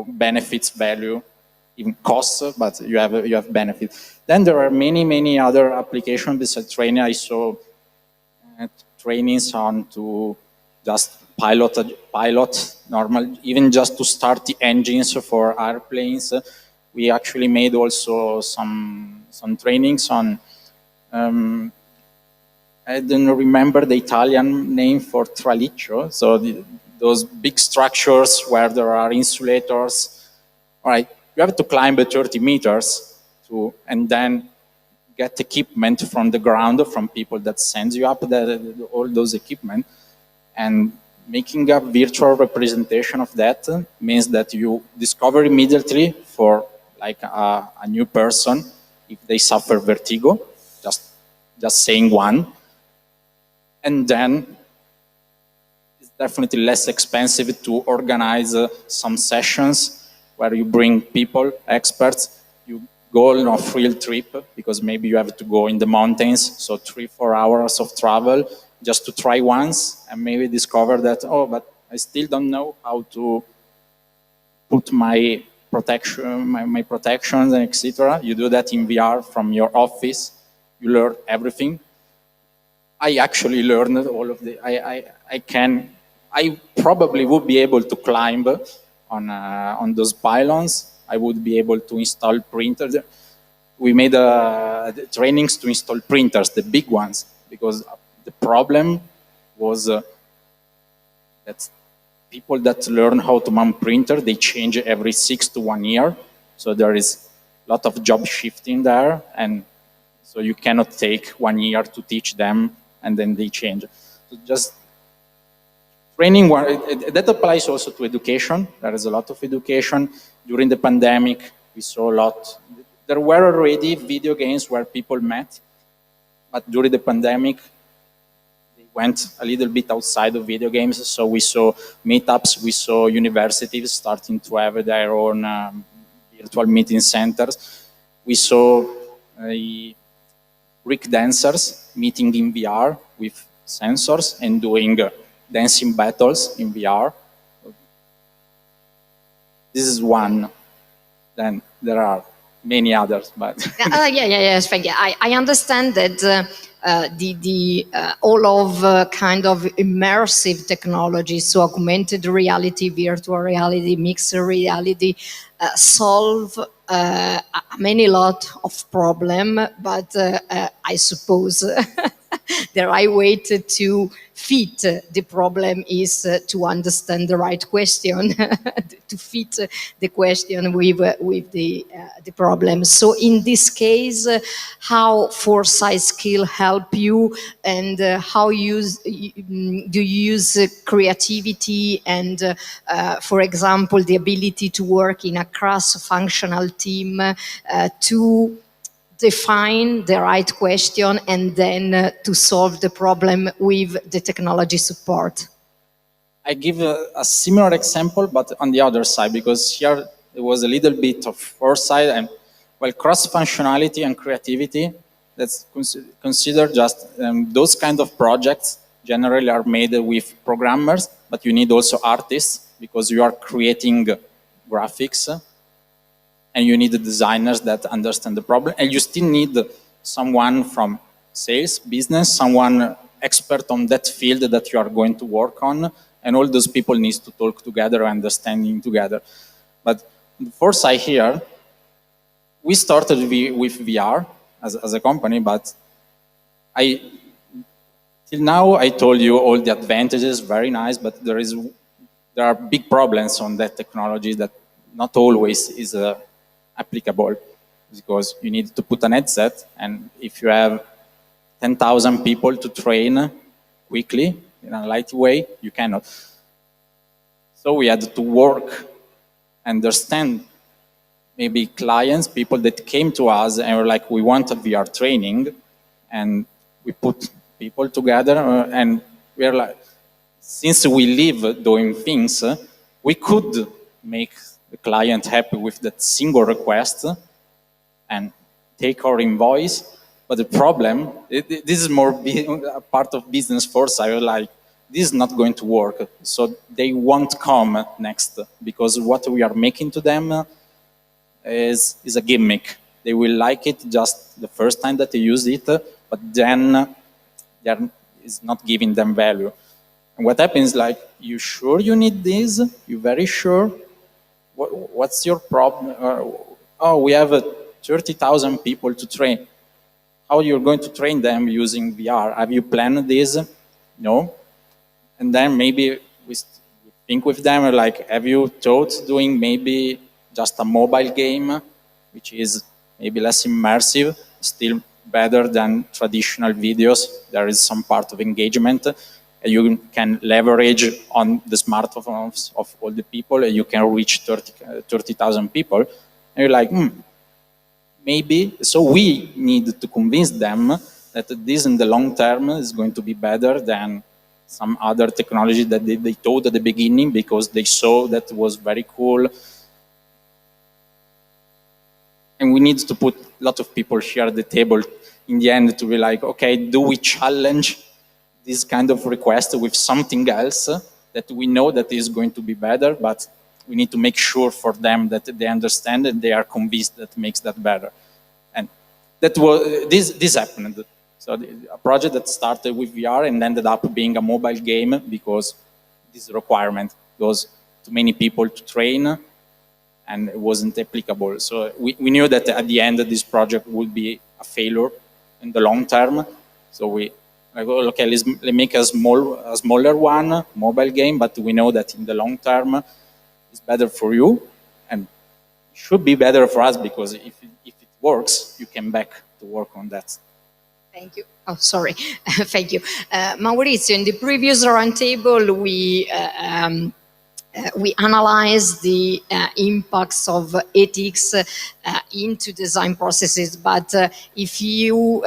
benefits, value, even costs, but you have benefits. Then there are many other applications besides training. I saw trainings on to just pilot normal, even just to start the engines for airplanes. We actually made also some trainings on, I don't remember the Italian name for traliccio, so those big structures where there are insulators. All right, you have to climb 30 meters and then get equipment from the ground, from people that send you up all those equipment. And making a virtual representation of that means that you discover immediately for like a new person if they suffer vertigo, just saying one. And then it's definitely less expensive to organize some sessions where you bring people, experts, you go on a field trip because maybe you have to go in the mountains, so 3-4 hours of travel just to try once and maybe discover that, oh, but I still don't know how to put my protection, my protections, and etc. You do that in VR from your office, you learn everything. I actually learned all of the, I probably would be able to climb on those pylons. I would be able to install printers. We made trainings to install printers, the big ones, because the problem was that people that learn how to mount printer, they change every 6 to 1 year. So there is a lot of job shifting there. And so you cannot take 1 year to teach them and then they change. So just training, that applies also to education. There is a lot of education. During the pandemic, we saw a lot. There were already video games where people met, but during the pandemic, they went a little bit outside of video games. So we saw meetups, we saw universities starting to have their own virtual meeting centers. We saw Greek dancers meeting in VR with sensors and doing dancing battles in VR. This is one. Then there are many others, but yes, thank you. I understand that all of kind of immersive technologies, so augmented reality, virtual reality, mixed reality, solve many lot of problem, but I suppose the right way to fit the problem is to understand the right question, to fit the question with the problem. So in this case, how foresight skill help you, and how do you use creativity and, for example, the ability to work in a cross-functional team to define the right question and then to solve the problem with the technology support? I give a similar example, but on the other side, because here there was a little bit of foresight and, well, cross-functionality and creativity. That's considered just those kind of projects generally are made with programmers, but you need also artists because you are creating graphics, and you need the designers that understand the problem, and you still need someone from sales, business, someone expert on that field that you are going to work on, and all those people need to talk together, understanding together. But the foresight here, we started with VR as a company, but till now I told you all the advantages, very nice, but there are big problems on that technology that not always is applicable, because you need to put an headset, and if you have 10,000 people to train quickly in a light way, you cannot. So we had to work, understand maybe clients, people that came to us and were like, we want a VR training, and we put people together, and we're like, since we live doing things, we could make the client happy with that single request and take our invoice. But the problem, this is more a part of business foresight, like, this is not going to work. So they won't come next, because what we are making to them is a gimmick. They will like it just the first time that they use it, but then it's not giving them value. And what happens, like, you sure you need this? You very sure? What's your problem? Oh, we have 30,000 people to train. How are you going to train them using VR? Have you planned this? No. And then maybe we think with them, like, have you thought doing maybe just a mobile game, which is maybe less immersive, still better than traditional videos? There is some part of engagement. You can leverage on the smartphones of all the people, and you can reach 30,000 people. And you're like, maybe. So we need to convince them that this in the long term is going to be better than some other technology that they thought at the beginning, because they saw that was very cool. And we need to put a lot of people here at the table in the end to be like, okay, do we challenge this kind of request with something else that we know that is going to be better, but we need to make sure for them that they understand and they are convinced that makes that better. And that was, this happened. So a project that started with VR and ended up being a mobile game because this requirement was too many people to train and it wasn't applicable. So we knew that at the end this project would be a failure in the long term. So we like, okay, let's make a smaller one, mobile game, but we know that in the long term it's better for you and it should be better for us, because if it works, you come back to work on that. Thank you. Oh, sorry. Thank you. Maurizio, in the previous roundtable, we analyzed the impacts of ethics into design processes. But if you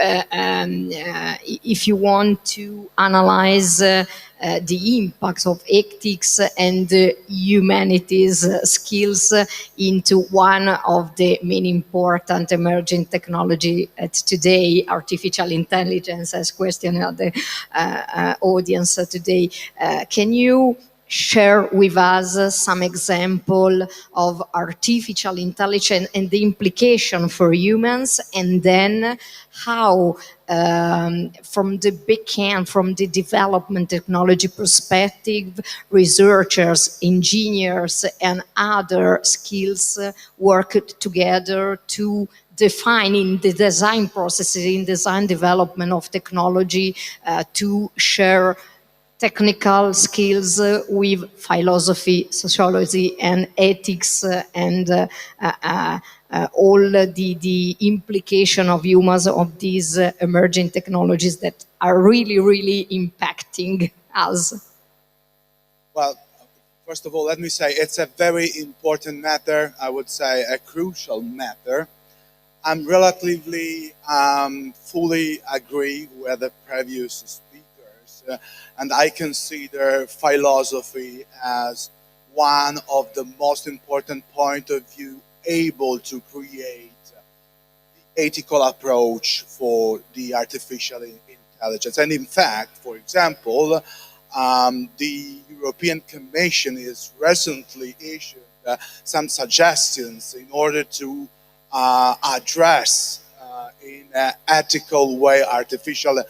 want to analyze the impacts of ethics and humanities skills into one of the main important emerging technology today, artificial intelligence, as question of the audience today, can you share with us some example of artificial intelligence and the implication for humans, and then how from the backend, from the development technology perspective, researchers, engineers, and other skills work together to define in the design processes, in design development of technology, to share technical skills with philosophy, sociology, and ethics, and all the implication of humans of these emerging technologies that are really, really impacting us. Well, first of all, let me say it's a very important matter. I would say a crucial matter. I'm relatively fully agree with the previous speakers. And I consider philosophy as one of the most important point of view able to create the ethical approach for the artificial intelligence. And in fact, for example, the European Commission has recently issued some suggestions in order to address in an ethical way artificial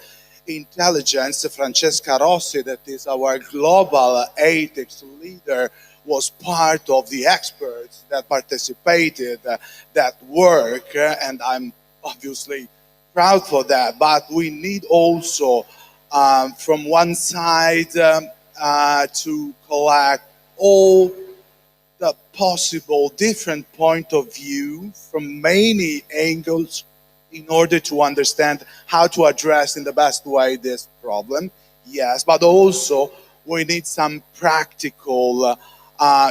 intelligence. Francesca Rossi, that is our global ethics leader, was part of the experts that participated that work, and I'm obviously proud for that. But we need also, from one side, to collect all the possible different point of view from many angles in order to understand how to address in the best way this problem. Yes, but also we need some practical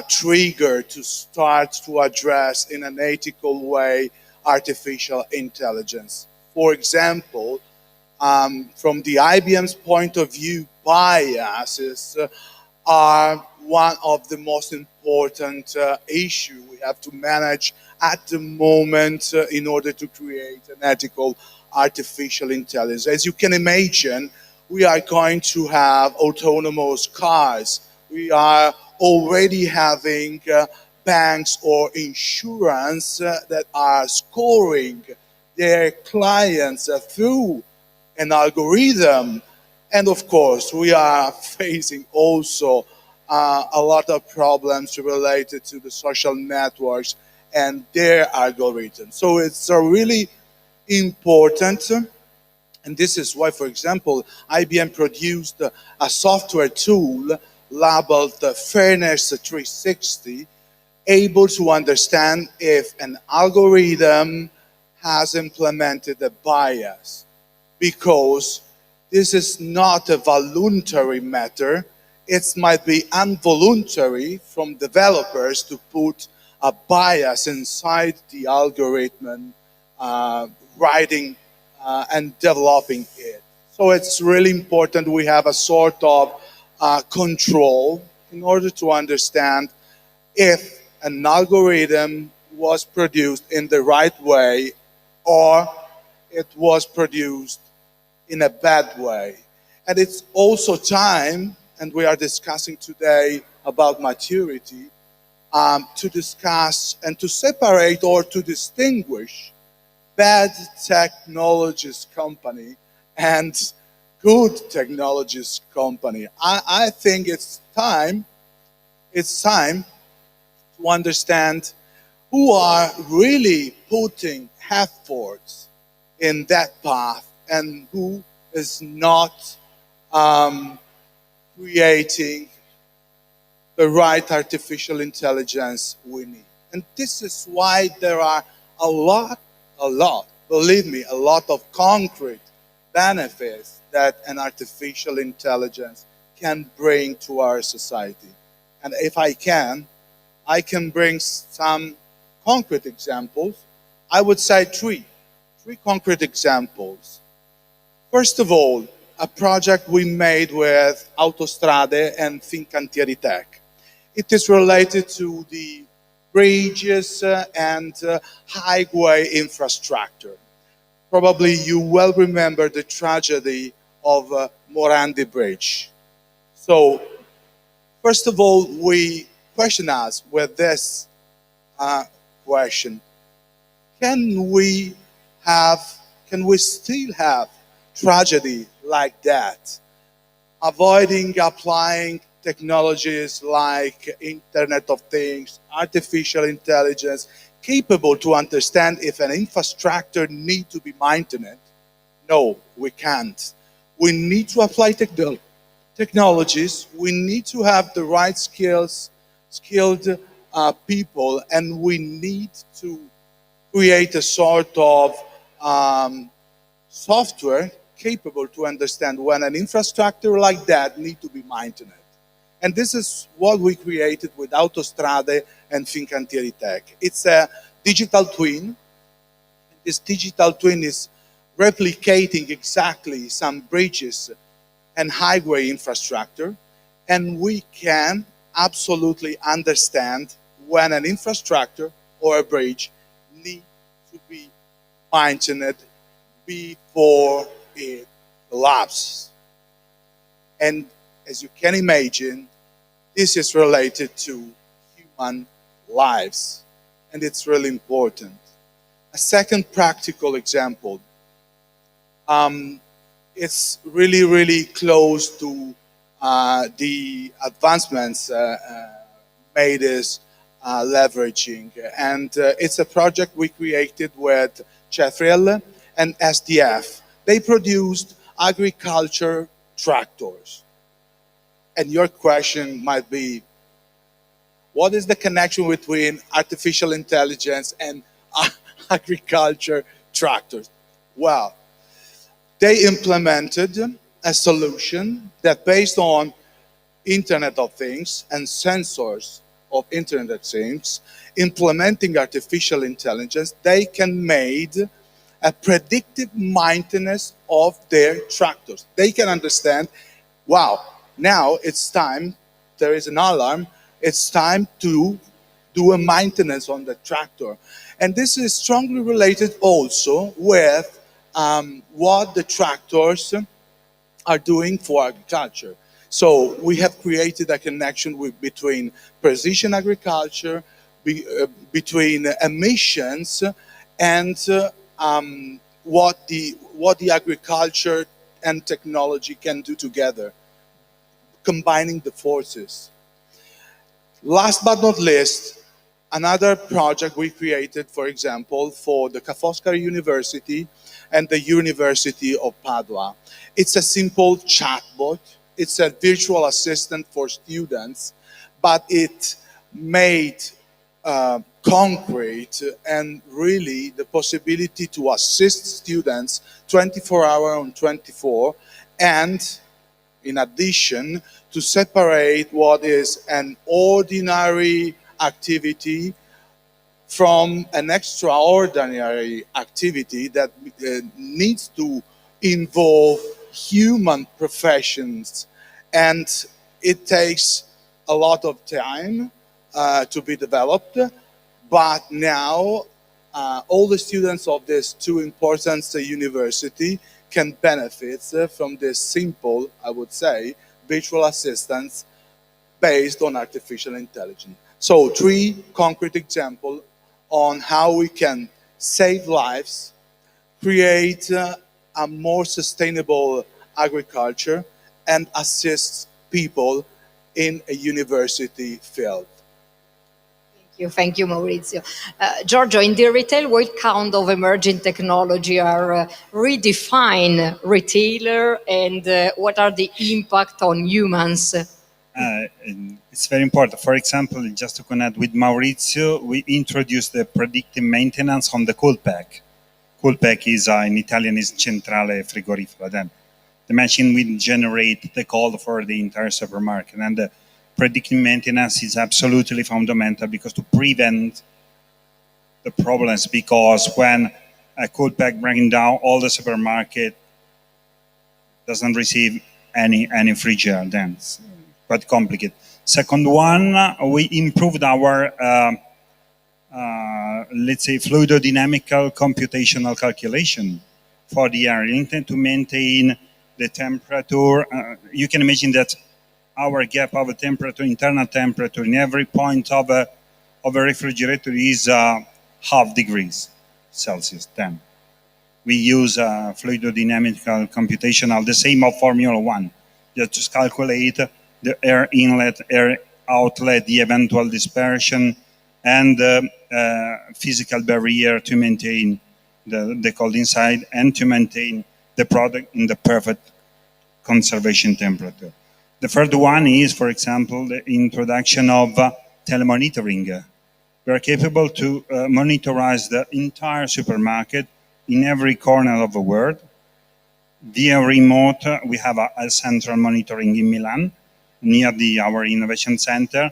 trigger to start to address in an ethical way artificial intelligence. For example, from the IBM's point of view, biases are one of the most important issues we have to manage at the moment in order to create an ethical artificial intelligence. As you can imagine, we are going to have autonomous cars. We are already having banks or insurance that are scoring their clients through an algorithm. And of course, we are facing also a lot of problems related to the social networks and their algorithms. So it's really important. And this is why, for example, IBM produced a software tool labeled Fairness 360, able to understand if an algorithm has implemented a bias. Because this is not a voluntary matter. It might be involuntary from developers to put a bias inside the algorithm, writing and developing it. So it's really important we have a sort of control in order to understand if an algorithm was produced in the right way or it was produced in a bad way. And it's also time, and we are discussing today about maturity, to discuss and to separate or to distinguish bad technologies company and good technologies company. I think it's time to understand who are really putting efforts in that path and who is not creating the right artificial intelligence we need. And this is why there are a lot, believe me, a lot of concrete benefits that an artificial intelligence can bring to our society. And if I can bring some concrete examples. I would say three concrete examples. First of all, a project we made with Autostrade and Fincantieri Tech. It is related to the bridges and highway infrastructure. Probably you well remember the tragedy of Morandi Bridge. So, first of all, we question us with this question. Can we still have tragedy like that? Avoiding applying technologies like Internet of Things, artificial intelligence, capable to understand if an infrastructure needs to be maintained? No, we can't. We need to apply technologies. We need to have the right skilled people, and we need to create a sort of software capable to understand when an infrastructure like that needs to be maintained. And this is what we created with Autostrade and Fincantieri Tech. It's a digital twin. This digital twin is replicating exactly some bridges and highway infrastructure, and we can absolutely understand when an infrastructure or a bridge needs to be maintained before it collapses. And as you can imagine, this is related to human lives, and it's really important. A second practical example. It's really, really close to the advancements made is leveraging. And it's a project we created with Sheffield and SDF. They produced agriculture tractors. And your question might be, what is the connection between artificial intelligence and agriculture tractors? Well, they implemented a solution that based on Internet of Things and sensors of Internet of Things, implementing artificial intelligence, they can make a predictive maintenance of their tractors. They can understand, wow, now it's time, there is an alarm, it's time to do a maintenance on the tractor. And this is strongly related also with what the tractors are doing for agriculture. So we have created a connection between precision agriculture, between emissions, and what the agriculture and technology can do together, combining the forces. Last but not least, another project we created, for example, for the Ca' Foscari University and the University of Padua. It's a simple chatbot. It's a virtual assistant for students, but it made concrete and really the possibility to assist students 24 hours on 24, and in addition to separate what is an ordinary activity from an extraordinary activity that needs to involve human professions, and it takes a lot of time to be developed, but now all the students of these two important universities can benefit from this simple, I would say, virtual assistance based on artificial intelligence. So 3 concrete examples on how we can save lives, create a more sustainable agriculture, and assist people in a university field. Thank you, Maurizio. Giorgio, in the retail, what kind of emerging technology are redefine retailer, and what are the impact on humans? It's very important. For example, just to connect with Maurizio, we introduced the predictive maintenance on the cold pack. Cold pack is, in Italian, is centrale frigorifero. Then the machine will generate the cold for the entire supermarket. And the predictive maintenance is absolutely fundamental because to prevent the problems, because when a cold pack breaks down, all the supermarket doesn't receive any free air. Then it's quite complicated. Second one, we improved our let's say fluidodynamical computational calculation for the air intent to maintain the temperature. You can imagine that our gap of temperature, internal temperature in every point of a refrigerator is half degrees Celsius. Then we use fluidodynamical computational, the same of Formula 1, just to calculate the air inlet, air outlet, the eventual dispersion, and physical barrier to maintain the cold inside and to maintain the product in the perfect conservation temperature. The third one is, for example, the introduction of telemonitoring. We are capable to monitorize the entire supermarket in every corner of the world. Via remote, we have a central monitoring in Milan, near our innovation center,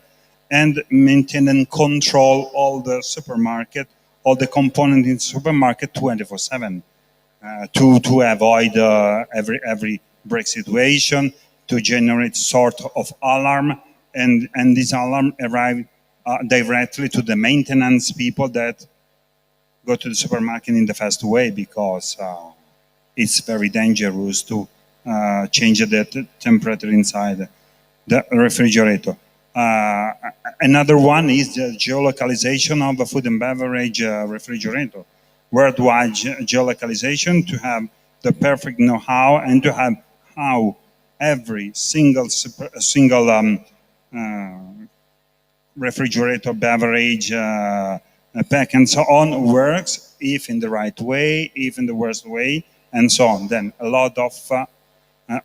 and maintain and control all the supermarket, all the components in the supermarket 24/7 to avoid every break situation, to generate sort of alarm, and this alarm arrive directly to the maintenance people that go to the supermarket in the fast way, because it's very dangerous to change the temperature inside. the refrigerator. Another one is the geolocalization of a food and beverage refrigerator. Worldwide geolocalization to have the perfect know-how and to have how every single refrigerator, beverage, pack and so on works, if in the right way, if in the worst way, and so on. Then a lot of,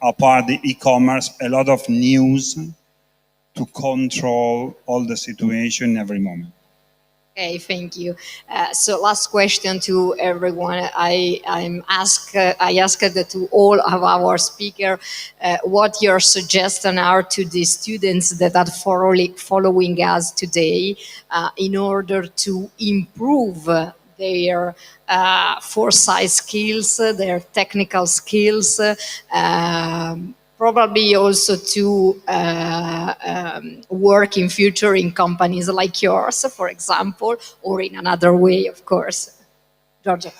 apart the e-commerce, a lot of news to control all the situation every moment. Okay, thank you. So last question to everyone. I asked to all of our speakers what your suggestions are to the students that are following us today in order to improve their foresight skills, their technical skills, probably also to work in future in companies like yours, for example, or in another way, of course. Giorgio.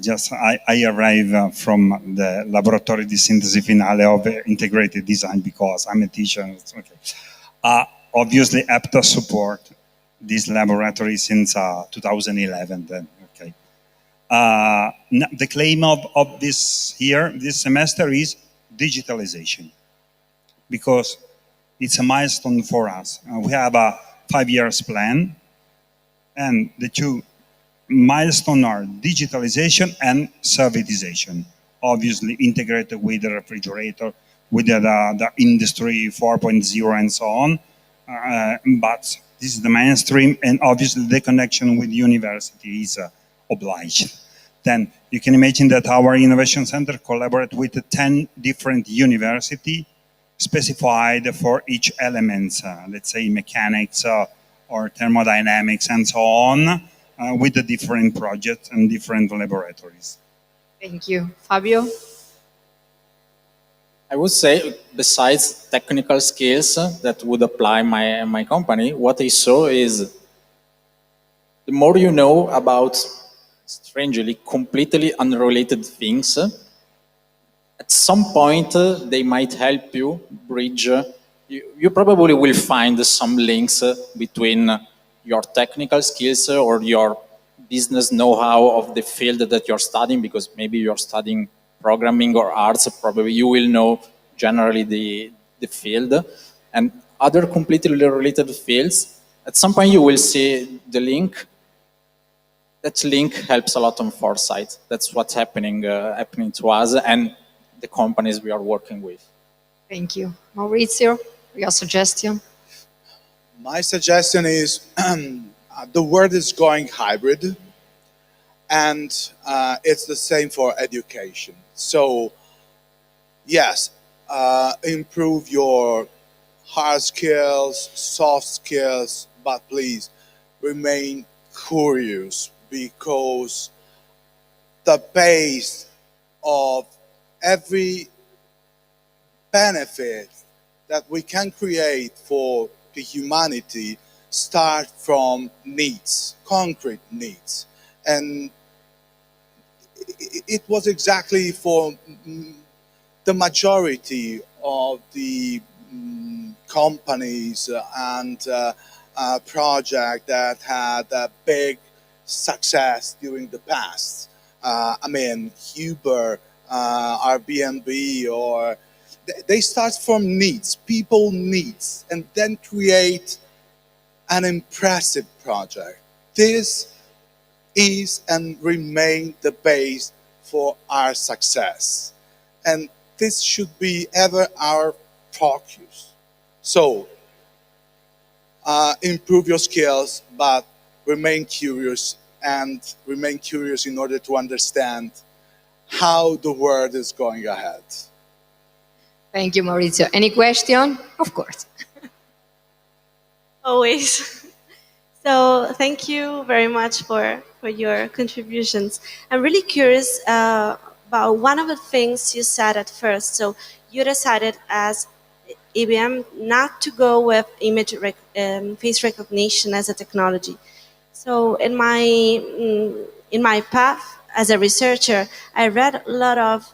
Just I arrived from the laboratory di sintesi finale of integrated design because I'm a teacher. Okay. Obviously, EPTA support this laboratory since 2011. Then, okay. The claim of this semester is digitalization, because it's a milestone for us. We have a 5 years plan, and the two milestones are digitalization and servitization, obviously integrated with the refrigerator, with the industry 4.0 and so on, but this is the mainstream, and obviously the connection with university is obliged. Then you can imagine that our Innovation Center collaborates with 10 different universities specified for each element, let's say mechanics or thermodynamics and so on, with the different projects and different laboratories. Thank you. Fabio? I would say, besides technical skills that would apply my company, what I saw is the more you know about strangely completely unrelated things, at some point they might help you bridge. You probably will find some links between your technical skills or your business know-how of the field that you're studying, because maybe you're studying programming or arts, probably you will know generally the field, and other completely related fields. At some point you will see the link. That link helps a lot on foresight. That's what's happening to us and the companies we are working with. Thank you. Maurizio, your suggestion? My suggestion is the world is going hybrid, and it's the same for education. So yes, improve your hard skills, soft skills, but please remain curious, because the base of every benefit that we can create for the humanity start from needs, concrete needs. And it was exactly for the majority of the companies and projects that had a big success during the past. I mean, Uber, Airbnb, or they start from needs, people needs, and then create an impressive project. This is and remain the base for our success. And this should be ever our focus. So, improve your skills, but remain curious, and remain curious in order to understand how the world is going ahead. Thank you, Maurizio. Any question? Of course. Always. So thank you very much for your contributions. I'm really curious about one of the things you said at first. So you decided as IBM not to go with face recognition as a technology. So in my path as a researcher, I read a lot of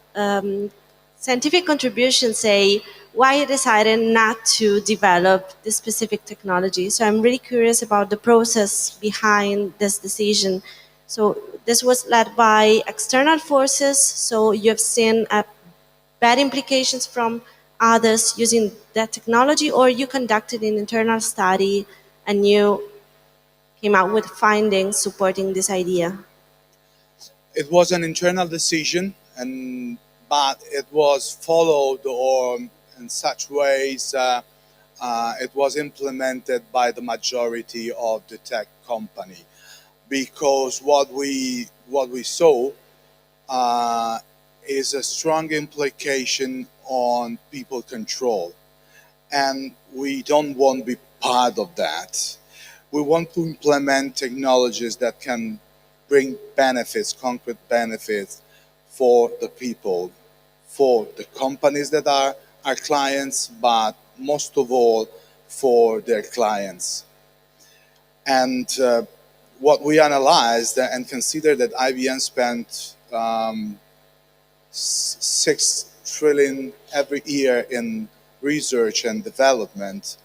scientific contributions say why you decided not to develop this specific technology. So I'm really curious about the process behind this decision. So this was led by external forces, so you have seen bad implications from others using that technology, or you conducted an internal study and you came out with findings supporting this idea? It was an internal decision, but it was followed, or in such ways it was implemented by the majority of the tech company, because what we saw is a strong implication on people control, and we don't want to be part of that. We want to implement technologies that can bring benefits, concrete benefits for the people, for the companies that are our clients, but most of all for their clients. And what we analyzed and considered that IBM spent 6 trillion every year in research and development,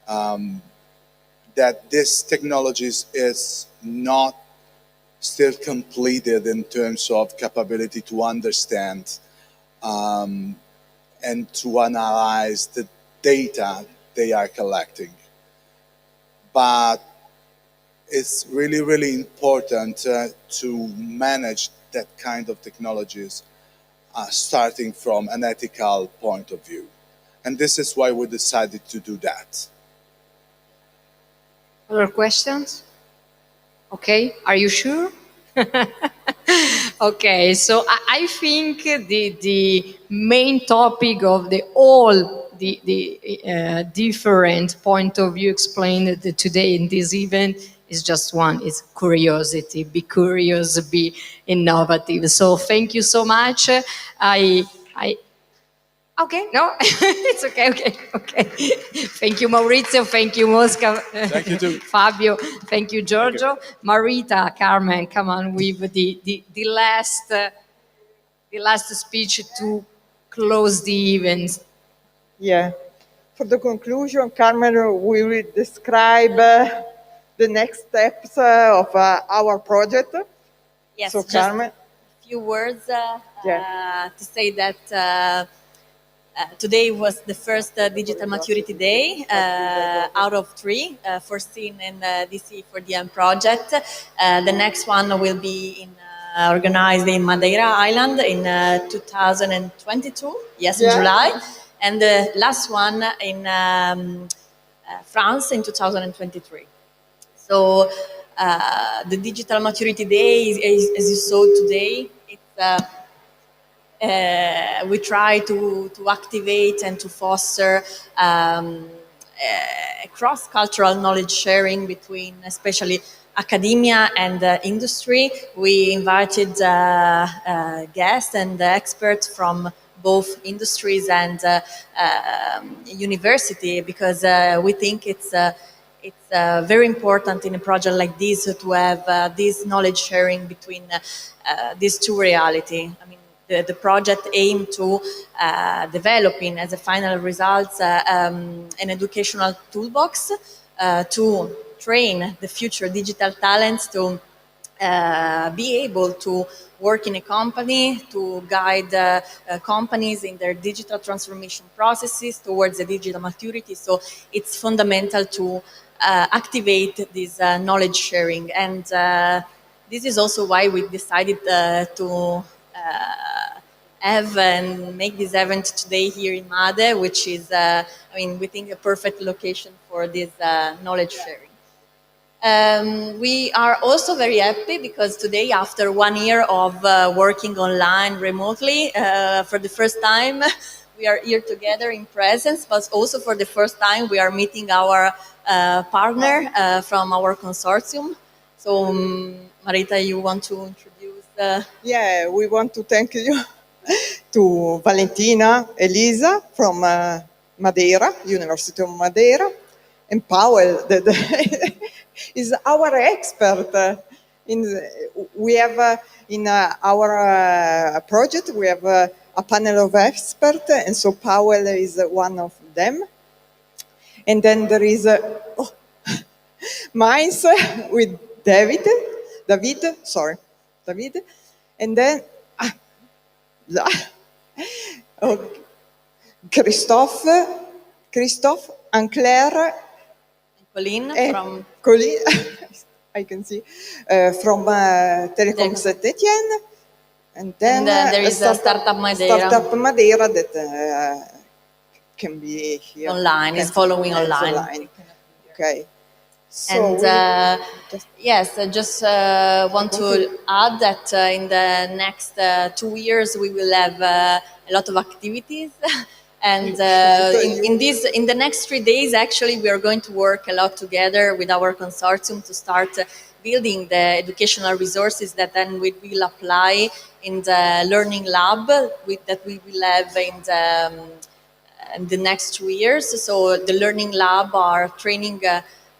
that this technologies is not still completed in terms of capability to understand and to analyze the data they are collecting. But it's really, really important to manage that kind of technologies starting from an ethical point of view. And this is why we decided to do that. Other questions? Okay, are you sure? Okay, so I think the main topic of all the different point of view explained today in this event is just one: it's curiosity. Be curious, be innovative. So thank you so much. Okay, no, it's okay. Thank you, Maurizio. Thank you, Mosca. Thank you too. Fabio. Thank you, Giorgio. Thank you. Marita, Carmen, come on with the last speech to close the event. Yeah. For the conclusion, Carmen will describe the next steps of our project. Yes, so just Carmen. A few words to say that today was the first Digital Maturity Day out of 3 foreseen in DC for the M project. The next one will be organized in Madeira Island in 2022, yes, in July. And the last one in France in 2023. So the Digital Maturity Day, as you saw today, it's we try to activate and to foster a cross-cultural knowledge sharing between especially academia and industry. We invited guests and experts from both industries and university, because we think it's very important in a project like this to have this knowledge sharing between these two realities. I mean, the project aimed to developing as a final result an educational toolbox to train the future digital talents to be able to work in a company, to guide companies in their digital transformation processes towards the digital maturity. So it's fundamental to activate this knowledge sharing. And this is also why we decided to have and make this event today here in Made, which is, I mean, we think a perfect location for this knowledge sharing. We are also very happy because today, after 1 year of working online remotely, for the first time, we are here together in presence, but also for the first time, we are meeting our partner from our consortium. So, Marita, you want to introduce? Yeah, we want to thank you to Valentina, Elisa from Madeira, University of Madeira, and Powell, that is our expert. We have in our project, we have a panel of experts, and so Powell is one of them. And then there is Mainz with David, and then Christophe, and Claire, Colin Colin, I can see, from Telecom Saint-Etienne, and then there is a Startup Madeira. Startup Madeira that can be here. Online, is following online. Okay. So and yes, I just want to add that in the next 2 years we will have a lot of activities. And in the next 3 days, actually, we are going to work a lot together with our consortium to start building the educational resources that then we will apply in the learning lab that we will have in the next 2 years. So the learning lab are training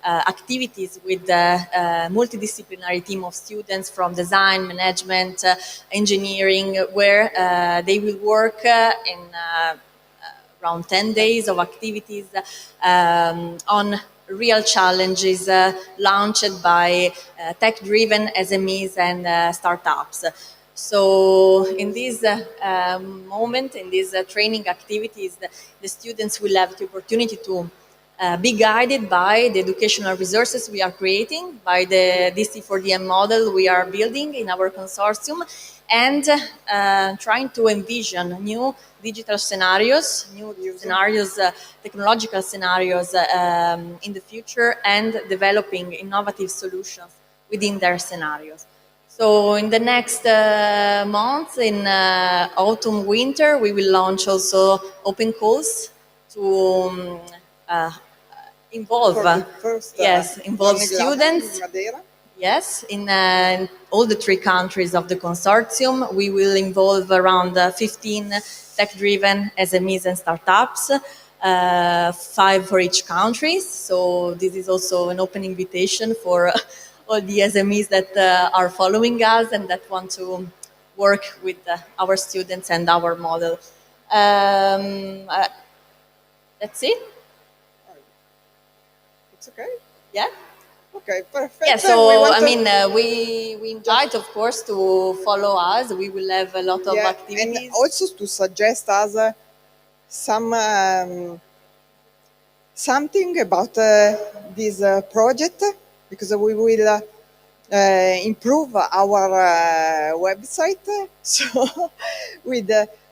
activities with a multidisciplinary team of students from design, management, engineering, where they will work in around 10 days of activities on real challenges launched by tech-driven SMEs and startups. So in this moment, in these training activities, the students will have the opportunity to be guided by the educational resources we are creating, by the DC4DM model we are building in our consortium, and trying to envision new digital scenarios, technological scenarios in the future, and developing innovative solutions within their scenarios. So in the next months, in autumn, winter, we will launch also open calls to involve students. Yes, in all the 3 countries of the consortium, we will involve around 15 tech-driven SMEs and startups, 5 for each country. So this is also an open invitation for all the SMEs that are following us and that want to work with our students and our model. That's it. It's okay? Yeah. Okay, perfect. Yeah, so we invite, of course, to follow us. We will have a lot of activities. And also to suggest us something about this project, because we will improve our website. So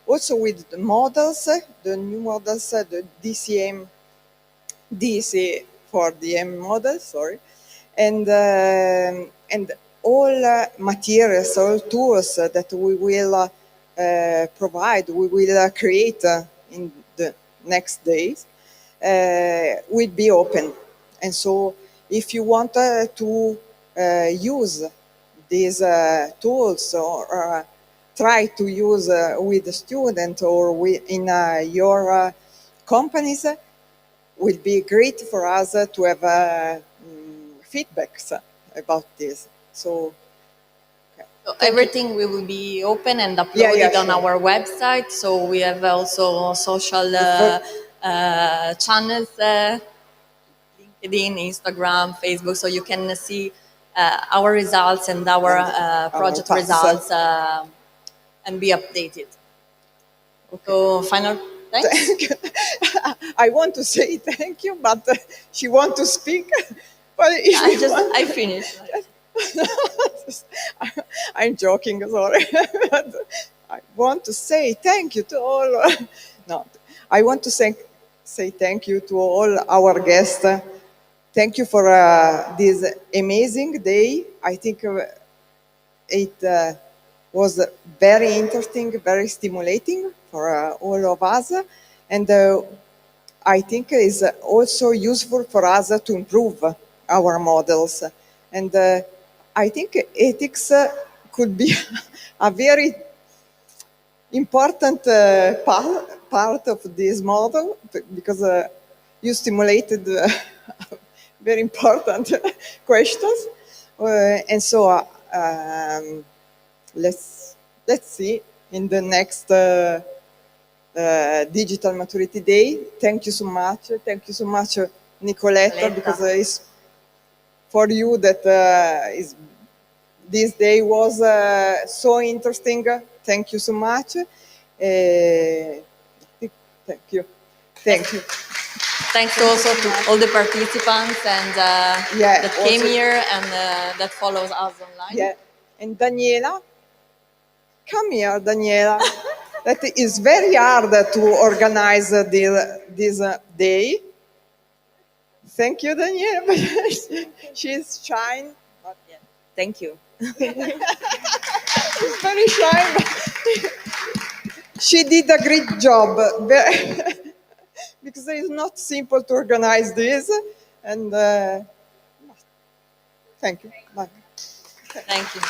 also with the models, the new models, the DC4DM model, sorry. And all materials, all tools that we will provide, we will create in the next days, will be open. And so if you want to use these tools or try to use with the student or in your companies, will be great for us to have feedbacks about this. So everything will be open and uploaded on our website. So we have also social channels, LinkedIn, Instagram, Facebook, so you can see our results and our project results and be updated. Okay. So final thanks. I want to say thank you, but she wants to speak. But I finished. I'm joking, sorry. But I want to say thank you to all. No, I want to say thank you to all our guests. Thank you for this amazing day. I think it was very interesting, very stimulating for all of us. And I think it's also useful for us to improve our models. And I think ethics could be a very important part of this model, because you stimulated very important questions. And so let's see in the next Digital Maturity Day. Thank you so much. Thank you so much, Nicoletta, because it's for you that this day was so interesting. Thank you so much. Thank you. Thank you. Thanks also to all the participants and that came here and that follows us online. Yeah. And Daniela, come here, Daniela. That is very hard to organize this day. Thank you, Daniela. She's shy. Thank you. She's very shy. She did a great job. Because it's not simple to organize this. And thank you. Bye. Thank you.